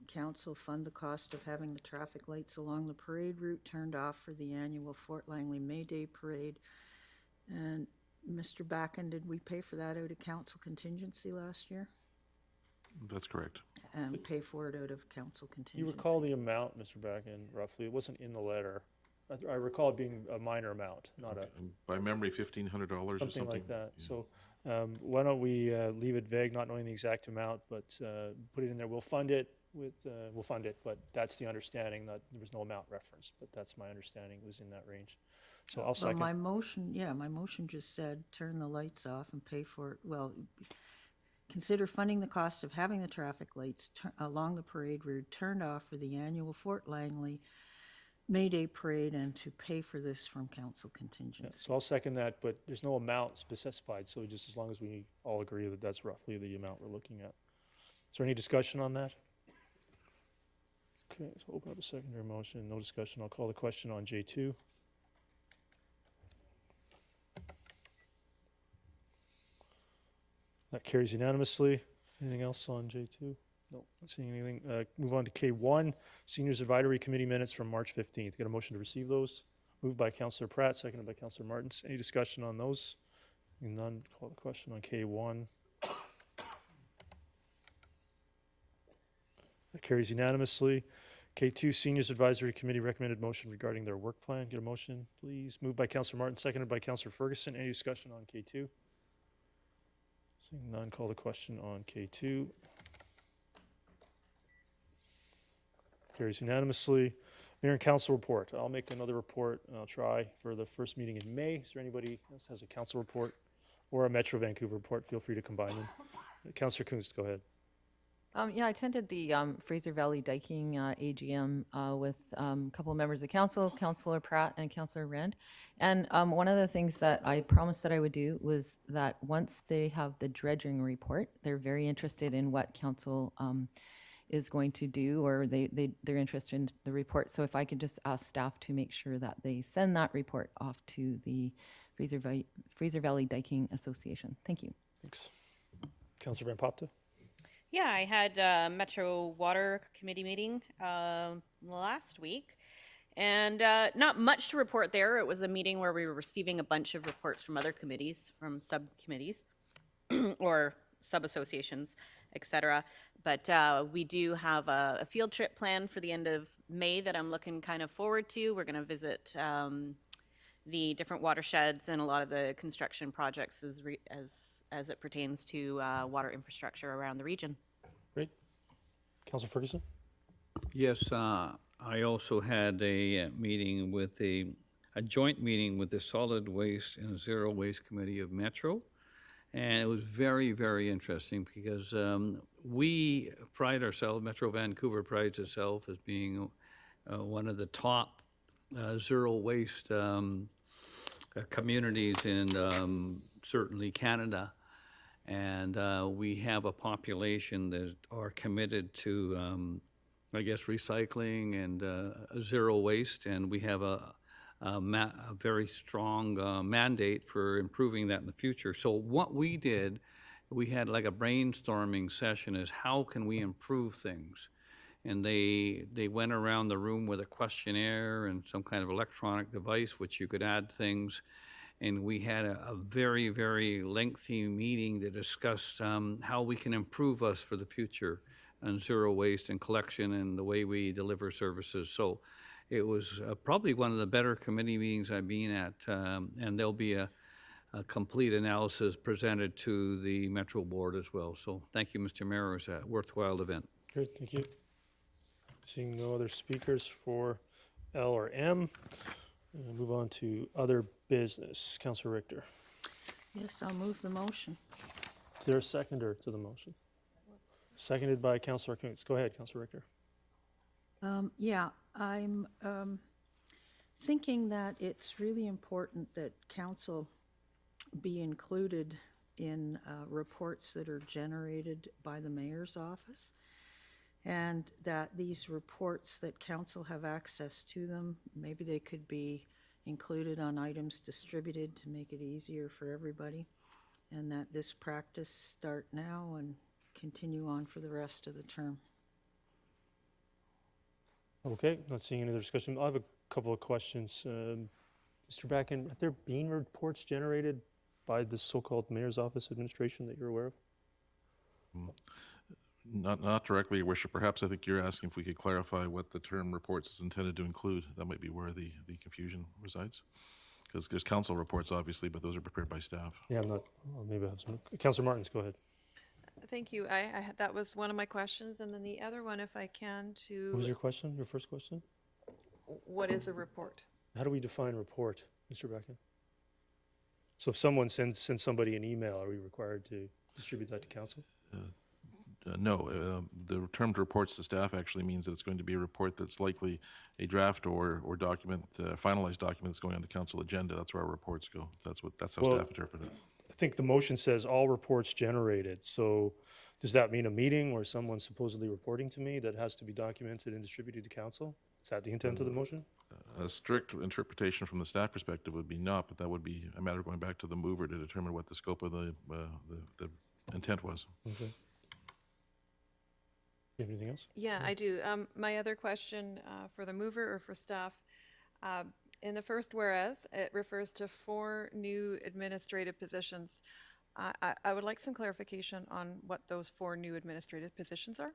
Speaker 7: council fund the cost of having the traffic lights along the parade route turned off for the annual Fort Langley May Day Parade. And Mr. Backen, did we pay for that out of council contingency last year?
Speaker 15: That's correct.
Speaker 7: And pay for it out of council contingency?
Speaker 1: You recall the amount, Mr. Backen, roughly? It wasn't in the letter. I recall it being a minor amount, not a...
Speaker 15: By memory, $1,500 or something.
Speaker 1: Something like that. Yeah. So why don't we leave it vague, not knowing the exact amount, but put it in there. We'll fund it with, but that's the understanding. That there was no amount referenced, but that's my understanding. It was in that range. So I'll second.
Speaker 7: My motion just said turn the lights off and pay for it. Well, consider funding the cost of having the traffic lights along the parade route turned off for the annual Fort Langley May Day Parade and to pay for this from council contingency.
Speaker 1: Yeah, so I'll second that, but there's no amount specified, so just as long as we all agree that that's roughly the amount we're looking at. Is there any discussion on that? Okay, so open up a secondary motion. No discussion. I'll call the question on J2. That carries unanimously. Anything else on J2? No, not seeing anything. Move on to K1, Seniors Advisory Committee minutes from March 15th. Get a motion to receive those. Moved by Councillor Pratt, seconded by Councillor Martins. Any discussion on those? None. Call the question on K1. That carries unanimously. K2, Seniors Advisory Committee recommended motion regarding their work plan. Get a motion, please. Moved by Councillor Martin, seconded by Councillor Ferguson. Any discussion on K2? Seeing none, call the question on K2. Carries unanimously. Mayor and council report. I'll make another report, and I'll try for the first meeting in May. Is there anybody else has a council report or a Metro Vancouver report? Feel free to combine them. Councillor Kunst, go ahead.
Speaker 11: Yeah, I attended the Fraser Valley Diking AGM with a couple of members of council, Councillor Pratt and Councillor Rand. And one of the things that I promised that I would do was that once they have the dredging report, they're very interested in what council is going to do, or they're interested in the report. So if I could just ask staff to make sure that they send that report off to the Fraser Valley Diking Association. Thank you.
Speaker 1: Thanks. Councillor Van Popta.
Speaker 9: Yeah, I had a Metro Water Committee meeting last week, and not much to report there. It was a meeting where we were receiving a bunch of reports from other committees, from subcommittees, or sub-associations, etc. But we do have a field trip planned for the end of May that I'm looking kind of forward to. We're going to visit the different watersheds and a lot of the construction projects as it pertains to water infrastructure around the region.
Speaker 1: Great. Councillor Ferguson?
Speaker 8: Yes, I also had a meeting with a joint meeting with the Solid Waste and Zero Waste Committee of Metro. And it was very, very interesting because we pride ourselves, Metro Vancouver prides itself as being one of the top zero waste communities in certainly Canada. And we have a population that are committed to, I guess, recycling and zero waste. And we have a very strong mandate for improving that in the future. So what we did, we had like a brainstorming session is how can we improve things? And they went around the room with a questionnaire and some kind of electronic device which you could add things. And we had a very, very lengthy meeting to discuss how we can improve us for the future on zero waste and collection and the way we deliver services. So it was probably one of the better committee meetings I've been at, and there'll be a complete analysis presented to the Metro Board as well. So thank you, Mr. Mayor. It was a worthwhile event.
Speaker 1: Great, thank you. Seeing no other speakers for L or M, we'll move on to other business. Councillor Richter.
Speaker 7: Yes, I'll move the motion.
Speaker 1: Is there a seconder to the motion? Seconded by Councillor Kuntz. Go ahead, Councillor Richter.
Speaker 7: Yeah, I'm thinking that it's really important that council be included in reports that are generated by the mayor's office, and that these reports that council have access to them, maybe they could be included on items distributed to make it easier for everybody, and that this practice start now and continue on for the rest of the term.
Speaker 1: Okay, not seeing any other discussion. I have a couple of questions. Mr. Backen, have there been reports generated by the so-called Mayor's Office administration that you're aware of?
Speaker 15: Not directly, Your Worship. Perhaps I think you're asking if we could clarify what the term reports is intended to include. That might be where the confusion resides. Because there's council reports, obviously, but those are prepared by staff.
Speaker 1: Yeah, I'm not, well, maybe I have some. Councillor Martins, go ahead.
Speaker 17: Thank you. That was one of my questions, and then the other one, if I can, to...
Speaker 1: What was your question, your first question?
Speaker 17: What is a report?
Speaker 1: How do we define report, Mr. Backen? So if someone sends somebody an email, are we required to distribute that to council?
Speaker 15: No, the term reports to staff actually means that it's going to be a report that's likely a draft or document, finalized document that's going on the council agenda. That's where our reports go. That's how staff interpret it.
Speaker 1: I think the motion says all reports generated. So does that mean a meeting where someone's supposedly reporting to me that has to be documented and distributed to council? Is that the intent of the motion?
Speaker 15: A strict interpretation from the staff perspective would be not, but that would be a matter of going back to the mover to determine what the scope of the intent was.
Speaker 1: Okay. You have anything else?
Speaker 17: Yeah, I do. My other question for the mover or for staff, in the first whereas, it refers to 4 new administrative positions. I would like some clarification on what those 4 new administrative positions are,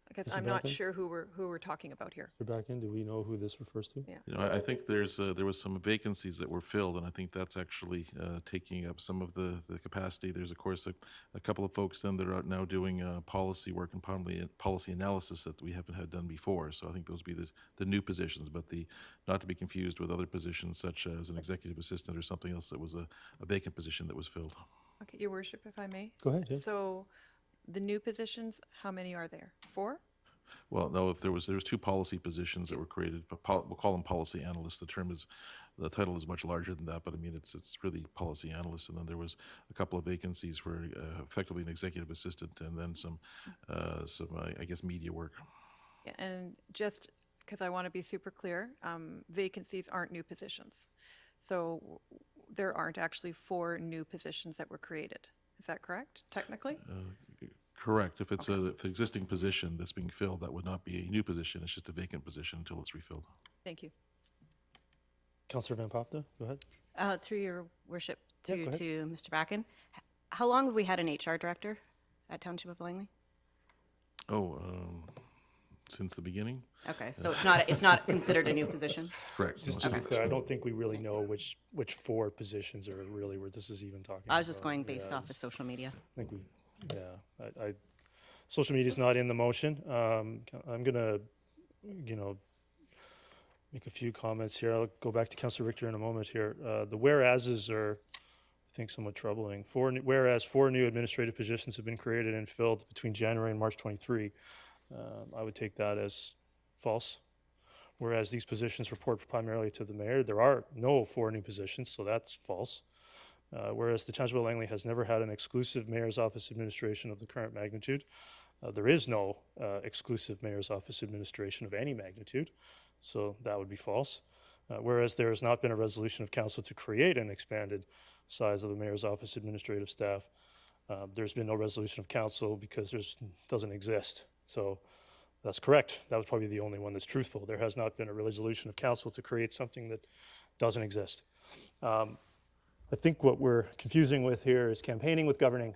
Speaker 17: because I'm not sure who we're talking about here.
Speaker 1: Mr. Backen, do we know who this refers to?
Speaker 17: Yeah.
Speaker 15: You know, I think there was some vacancies that were filled, and I think that's actually taking up some of the capacity. There's, of course, a couple of folks then that are out now doing policy work and probably policy analysis that we haven't had done before. So I think those would be the new positions, but not to be confused with other positions such as an executive assistant or something else that was a vacant position that was filled.
Speaker 17: Okay, Your Worship, if I may.
Speaker 1: Go ahead. Yeah.
Speaker 17: So the new positions, how many are there? 4?
Speaker 15: Well, no. If there was 2 policy positions that were created, but we'll call them policy analysts. The title is much larger than that, but I mean it's really policy analysts. And then there was a couple of vacancies for effectively an executive assistant, and then some I guess media work.
Speaker 17: Yeah, and just because I want to be super clear, vacancies aren't new positions, so there aren't actually 4 new positions that were created. Is that correct, technically?
Speaker 15: Correct. If it's an existing position that's being filled, that would not be a new position. It's just a vacant position until it's refilled.
Speaker 17: Thank you.
Speaker 1: Councillor Van Popta, go ahead.
Speaker 9: Through your worship,
Speaker 1: Yeah, go ahead.
Speaker 9: to Mr. Backen, how long have we had an HR director at Township of Langley?
Speaker 15: Since the beginning.
Speaker 9: Okay, so it's not considered a new position?
Speaker 15: Correct.
Speaker 1: Just to be clear, I don't think we really know which 4 positions are really where this is even talking about.
Speaker 9: I was just going based off of social media.
Speaker 1: I think social media is not in the motion. I'm gonna, make a few comments here. I'll go back to Councillor Richter in a moment here. The whereases are, I think, somewhat troubling. Whereas 4 new administrative positions have been created and filled between January and March 23. I would take that as false. whereas these positions report primarily to the mayor. There are no 4 new positions, so that's false. Whereas the Township of Langley has never had an exclusive mayor's office administration of the current magnitude. There is no exclusive mayor's office administration of any magnitude, so that would be false. Whereas there has not been a resolution of council to create an expanded size of the mayor's office administrative staff. There's been no resolution of council because doesn't exist. So that's correct. That was probably the only one that's truthful. There has not been a resolution of council to create something that doesn't exist. I think what we're confusing with here is campaigning with governing.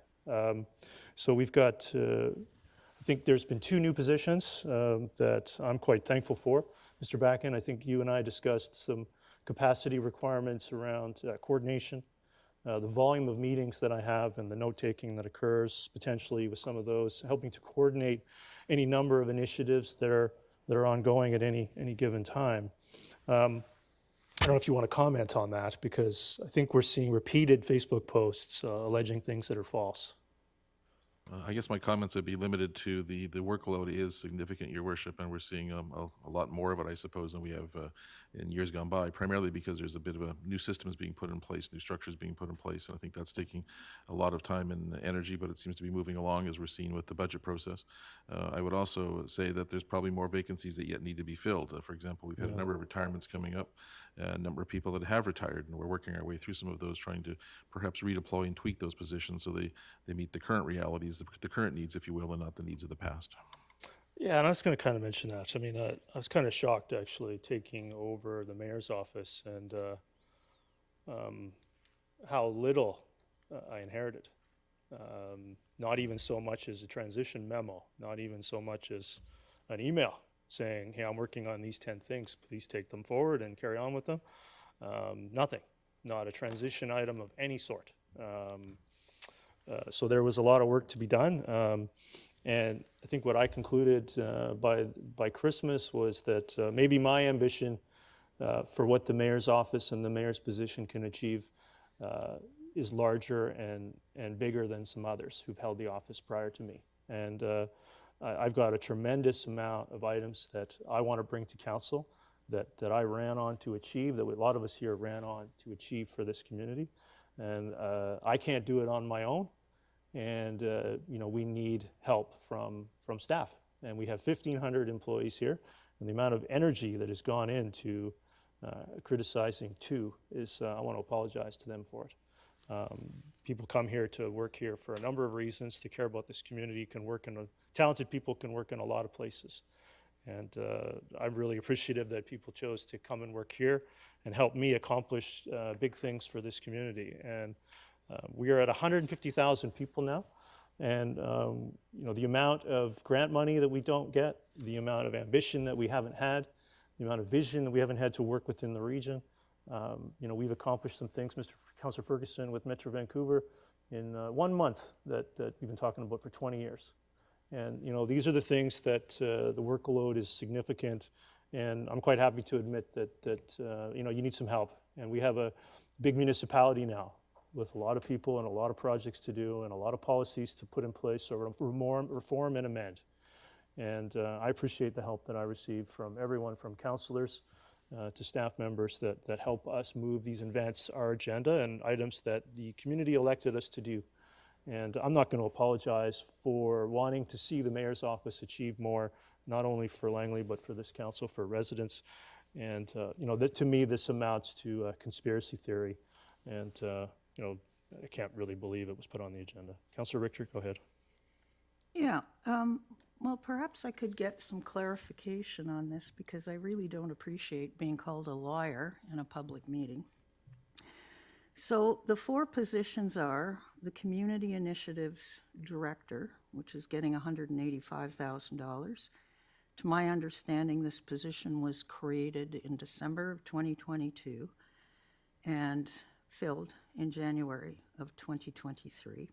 Speaker 1: So we've got, I think there's been 2 new positions that I'm quite thankful for. Mr. Backen, I think you and I discussed some capacity requirements around coordination, the volume of meetings that I have and the note-taking that occurs potentially with some of those, helping to coordinate any number of initiatives that are ongoing at any given time. I don't know if you want to comment on that, because I think we're seeing repeated Facebook posts alleging things that are false.
Speaker 15: I guess my comments would be limited to the workload is significant, Your Worship, and we're seeing a lot more of it, I suppose, than we have in years gone by, primarily because there's a bit of a new systems being put in place, new structures being put in place, and I think that's taking a lot of time and energy, but it seems to be moving along as we're seeing with the budget process. I would also say that there's probably more vacancies that yet need to be filled. For example, we've had a number of retirements coming up, a number of people that have retired, and we're working our way through some of those, trying to perhaps redeploy and tweak those positions so they meet the current realities, the current needs, if you will, and not the needs of the past.
Speaker 1: Yeah, and I was going to kind of mention that. I mean, I was kind of shocked, actually, taking over the mayor's office and how little I inherited. Not even so much as a transition memo, not even so much as an email saying, hey, I'm working on these 10 things, please take them forward and carry on with them. Nothing, not a transition item of any sort. So there was a lot of work to be done. And I think what I concluded by Christmas was that maybe my ambition for what the mayor's office and the mayor's position can achieve is larger and bigger than some others who've held the office prior to me. And I've got a tremendous amount of items that I want to bring to council that I ran on to achieve, that a lot of us here ran on to achieve for this community. And I can't do it on my own. And we need help from staff. And we have 1,500 employees here. And the amount of energy that has gone into criticizing two is, I want to apologize to them for it. People come here to work here for a number of reasons, to care about this community, talented people can work in a lot of places. And I'm really appreciative that people chose to come and work here and help me accomplish big things for this community. And we are at 150,000 people now. And the amount of grant money that we don't get, the amount of ambition that we haven't had, the amount of vision that we haven't had to work within the region. We've accomplished some things, Councillor Ferguson, with Metro Vancouver in 1 month that we've been talking about for 20 years. And these are the things that the workload is significant, and I'm quite happy to admit that you need some help. And we have a big municipality now with a lot of people and a lot of projects to do and a lot of policies to put in place, so reform and amend. And I appreciate the help that I receive from everyone, from councillors to staff members that help us move these events, our agenda, and items that the community elected us to do. And I'm not going to apologize for wanting to see the mayor's office achieve more, not only for Langley, but for this council, for residents. And, to me, this amounts to conspiracy theory. And, I can't really believe it was put on the agenda. Councillor Richter, go ahead.
Speaker 7: Yeah, well, perhaps I could get some clarification on this, because I really don't appreciate being called a liar in a public meeting. So the 4 positions are the Community Initiatives Director, which is getting $185,000. To my understanding, this position was created in December of 2022 and filled in January of 2023.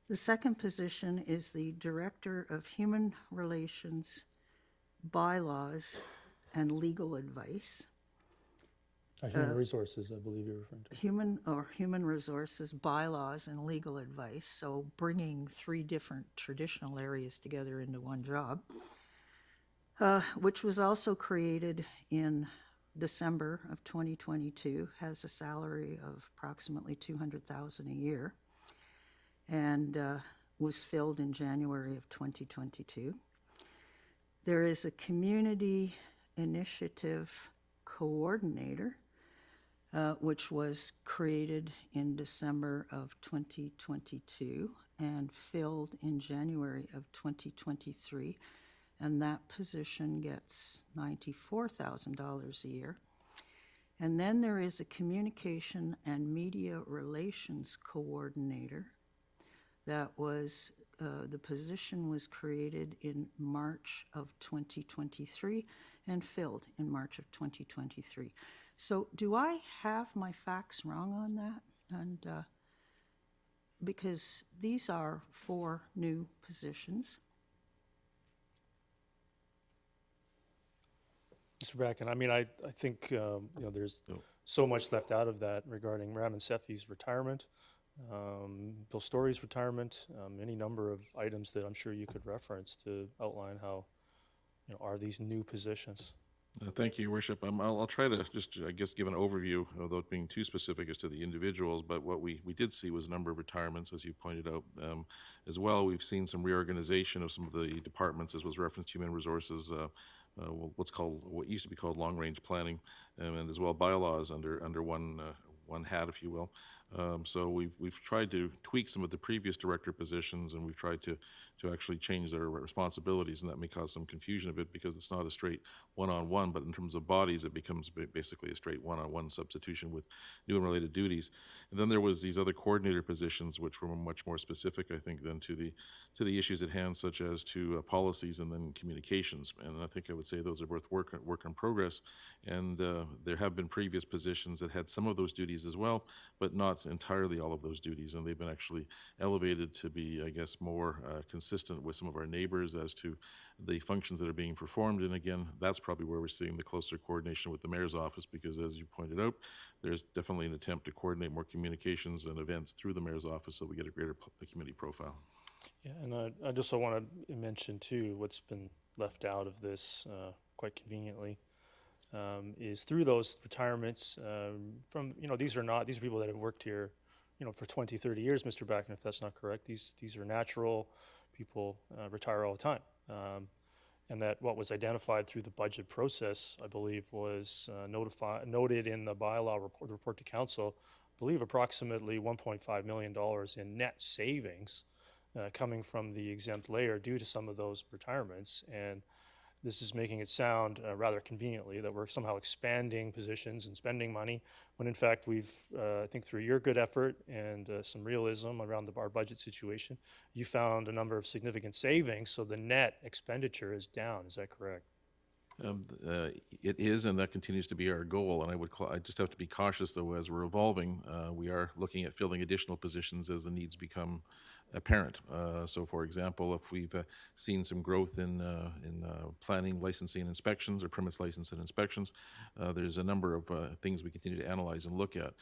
Speaker 7: The second position is the Director of Human Relations, Bylaws, and Legal Advice.
Speaker 1: Human Resources, I believe you're referring to.
Speaker 7: Human Resources, Bylaws, and Legal Advice, so bringing 3 different traditional areas together into one job. which was also created in December of 2022, has a salary of approximately $200,000 a year, and was filled in January of 2022. There is a community initiative coordinator, which was created in December of 2022 and filled in January of 2023. And that position gets $94,000 a year. And then there is a communication and media relations coordinator that was, the position was created in March of 2023 and filled in March of 2023. So do I have my facts wrong on that? And because these are 4 new positions.
Speaker 1: Mr. Bracken, I mean, I think, you know, there's so much left out of that regarding Raman Sefi's retirement, Bill Story's retirement, any number of items that I'm sure you could reference to outline how, you know, are these new positions.
Speaker 15: Thank you, Your Worship. I'll try to just, I guess, give an overview without being too specific as to the individuals, but what we did see was a number of retirements, as you pointed out. As well, we've seen some reorganization of some of the departments, as was referenced, human resources, what used to be called long-range planning, and as well bylaws under one hat, if you will. So we've tried to tweak some of the previous director positions, and we've tried to actually change their responsibilities, and that may cause some confusion a bit because it's not a straight one-on-one, but in terms of bodies, it becomes basically a straight one-on-one substitution with new and related duties. And then there was these other coordinator positions, which were much more specific, I think, than to the issues at hand, such as to policies and then communications. And I think I would say those are both work in progress. And there have been previous positions that had some of those duties as well, but not entirely all of those duties, and they've been actually elevated to be, I guess, more consistent with some of our neighbors as to the functions that are being performed. And again, that's probably where we're seeing the closer coordination with the mayor's office, because as you pointed out, there's definitely an attempt to coordinate more communications and events through the mayor's office so we get a greater community profile.
Speaker 1: Yeah, and I just want to mention too, what's been left out of this quite conveniently, is through those retirements from, you know, these are people that have worked here, you know, for 20, 30 years, Mr. Bracken, if that's not correct. These are natural people, retire all the time. And that what was identified through the budget process, I believe, was noted in the bylaw report to council, I believe approximately $1.5 million in net savings coming from the exempt layer due to some of those retirements. And this is making it sound rather conveniently that we're somehow expanding positions and spending money, when in fact we've, I think through your good effort and some realism around our budget situation, you found a number of significant savings, so the net expenditure is down. Is that correct?
Speaker 15: It is, and that continues to be our goal. And I just have to be cautious, though, as we're evolving. We are looking at filling additional positions as the needs become apparent. So, for example, if we've seen some growth in planning, licensing, and inspections, or permits, license, and inspections, there's a number of things we continue to analyze and look at.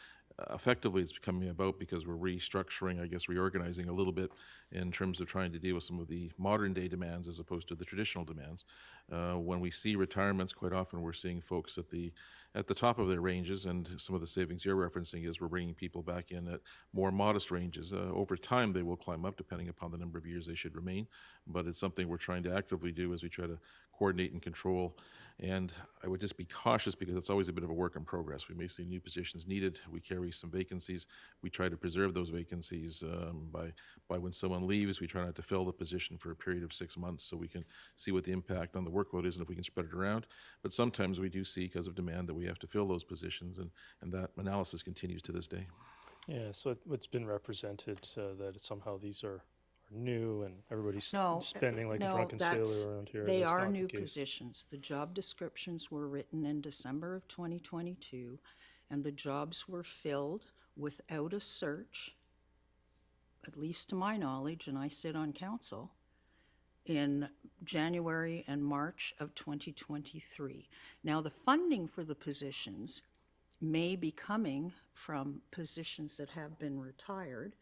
Speaker 15: Effectively, it's coming about because we're restructuring, I guess, reorganizing a little bit in terms of trying to deal with some of the modern day demands as opposed to the traditional demands. When we see retirements, quite often we're seeing folks at the top of their ranges, and some of the savings you're referencing is we're bringing people back in at more modest ranges. Over time, they will climb up depending upon the number of years they should remain, but it's something we're trying to actively do as we try to coordinate and control. And I would just be cautious because it's always a bit of a work in progress. We may see new positions needed. We carry some vacancies. We try to preserve those vacancies by when someone leaves, we try not to fill the position for a period of 6 months so we can see what the impact on the workload is and if we can spread it around. But sometimes we do see, because of demand, that we have to fill those positions, and that analysis continues to this day.
Speaker 1: Yeah, so it's been represented that somehow these are new and everybody's spending like a drunken sailor around here.
Speaker 7: They
Speaker 1: That's
Speaker 7: are
Speaker 1: not the
Speaker 7: new
Speaker 1: case.
Speaker 7: positions. The job descriptions were written in December of 2022, and the jobs were filled without a search, at least to my knowledge, and I sit on council, in January and March of 2023. Now, the funding for the positions may be coming from positions that have been retired.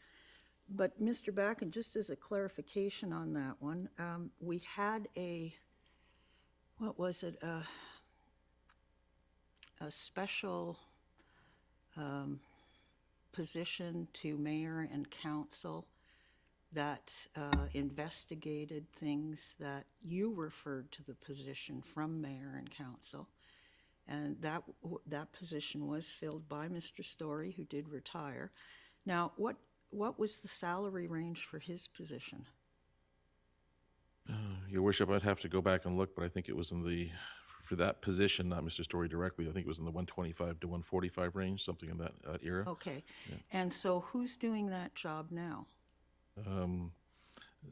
Speaker 7: But Mr. Backen, just as a clarification on that one, we had what was it, a special position to mayor and council that investigated things that you referred to the position from mayor and council. And that position was filled by Mr. Story, who did retire. Now, what was the salary range for his position?
Speaker 15: Your Worship, I'd have to go back and look, but I think it was in the, for that position, not Mr. Story directly, I think it was in the 125 to 145 range, something in that era.
Speaker 7: Okay. Yeah. And so who's doing that job now?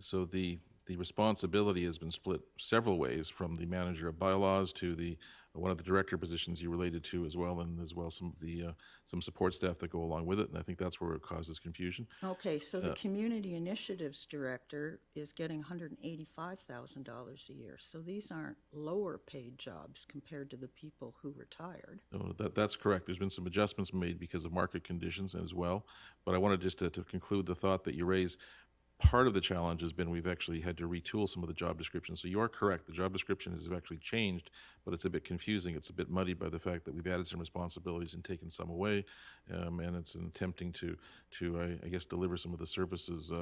Speaker 15: So the responsibility has been split several ways, from the manager of bylaws to the one of the director positions you related to as well, and as well some of the some support staff that go along with it, and I think that's where it causes confusion.
Speaker 7: Okay, so the community initiatives director is getting $185,000 a year. So these aren't lower paid jobs compared to the people who retired.
Speaker 15: No, that's correct. There's been some adjustments made because of market conditions as well, but I wanted just to conclude the thought that you raised. Part of the challenge has been we've actually had to retool some of the job descriptions. So you are correct, the job description has actually changed, but it's a bit confusing. It's a bit muddied by the fact that we've added some responsibilities and taken some away, and it's attempting to I guess, deliver some of the services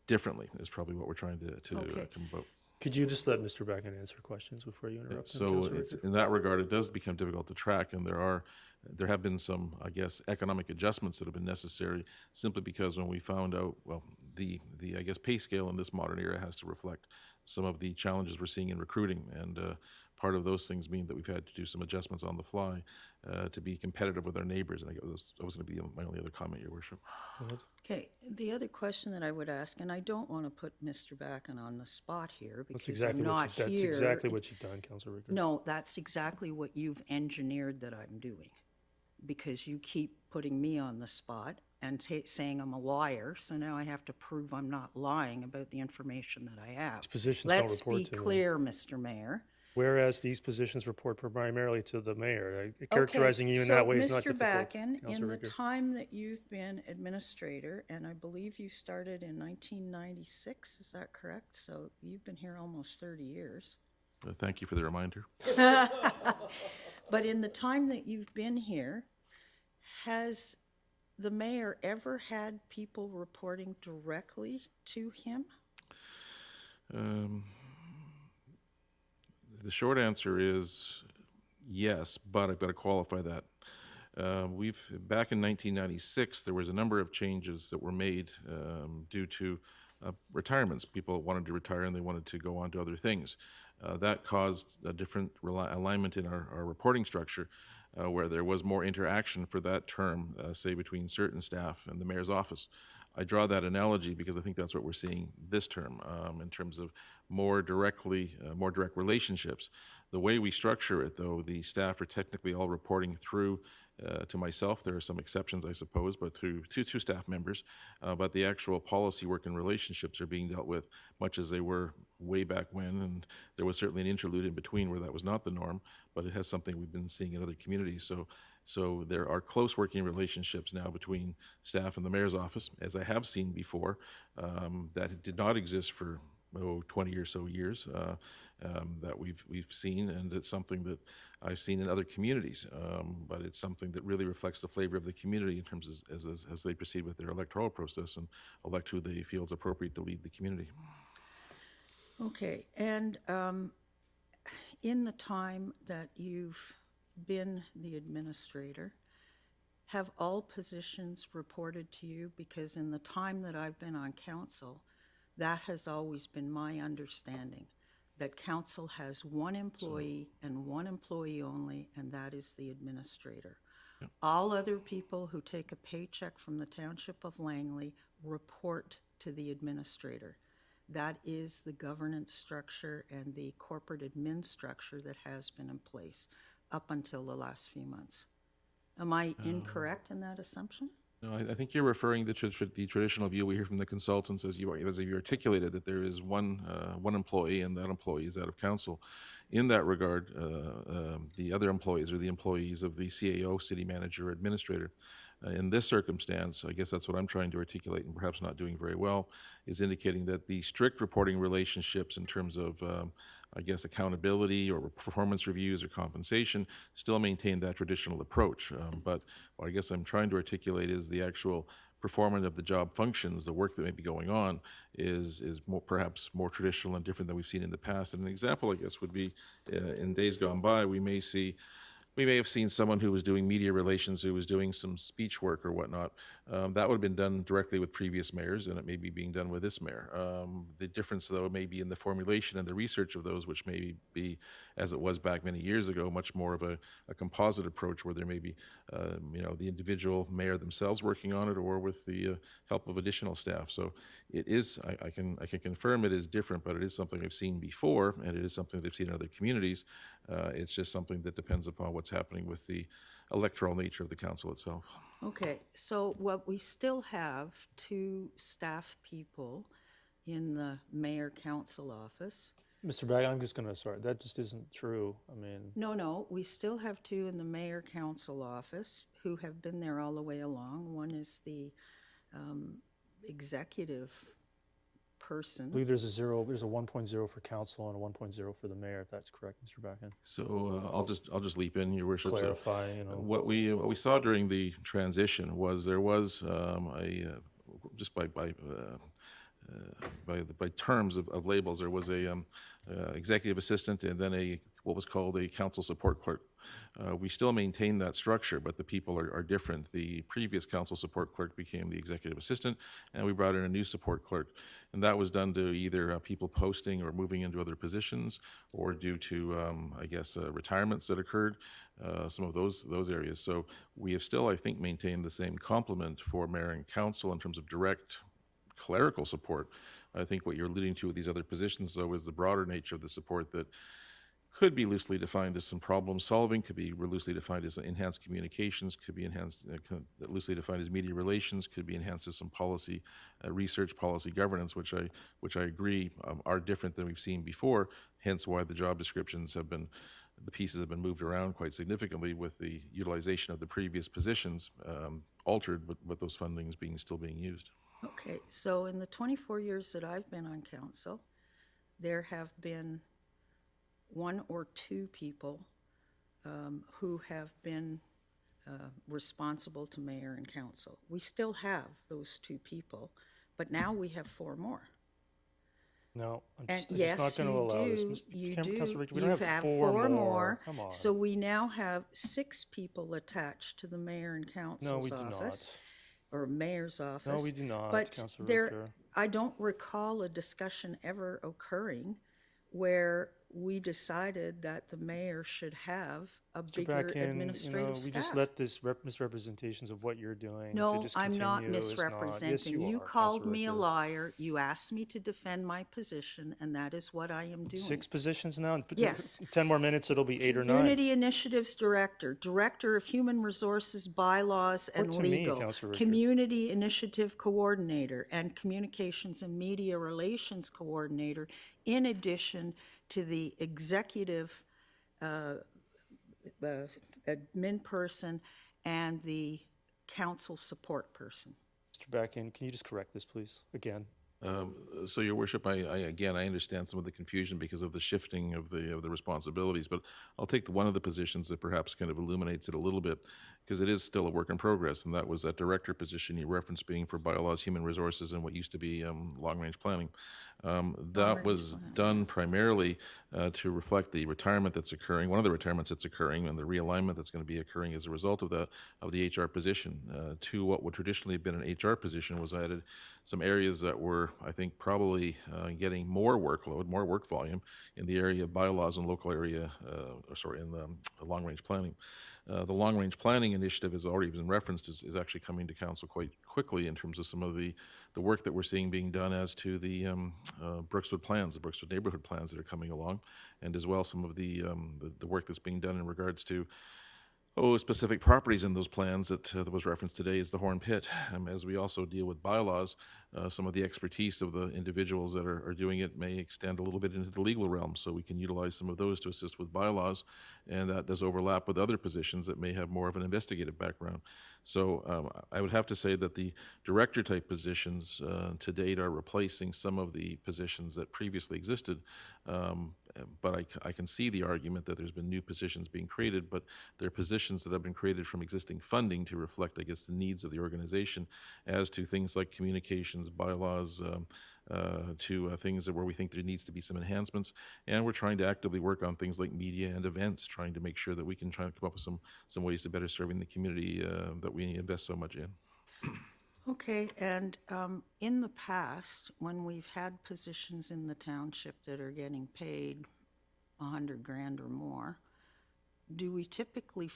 Speaker 15: differently is probably what we're trying to
Speaker 7: Okay.
Speaker 15: come about.
Speaker 1: Could you just let Mr. Bracken answer questions before you interrupt him?
Speaker 15: So
Speaker 1: Councillor
Speaker 15: it's,
Speaker 1: Ricker?
Speaker 15: in that regard, it does become difficult to track, and there have been some, I guess, economic adjustments that have been necessary simply because when we found out, well, the I guess, pay scale in this modern era has to reflect some of the challenges we're seeing in recruiting, and part of those things mean that we've had to do some adjustments on the fly to be competitive with our neighbors, and I guess that was going to be my only other comment, Your Worship.
Speaker 1: Go ahead.
Speaker 7: Okay, the other question that I would ask, and I don't want to put Mr. Bracken on the spot here because I'm not here.
Speaker 1: That's exactly what you've done, Councillor Ricker.
Speaker 7: No, that's exactly what you've engineered that I'm doing, because you keep putting me on the spot and saying I'm a liar, so now I have to prove I'm not lying about the information that I have.
Speaker 1: These positions don't
Speaker 7: Let's
Speaker 1: report
Speaker 7: be
Speaker 1: to me.
Speaker 7: clear, Mr. Mayor.
Speaker 1: Whereas these positions report primarily to the mayor. Characterizing you in that way is not difficult.
Speaker 7: So, Mr. Bracken,
Speaker 1: Councillor
Speaker 7: in the
Speaker 1: Ricker.
Speaker 7: time that you've been administrator, and I believe you started in 1996, is that correct? So you've been here almost 30 years.
Speaker 15: Thank you for the reminder.
Speaker 7: But in the time that you've been here, has the mayor ever had people reporting directly to him?
Speaker 15: The short answer is yes, but I've got to qualify that. Back in 1996, there was a number of changes that were made due to retirements. People wanted to retire and they wanted to go on to other things. That caused a different alignment in our reporting structure, where there was more interaction for that term, say between certain staff and the mayor's office. I draw that analogy because I think that's what we're seeing this term in terms of more direct relationships. The way we structure it, though, the staff are technically all reporting through to myself. There are some exceptions, I suppose, but through two staff members. But the actual policy work and relationships are being dealt with much as they were way back when, and there was certainly an interlude in between where that was not the norm, but it has something we've been seeing in other communities. So there are close working relationships now between staff and the mayor's office, as I have seen before, that did not exist for 20 or so years that we've seen, and it's something that I've seen in other communities, but it's something that really reflects the flavor of the community in terms of as they proceed with their electoral process and elect who they feel is appropriate to lead the community.
Speaker 7: Okay, and in the time that you've been the administrator, have all positions reported to you? Because in the time that I've been on council, that has always been my understanding, that council has one employee and one employee only, and that is the administrator.
Speaker 15: Yep.
Speaker 7: All other people who take a paycheck from the Township of Langley report to the administrator. That is the governance structure and the corporate admin structure that has been in place up until the last few months. Am I incorrect in that assumption?
Speaker 15: No, I think you're referring to the traditional view we hear from the consultants as you articulated, that there is one employee and that employee is out of council. In that regard, the other employees are the employees of the CAO, city manager, administrator. In this circumstance, I guess that's what I'm trying to articulate and perhaps not doing very well, is indicating that the strict reporting relationships in terms of I guess, accountability or performance reviews or compensation, still maintain that traditional approach. But what I guess I'm trying to articulate is the actual performance of the job functions, the work that may be going on, is more, perhaps more traditional and different than we've seen in the past. And an example, I guess, would be in days gone by, we may have seen someone who was doing media relations, who was doing some speech work or whatnot. That would have been done directly with previous mayors, and it may be being done with this mayor. The difference, though, may be in the formulation and the research of those, which may be, as it was back many years ago, much more of a composite approach where there may be, the individual mayor themselves working on it, or with the help of additional staff. So it is, I can confirm it is different, but it is something I've seen before, and it is something that I've seen in other communities. It's just something that depends upon what's happening with the electoral nature of the council itself.
Speaker 7: Okay, so what we still have 2 staff people in the mayor-council office.
Speaker 1: Mr. Bragg, I'm just gonna, sorry, that just isn't true. I mean,
Speaker 7: No, we still have 2 in the mayor-council office who have been there all the way along. One is the executive person.
Speaker 1: I believe there's a 1.0 for council and a 1.0 for the mayor, if that's correct, Mr. Bracken.
Speaker 15: So I'll just leap in, Your Worship.
Speaker 1: Clarify,
Speaker 15: what we saw during the transition was there was just by terms of labels, there was a executive assistant and then what was called a council support clerk. We still maintain that structure, but the people are different. The previous council support clerk became the executive assistant, and we brought in a new support clerk. And that was done to either people posting or moving into other positions, or due to, retirements that occurred, some of those areas. So we have still, I think, maintained the same complement for mayor and council in terms of direct clerical support. I think what you're alluding to with these other positions, though, is the broader nature of the support that could be loosely defined as some problem solving, could be loosely defined as enhanced communications, could be loosely defined as media relations, could be enhanced as some policy research, policy governance, which I agree are different than we've seen before. Hence why the job descriptions have been, the pieces have been moved around quite significantly with the utilization of the previous positions altered, but those fundings still being used.
Speaker 7: Okay, so in the 24 years that I've been on council, there have been 1 or 2 people who have been responsible to mayor and council. We still have those 2 people, but now we have 4 more.
Speaker 1: No, I'm
Speaker 7: And
Speaker 1: just
Speaker 7: yes,
Speaker 1: not going to allow this.
Speaker 7: you
Speaker 1: Councilor
Speaker 7: do.
Speaker 1: Richter, we
Speaker 7: You
Speaker 1: don't have
Speaker 7: have
Speaker 1: 4
Speaker 7: more.
Speaker 1: Come on.
Speaker 7: So we now have 6 people attached to the mayor and council's
Speaker 1: No, we do
Speaker 7: office.
Speaker 1: not.
Speaker 7: Or mayor's office.
Speaker 1: No, we do not,
Speaker 7: But
Speaker 1: Councilor
Speaker 7: there,
Speaker 1: Richter.
Speaker 7: I don't recall a discussion ever occurring where we decided that the mayor should have a
Speaker 1: Mr.
Speaker 7: bigger
Speaker 1: Bracken,
Speaker 7: administrative
Speaker 1: we
Speaker 7: staff.
Speaker 1: just let this misrepresentations of what you're doing to
Speaker 7: No,
Speaker 1: just
Speaker 7: I'm not
Speaker 1: continue is
Speaker 7: misrepresenting.
Speaker 1: Yes, you are,
Speaker 7: called
Speaker 1: Councilor
Speaker 7: me a
Speaker 1: Richter.
Speaker 7: liar. You asked me to defend my position, and that is what I am doing.
Speaker 1: 6 positions now? And
Speaker 7: Yes.
Speaker 1: 10 more minutes, it'll be 8 or 9.
Speaker 7: Community Initiatives Director, Director of Human Resources, Bylaws, and
Speaker 1: Report to me,
Speaker 7: Legal,
Speaker 1: Councilor Richter.
Speaker 7: Community Initiative Coordinator, and Communications and Media Relations Coordinator, in addition to the executive admin person and the council support person.
Speaker 1: Mr. Bracken, can you just correct this, please, again?
Speaker 15: So, Your Worship, I understand some of the confusion because of the shifting of the responsibilities, but I'll take one of the positions that perhaps kind of illuminates it a little bit, because it is still a work in progress, and that was that director position you referenced being for bylaws, human resources, and what used to be long-range planning. That was done primarily to reflect the retirement that's occurring, one of the retirements that's occurring, and the realignment that's going to be occurring as a result of that, of the HR position. To what would traditionally have been an HR position was added some areas that were, I think, probably getting more workload, more work volume in the area of bylaws and local area, in the long-range planning. The long-range planning initiative has already been referenced, is actually coming to council quite quickly in terms of some of the work that we're seeing being done as to the Brookswood plans, the Brookswood neighborhood plans that are coming along, and as well some of the work that's being done in regards to specific properties in those plans that was referenced today is the Horn Pit. As we also deal with bylaws, some of the expertise of the individuals that are doing it may extend a little bit into the legal realm, so we can utilize some of those to assist with bylaws, and that does overlap with other positions that may have more of an investigative background. So I would have to say that the director-type positions to date are replacing some of the positions that previously existed But I can see the argument that there's been new positions being created, but they're positions that have been created from existing funding to reflect, I guess, the needs of the organization as to things like communications, bylaws, to things where we think there needs to be some enhancements. And we're trying to actively work on things like media and events, trying to make sure that we can try to come up with some ways to better serving the community that we invest so much in.
Speaker 7: Okay, and in the past, when we've had positions in the township that are getting paid $100,000 or more, do we typically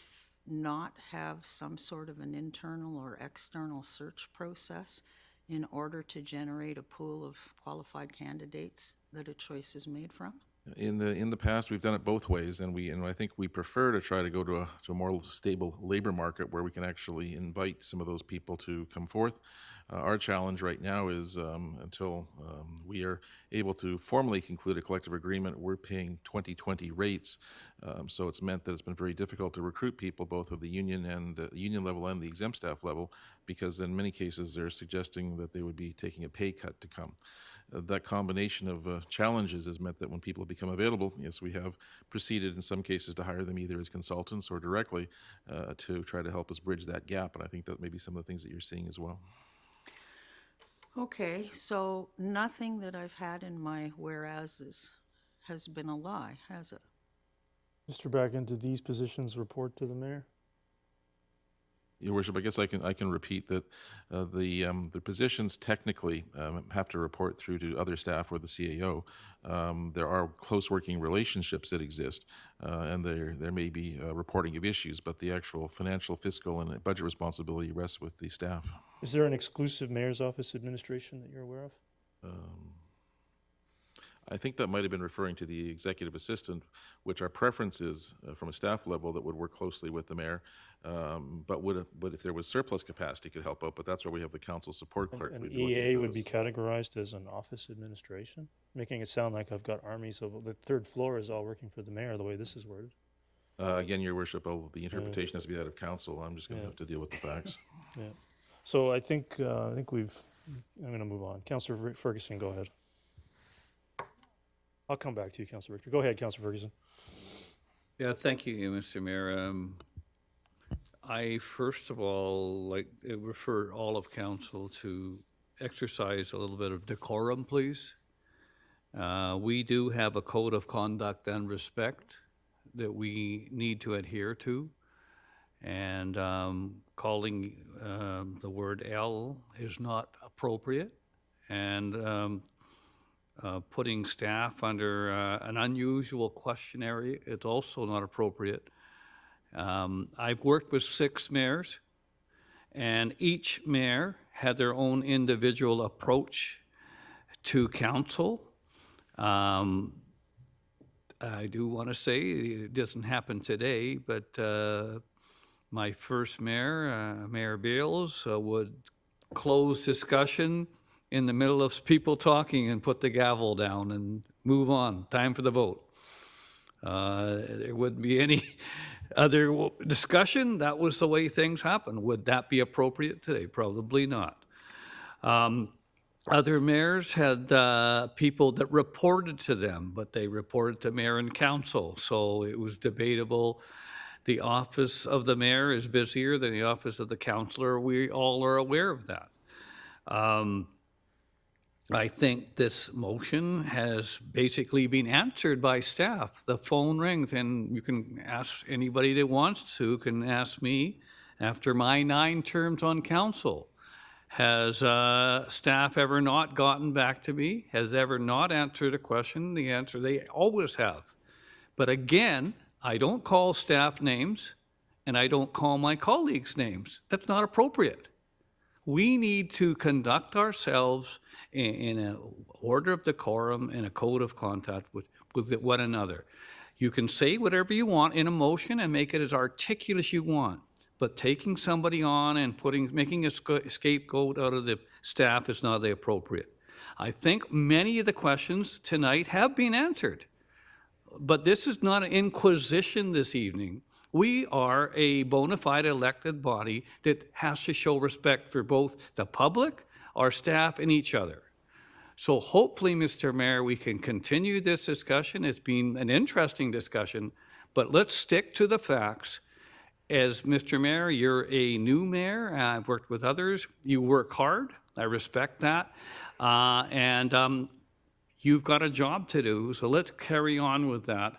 Speaker 7: not have some sort of an internal or external search process in order to generate a pool of qualified candidates that a choice is made from?
Speaker 15: In the past, we've done it both ways, and I think we prefer to try to go to a more stable labor market where we can actually invite some of those people to come forth. Our challenge right now is until we are able to formally conclude a collective agreement, we're paying 2020 rates. So it's meant that it's been very difficult to recruit people, both of the union and the union level and the exempt staff level, because in many cases they're suggesting that they would be taking a pay cut to come. That combination of challenges has meant that when people have become available, yes, we have proceeded in some cases to hire them either as consultants or directly to try to help us bridge that gap. And I think that may be some of the things that you're seeing as well.
Speaker 7: Okay, so nothing that I've had in my whereases has been a lie, has it?
Speaker 1: Mr. Bracken, do these positions report to the mayor?
Speaker 15: Your Worship, I guess I can repeat that the positions technically have to report through to other staff or the CAO. There are close working relationships that exist, and there may be reporting of issues, but the actual financial, fiscal, and budget responsibility rests with the staff.
Speaker 1: Is there an exclusive mayor's office administration that you're aware of?
Speaker 15: I think that might have been referring to the executive assistant, which our preference is from a staff level that would work closely with the mayor. But if there was surplus capacity, could help out. But that's where we have the council support clerk.
Speaker 1: An EA would be categorized as an office administration, making it sound like I've got armies of the third floor is all working for the mayor. The way this is worded.
Speaker 15: Again, Your Worship, the interpretation has to be that of council. I'm just going to have to deal with the facts.
Speaker 1: Yeah. So I think I'm going to move on. Councillor Ferguson, go ahead. I'll come back to you, Councillor Richter. Go ahead, Councillor Ferguson.
Speaker 8: Yeah, thank you, Mr. Mayor. I first of all like to refer all of council to exercise a little bit of decorum, please. We do have a code of conduct and respect that we need to adhere to, and calling the word L is not appropriate, and putting staff under an unusual questionnaire is also not appropriate. I've worked with 6 mayors, and each mayor had their own individual approach to council. I do want to say it doesn't happen today, but my first mayor, Mayor Bales, would close discussion in the middle of people talking and put the gavel down and move on. Time for the vote. There wouldn't be any other discussion. That was the way things happen. Would that be appropriate today? Probably not. Other mayors had people that reported to them, but they reported to mayor and council, so it was debatable. The office of the mayor is busier than the office of the councillor. We all are aware of that. I think this motion has basically been answered by staff. The phone rings, and you can ask anybody that wants to, can ask me after my 9 terms on council. Has staff ever not gotten back to me? Has ever not answered a question? The answer, they always have. But again, I don't call staff names, and I don't call my colleagues names. That's not appropriate. We need to conduct ourselves in an order of decorum and a code of conduct with one another. You can say whatever you want in a motion and make it as articulate as you want, but taking somebody on and making a scapegoat out of the staff is not the appropriate. I think many of the questions tonight have been answered, but this is not an inquisition this evening. We are a bona fide elected body that has to show respect for both the public, our staff, and each other. So hopefully, Mr. Mayor, we can continue this discussion. It's been an interesting discussion, but let's stick to the facts. As Mr. Mayor, you're a new mayor. I've worked with others. You work hard. I respect that. And you've got a job to do, so let's carry on with that.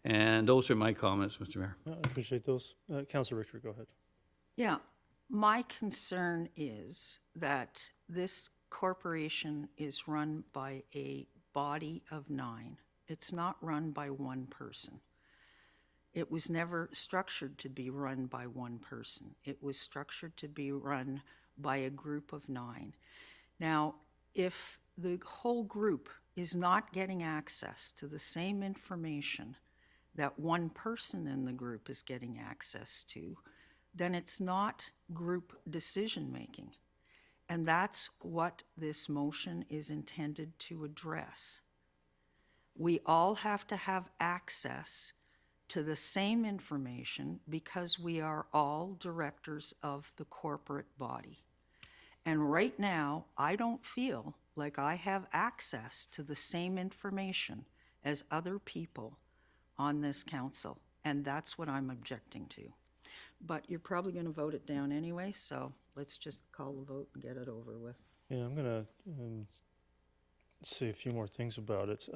Speaker 8: And those are my comments, Mr. Mayor.
Speaker 1: I appreciate those. Councilor Richter, go ahead.
Speaker 7: Yeah, my concern is that this corporation is run by a body of 9. It's not run by one person. It was never structured to be run by one person. It was structured to be run by a group of 9. Now, if the whole group is not getting access to the same information that one person in the group is getting access to, then it's not group decision-making. And that's what this motion is intended to address. We all have to have access to the same information because we are all directors of the corporate body. And right now, I don't feel like I have access to the same information as other people on this council, and that's what I'm objecting to. But you're probably going to vote it down anyway, so let's just call the vote and get it over with.
Speaker 1: Yeah, I'm going to say a few more things about it.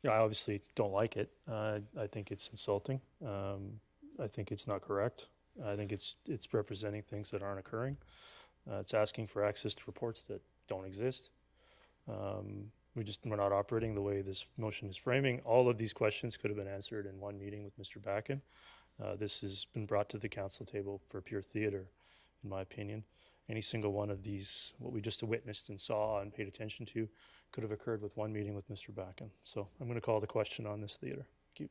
Speaker 1: Yeah, I obviously don't like it. I think it's insulting. I think it's not correct. I think it's representing things that aren't occurring. It's asking for access to reports that don't exist. We're not operating the way this motion is framing. All of these questions could have been answered in one meeting with Mr. Backen. This has been brought to the council table for pure theater, in my opinion. Any single one of these, what we just witnessed and saw and paid attention to, could have occurred with one meeting with Mr. Backen. So I'm going to call the question on this theater. Thank you.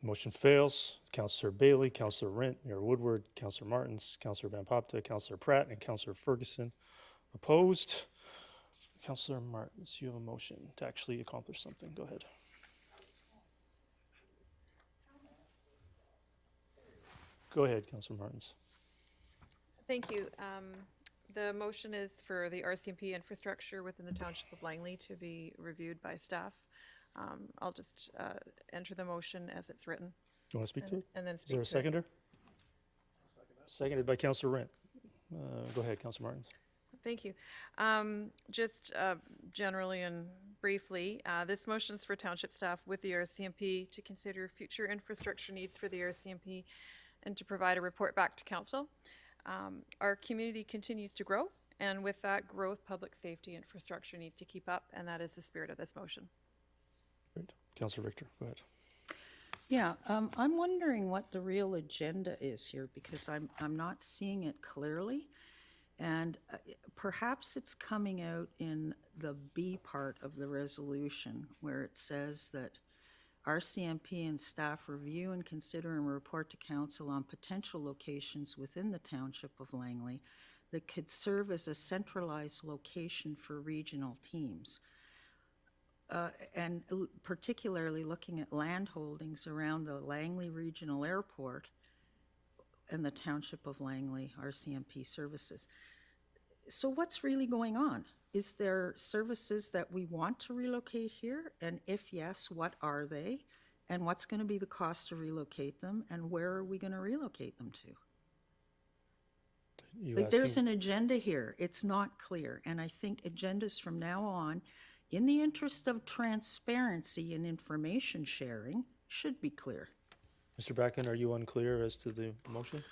Speaker 1: Motion fails. Councillor Bailey, Councillor Rent, Mayor Woodward, Councillor Martins, Councillor Van Popta, Councillor Pratt, and Councillor Ferguson opposed. Councillor Martins, you have a motion to actually accomplish something. Go ahead. Go ahead, Councillor Martins.
Speaker 17: Thank you. The motion is for the RCMP infrastructure within the Township of Langley to be reviewed by staff. I'll just enter the motion as it's written.
Speaker 1: You want to speak to it?
Speaker 17: And then
Speaker 1: Is
Speaker 17: speak
Speaker 1: there a
Speaker 17: to
Speaker 1: seconder? Seconded by Councillor Rent. Go ahead, Councillor Martins.
Speaker 17: Thank you. Just generally and briefly, this motion is for township staff with the RCMP to consider future infrastructure needs for the RCMP and to provide a report back to council. Our community continues to grow, and with that growth, public safety infrastructure needs to keep up, and that is the spirit of this motion.
Speaker 1: Great. Councillor Richter, go ahead.
Speaker 7: Yeah, I'm wondering what the real agenda is here because I'm not seeing it clearly. And perhaps it's coming out in the B part of the resolution where it says that RCMP and staff review and consider and report to council on potential locations within the Township of Langley that could serve as a centralized location for regional teams. And particularly looking at land holdings around the Langley Regional Airport and the Township of Langley RCMP services. So what's really going on? Is there services that we want to relocate here? And if yes, what are they? And what's going to be the cost to relocate them? And where are we going to relocate them to? Like, there's an agenda here. It's not clear. And I think agendas from now on, in the interest of transparency and information sharing, should be clear.
Speaker 1: Mr. Backen, are you unclear as to the motion?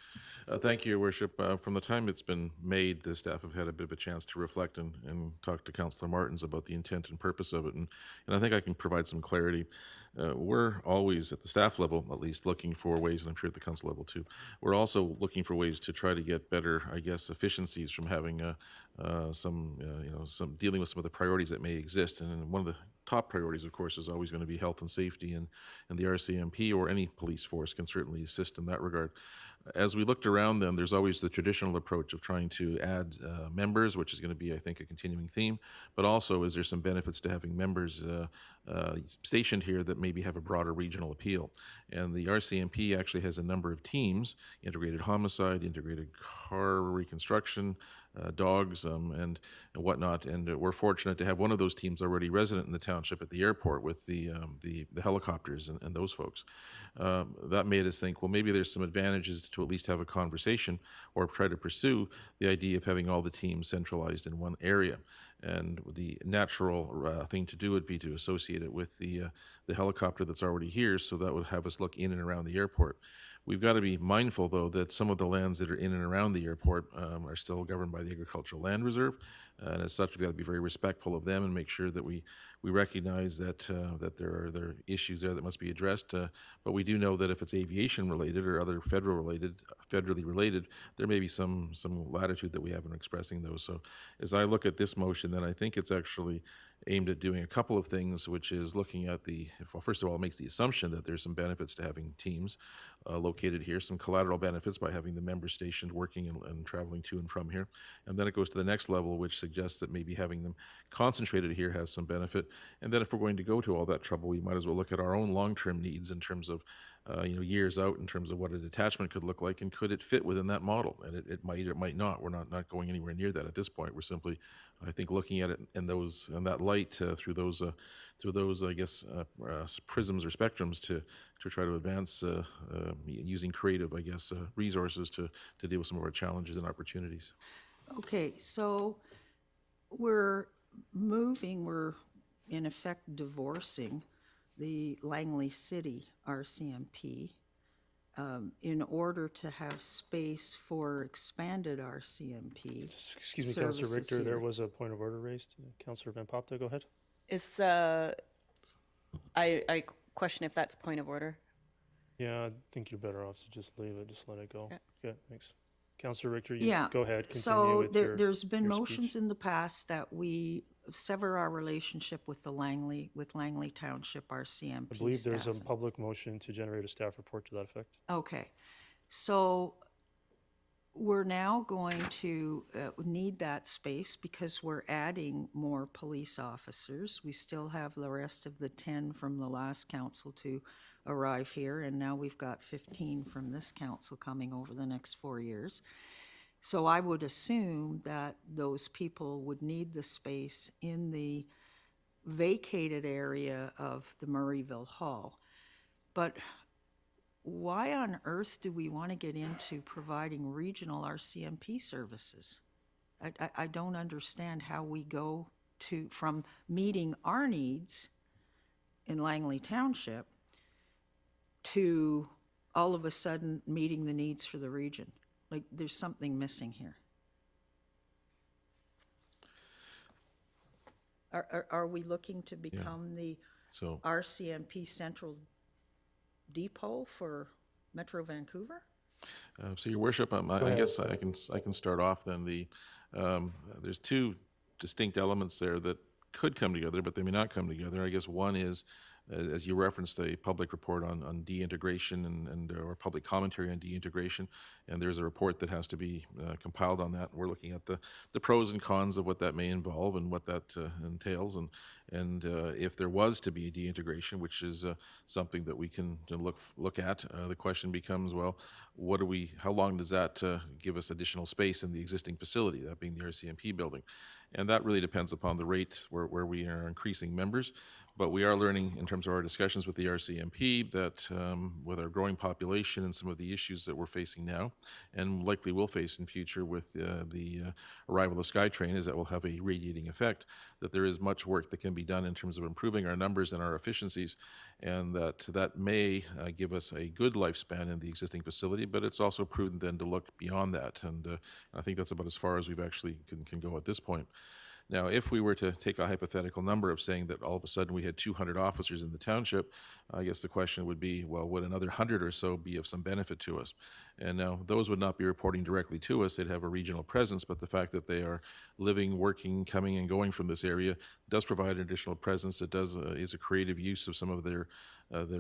Speaker 15: Thank you, Your Worship. From the time it's been made, the staff have had a bit of a chance to reflect and talk to Councillor Martins about the intent and purpose of it. And I think I can provide some clarity. We're always, at the staff level at least, looking for ways, and I'm sure at the council level too, we're also looking for ways to try to get better, I guess, efficiencies from having some dealing with some of the priorities that may exist. And one of the top priorities, of course, is always going to be health and safety, and the RCMP or any police force can certainly assist in that regard. As we looked around them, there's always the traditional approach of trying to add members, which is going to be, I think, a continuing theme. But also, is there some benefits to having members stationed here that maybe have a broader regional appeal? And the RCMP actually has a number of teams: integrated homicide, integrated car reconstruction, dogs, and whatnot. And we're fortunate to have one of those teams already resident in the township at the airport with the helicopters and those folks. That made us think, well, maybe there's some advantages to at least have a conversation or try to pursue the idea of having all the teams centralized in one area. And the natural thing to do would be to associate it with the helicopter that's already here, so that would have us look in and around the airport. We've got to be mindful, though, that some of the lands that are in and around the airport are still governed by the Agricultural Land Reserve, and as such, we've got to be very respectful of them and make sure that we recognize that there are issues there that must be addressed. But we do know that if it's aviation related or other federally related, there may be some latitude that we have in expressing those. So, as I look at this motion, then I think it's actually aimed at doing a couple of things, which is looking at well, first of all, it makes the assumption that there's some benefits to having teams located here, some collateral benefits by having the members stationed working and traveling to and from here. And then it goes to the next level, which suggests that maybe having them concentrated here has some benefit. And then if we're going to go to all that trouble, we might as well look at our own long-term needs in terms of years out, in terms of what a detachment could look like, and could it fit within that model? And it might or it might not. We're not going anywhere near that at this point. We're simply, I think, looking at it in that light through those I guess prisms or spectrums to try to advance using creative, I guess, resources to deal with some of our challenges and opportunities.
Speaker 7: Okay, so we're in effect divorcing the Langley City RCMP in order to have space for expanded RCMP.
Speaker 1: Excuse me, Councillor Richter, there was a point of order raised. Councillor Van Popta, go ahead.
Speaker 21: Is I question if that's a point of order.
Speaker 1: Yeah, I think you're better off to just leave it, just let it go.
Speaker 21: Yeah.
Speaker 1: Okay, thanks. Councillor Richter, go ahead. Continue
Speaker 7: So
Speaker 1: with
Speaker 7: there's been
Speaker 1: your
Speaker 7: motions
Speaker 1: speech.
Speaker 7: in the past that we sever our relationship with Langley Township RCMP
Speaker 1: I believe there's a
Speaker 7: staff.
Speaker 1: public motion to generate a staff report to that effect.
Speaker 7: Okay, so we're now going to need that space because we're adding more police officers. We still have the rest of the 10 from the last council to arrive here, and now we've got 15 from this council coming over the next 4 years. So I would assume that those people would need the space in the vacated area of the Murrayville Hall. But why on earth do we want to get into providing regional RCMP services? I don't understand how we go from meeting our needs in Langley Township to all of a sudden meeting the needs for the region. Like, there's something missing here. Are we looking to become the RCMP central depot for Metro Vancouver?
Speaker 15: So, Your Worship, I guess I can start off then. There's two distinct elements there that could come together, but they may not come together. I guess one is, as you referenced, a public report on de-integration and or public commentary on de-integration, and there's a report that has to be compiled on that. We're looking at the pros and cons of what that may involve and what that entails, and if there was to be a de-integration, which is something that we can look at, the question becomes, well, how long does that give us additional space in the existing facility, that being the RCMP building? And that really depends upon the rate where we are increasing members. But we are learning in terms of our discussions with the RCMP that with our growing population and some of the issues that we're facing now, and likely will face in future with the arrival of SkyTrain, is that will have a radiating effect, that there is much work that can be done in terms of improving our numbers and our efficiencies, and that may give us a good lifespan in the existing facility, but it's also prudent then to look beyond that. And I think that's about as far as we've actually can go at this point. Now, if we were to take a hypothetical number of saying that all of a sudden we had 200 officers in the township, I guess the question would be, well, would another 100 or so be of some benefit to us? And now those would not be reporting directly to us. They'd have a regional presence, but the fact that they are living, working, coming and going from this area does provide an additional presence. It does is a creative use of some of their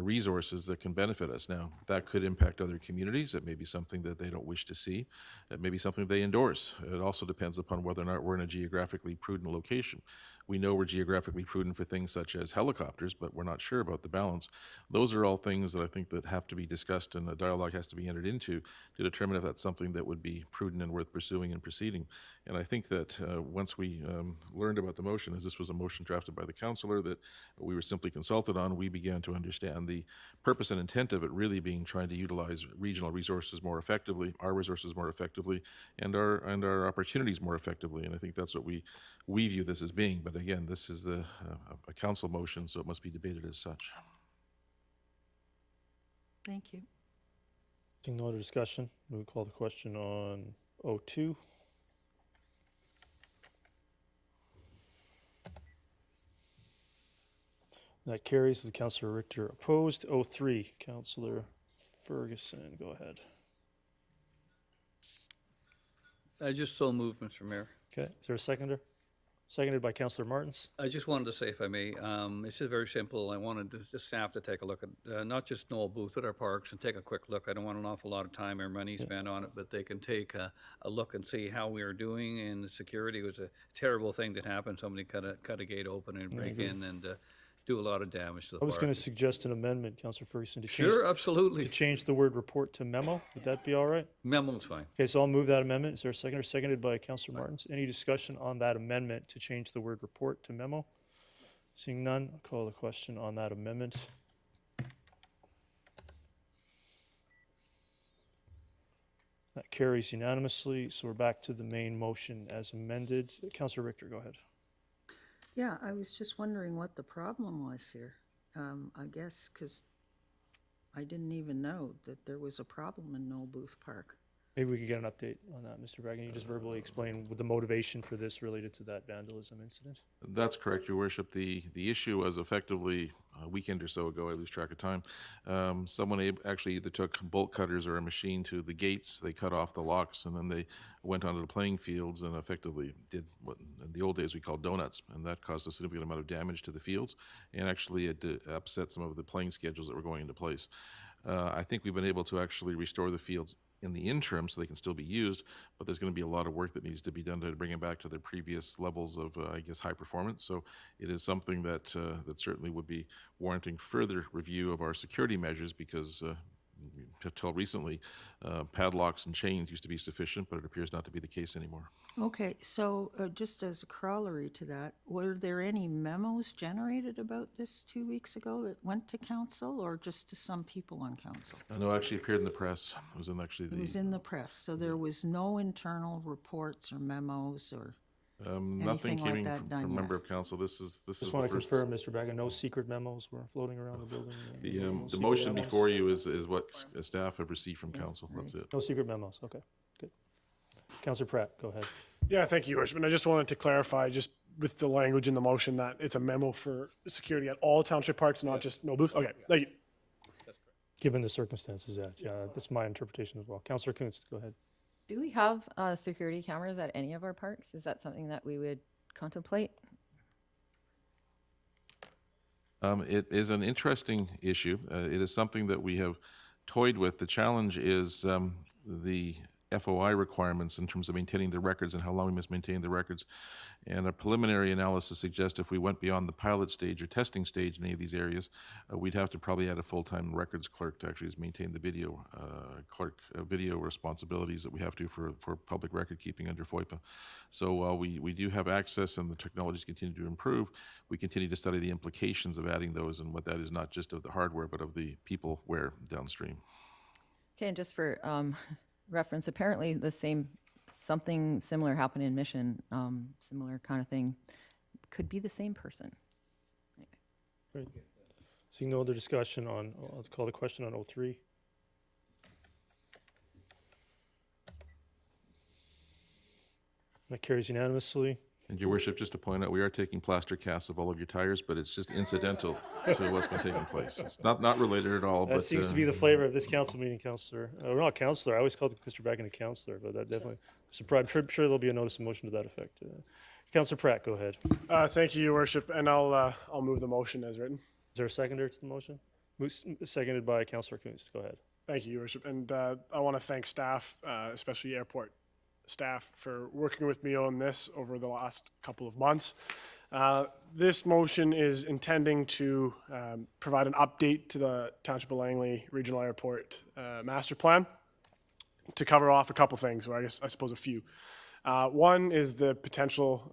Speaker 15: resources that can benefit us. Now, that could impact other communities. It may be something that they don't wish to see. It may be something they endorse. It also depends upon whether or not we're in a geographically prudent location. We know we're geographically prudent for things such as helicopters, but we're not sure about the balance. Those are all things that I think that have to be discussed, and a dialogue has to be entered into to determine if that's something that would be prudent and worth pursuing and proceeding. And I think that once we learned about the motion, as this was a motion drafted by the councillor that we were simply consulted on, we began to understand the purpose and intent of it really being trying to utilize regional resources more effectively, our resources more effectively, and our opportunities more effectively. And I think that's what we view this as being. But again, this is a council motion, so it must be debated as such.
Speaker 7: Thank you.
Speaker 1: Seeing no other discussion, we will call the question on 02. That carries with Councillor Richter opposed. 03, Councillor Ferguson, go ahead.
Speaker 8: I just so moved, Mr. Mayor.
Speaker 1: Okay, is there a seconder? Seconded by Councillor Martins.
Speaker 8: I just wanted to say, if I may, it's just very simple. I wanted the staff to take a look at not just Noel Booth, but our parks, and take a quick look. I don't want an awful lot of time or money spent on it, but they can take a look and see how we are doing. And the security was a terrible thing that happened. Somebody cut a gate open and break in and do a lot of damage to the
Speaker 1: I was
Speaker 8: park.
Speaker 1: going to suggest an amendment, Councillor Ferguson, to
Speaker 8: Sure, absolutely.
Speaker 1: to change the word report to memo. Would that be all right?
Speaker 8: Memo's fine.
Speaker 1: Okay, so I'll move that amendment. Is there a seconder? Seconded by Councillor Martins. Any discussion on that amendment to change the word report to memo? Seeing none, I'll call the question on that amendment. That carries unanimously, so we're back to the main motion as amended. Councillor Richter, go ahead.
Speaker 7: Yeah, I was just wondering what the problem was here. I guess because I didn't even know that there was a problem in Noel Booth Park.
Speaker 1: Maybe we could get an update on that, Mr. Bragg. Can you just verbally explain the motivation for this related to that vandalism incident?
Speaker 15: That's correct, Your Worship. The issue was effectively a weekend or so ago, I lose track of time. Someone actually either took bolt cutters or a machine to the gates, they cut off the locks, and then they went onto the playing fields and effectively did what in the old days we called donuts, and that caused a significant amount of damage to the fields, and actually it upset some of the playing schedules that were going into place. I think we've been able to actually restore the fields in the interim so they can still be used, but there's going to be a lot of work that needs to be done to bring them back to their previous levels of, I guess, high performance. So it is something that that certainly would be warranting further review of our security measures because until recently, padlocks and chains used to be sufficient, but it appears not to be the case anymore.
Speaker 7: Okay, so just as a corollary to that, were there any memos generated about this 2 weeks ago that went to council or just to some people on council?
Speaker 15: No, it actually appeared in the press. It was in
Speaker 7: It was in the press, so there was no internal reports or memos or
Speaker 15: nothing
Speaker 7: anything like
Speaker 15: came
Speaker 7: that
Speaker 15: from
Speaker 7: done
Speaker 15: a
Speaker 7: yet?
Speaker 15: member of council. This is
Speaker 1: Just want to confirm, Mr. Bragg, no secret memos were floating around the building? No
Speaker 15: the
Speaker 1: secret
Speaker 15: motion
Speaker 1: memos?
Speaker 15: before you is what staff have received from council. That's it.
Speaker 1: No secret memos, okay, good. Councillor Pratt, go ahead.
Speaker 6: Yeah, thank you, Your Worship. And I just wanted to clarify, just with the language in the motion, that it's a memo for security at all township parks, not just no booths. Okay, thank you.
Speaker 1: Given the circumstances, yeah, that's my interpretation as well. Councillor Kunst, go ahead.
Speaker 11: Do we have security cameras at any of our parks? Is that something that we would contemplate?
Speaker 15: It is an interesting issue. It is something that we have toyed with. The challenge is the FOI requirements in terms of maintaining the records and how long we must maintain the records. And a preliminary analysis suggests if we went beyond the pilot stage or testing stage in any of these areas, we'd have to probably add a full-time records clerk to actually maintain the video video responsibilities that we have to for public record keeping under FOIPA. So while we do have access and the technologies continue to improve, we continue to study the implications of adding those and what that is, not just of the hardware, but of the peopleware downstream.
Speaker 11: Okay, and just for reference, apparently something similar happened in Mission, similar kind of thing. Could be the same person.
Speaker 1: Great. Seeing no other discussion on, I'll call the question on 03. That carries unanimously.
Speaker 15: And Your Worship, just to point out, we are taking plaster casts of all of your tires, but it's just incidental to what's been taking place. It's not related at all.
Speaker 1: That
Speaker 15: but
Speaker 1: seems to be the flavor of this council meeting, Councillor. We're not Councillor. I always called Mr. Bracken a Councillor, but that definitely. I'm sure there'll be a notice of motion to that effect. Councillor Pratt, go ahead.
Speaker 6: Thank you, Your Worship, and I'll move the motion as written.
Speaker 1: Is there a seconder to the motion? Seconded by Councillor Coons. Go ahead.
Speaker 6: Thank you, Your Worship, and I want to thank staff, especially airport staff, for working with me on this over the last couple of months. This motion is intending to provide an update to the Township of Langley Regional Airport Master Plan to cover off a couple things, or I suppose a few. One is the potential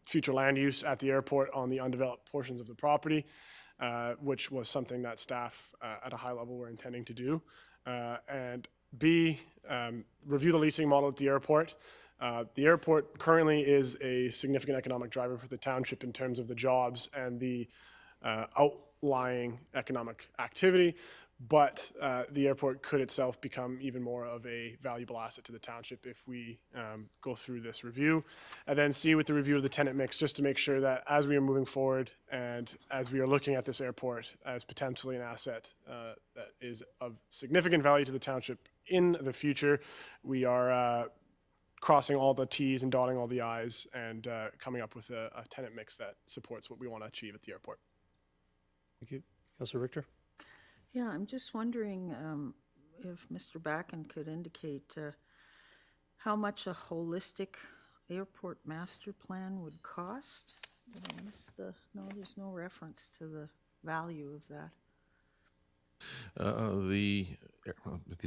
Speaker 6: future land use at the airport on the undeveloped portions of the property, which was something that staff at a high level were intending to do. And B, review the leasing model at the airport. The airport currently is a significant economic driver for the township in terms of the jobs and the outlying economic activity, but the airport could itself become even more of a valuable asset to the township if we go through this review. And then C, with the review of the tenant mix, just to make sure that as we are moving forward and as we are looking at this airport as potentially an asset that is of significant value to the township in the future, we are crossing all the T's and dotting all the I's and coming up with a tenant mix that supports what we want to achieve at the airport.
Speaker 1: Thank you. Councillor Richter?
Speaker 7: Yeah, I'm just wondering if Mr. Bracken could indicate how much a holistic airport master plan would cost. Did I miss there's no reference to the value of that.
Speaker 15: The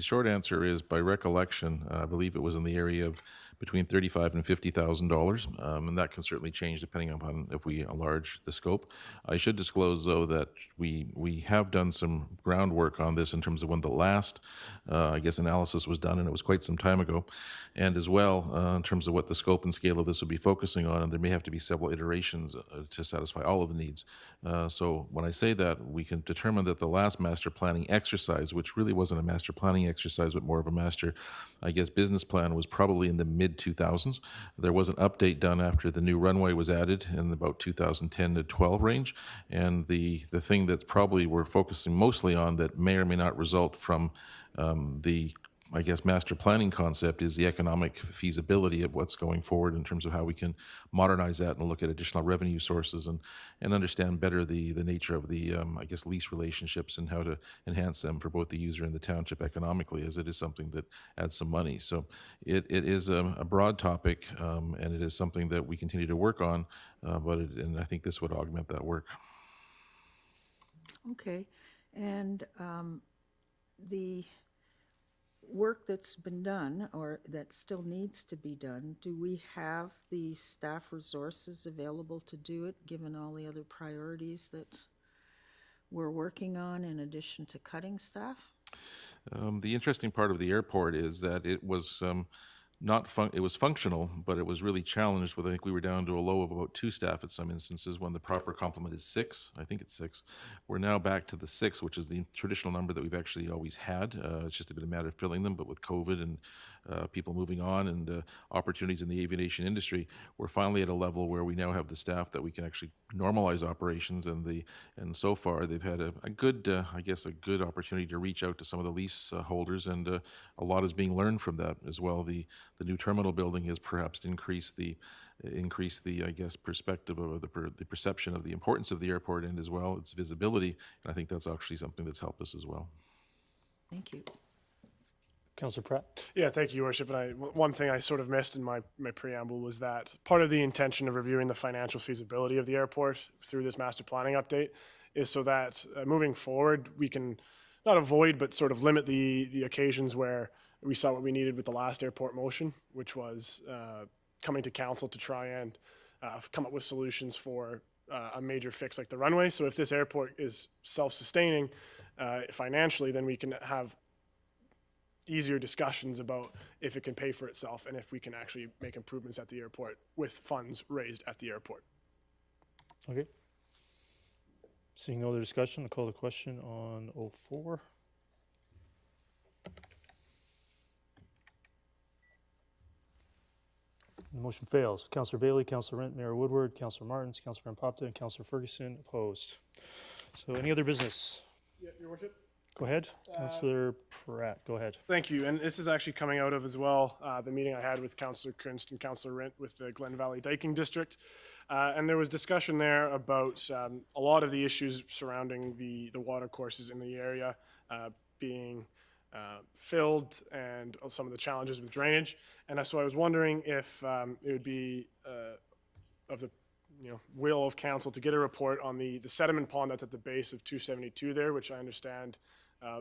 Speaker 15: short answer is, by recollection, I believe it was in the area of between $35,000 and $50,000, and that can certainly change depending upon if we enlarge the scope. I should disclose, though, that we have done some groundwork on this in terms of when the last, analysis was done, and it was quite some time ago, and as well in terms of what the scope and scale of this would be focusing on, and there may have to be several iterations to satisfy all of the needs. So when I say that, we can determine that the last master planning exercise, which really wasn't a master planning exercise, but more of a master, business plan, was probably in the mid-2000s. There was an update done after the new runway was added in about 2010 to 12 range. And the thing that probably we're focusing mostly on that may or may not result from the master planning concept is the economic feasibility of what's going forward in terms of how we can modernize that and look at additional revenue sources and understand better the nature of the, lease relationships and how to enhance them for both the user and the township economically, as it is something that adds some money. So it is a broad topic, and it is something that we continue to work on, and I think this would augment that work.
Speaker 7: Okay, and the work that's been done or that still needs to be done, do we have the staff resources available to do it, given all the other priorities that we're working on in addition to cutting staff?
Speaker 15: The interesting part of the airport is that it was it was functional, but it was really challenged with, I think we were down to a low of about 2 staff at some instances when the proper complement is 6. I think it's 6. We're now back to the 6, which is the traditional number that we've actually always had. It's just been a matter of filling them, but with COVID and people moving on and opportunities in the aviation industry, we're finally at a level where we now have the staff that we can actually normalize operations, and so far they've had a good opportunity to reach out to some of the lease holders, and a lot is being learned from that as well. The new terminal building has perhaps increased the perspective of the perception of the importance of the airport and as well its visibility, and I think that's actually something that's helped us as well.
Speaker 7: Thank you.
Speaker 1: Councillor Pratt?
Speaker 6: Yeah, thank you, Your Worship. And one thing I sort of missed in my preamble was that part of the intention of reviewing the financial feasibility of the airport through this master planning update is so that moving forward we can not avoid but sort of limit the occasions where we saw what we needed with the last airport motion, which was coming to council to try and come up with solutions for a major fix like the runway. So if this airport is self-sustaining financially, then we can have easier discussions about if it can pay for itself and if we can actually make improvements at the airport with funds raised at the airport.
Speaker 1: Okay. Seeing no other discussion, I'll call the question on 04. The motion fails. Councillor Bailey, Councillor Rent, Mayor Woodward, Councillor Martins, Councillor Rampopta, and Councillor Ferguson opposed. So any other business?
Speaker 6: Yeah, Your Worship.
Speaker 1: Go ahead. Councillor Pratt, go ahead.
Speaker 6: Thank you. And this is actually coming out of as well the meeting I had with Councillor Kunst and Councillor Rent with the Glen Valley Diking District. And there was discussion there about a lot of the issues surrounding the water courses in the area being filled and some of the challenges with drainage. And so I was wondering if it would be of the will of council to get a report on the sediment pond that's at the base of 272 there, which I understand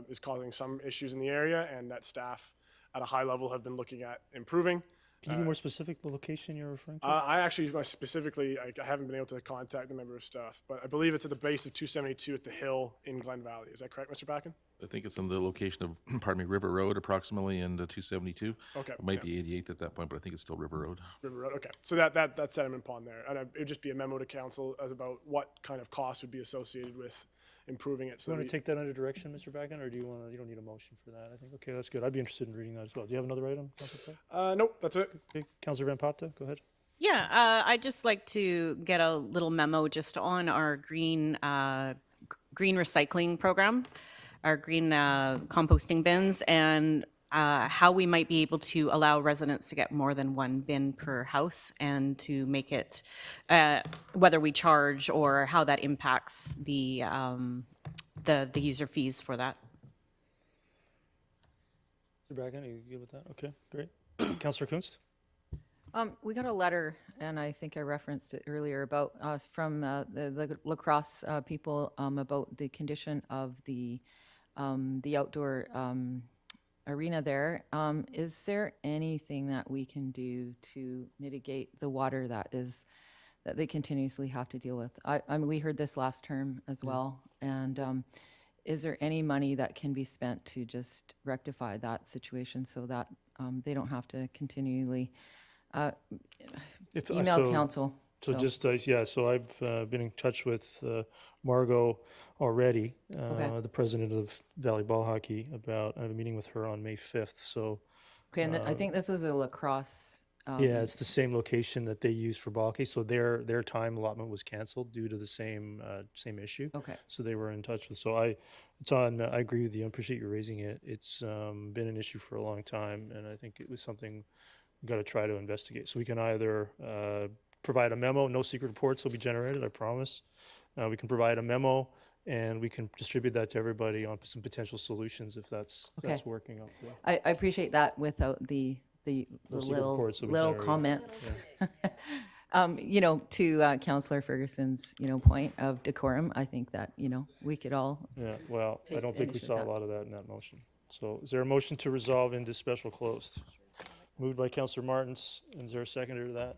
Speaker 6: is causing some issues in the area, and that staff at a high level have been looking at improving.
Speaker 1: Can you be more specific, the location you're referring to?
Speaker 6: I actually specifically, I haven't been able to contact the member of staff, but I believe it's at the base of 272 at the hill in Glen Valley. Is that correct, Mr. Backen?
Speaker 15: I think it's in the location of, pardon me, River Road approximately, and 272.
Speaker 6: Okay.
Speaker 15: It might be 88 at that point, but I think it's still River Road.
Speaker 6: River Road, okay. So that sediment pond there, and it would just be a memo to council as about what kind of cost would be associated with improving it.
Speaker 1: Do you want to take that under direction, Mr. Backen, or do you want to, you don't need a motion for that, I think? Okay, that's good. I'd be interested in reading that as well. Do you have another item, Councillor Pratt?
Speaker 6: Nope, that's it.
Speaker 1: Okay, Councillor Rampopta, go ahead.
Speaker 9: Yeah, I'd just like to get a little memo just on our green recycling program, our green composting bins, and how we might be able to allow residents to get more than one bin per house, and to make it, whether we charge or how that impacts the user fees for that.
Speaker 1: Mr. Backen, are you good with that? Okay, great. Councillor Kunst?
Speaker 11: We got a letter, and I think I referenced it earlier, about from the lacrosse people about the condition of the outdoor arena there. Is there anything that we can do to mitigate the water that they continuously have to deal with? I mean, we heard this last term as well, and is there any money that can be spent to just rectify that situation so that they don't have to continually email council?
Speaker 1: So just, so I've been in touch with Margot already, the president of Valley Ball Hockey, about, I have a meeting with her on May 5th, so.
Speaker 11: Okay, and I think this was a lacrosse.
Speaker 1: Yeah, it's the same location that they use for ball hockey, so their time allotment was canceled due to the same issue.
Speaker 11: Okay.
Speaker 1: So they were in touch with, I agree with you, I appreciate you raising it. It's been an issue for a long time, and I think it was something we've got to try to investigate. So we can either provide a memo, no secret reports will be generated, I promise. We can provide a memo, and we can distribute that to everybody on some potential solutions if that's working out for you.
Speaker 11: I appreciate that without the
Speaker 1: No secret reports will be
Speaker 11: little
Speaker 1: generated.
Speaker 11: comments.
Speaker 1: Yeah.
Speaker 11: To Councillor Ferguson's, point of decorum, I think that, we could all.
Speaker 1: Yeah, well, I
Speaker 11: take
Speaker 1: don't think we
Speaker 11: advantage of
Speaker 1: saw a
Speaker 11: that.
Speaker 1: lot of that in that motion. So is there a motion to resolve into special closed? Moved by Councillor Martins, and is there a seconder to that?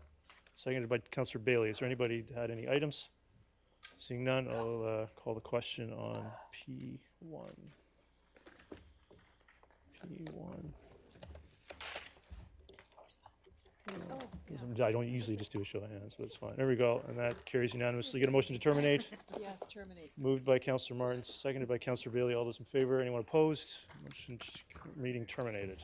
Speaker 1: Seconded by Councillor Bailey. Is there anybody that had any items? Seeing none, I'll call the question on P1. I don't usually just do a show of hands, but it's fine. There we go, and that carries unanimously. Get a motion to terminate.
Speaker 17: Yes, terminate.
Speaker 1: Moved by Councillor Martins, seconded by Councillor Bailey. All those in favor? Anyone opposed? Meeting terminated.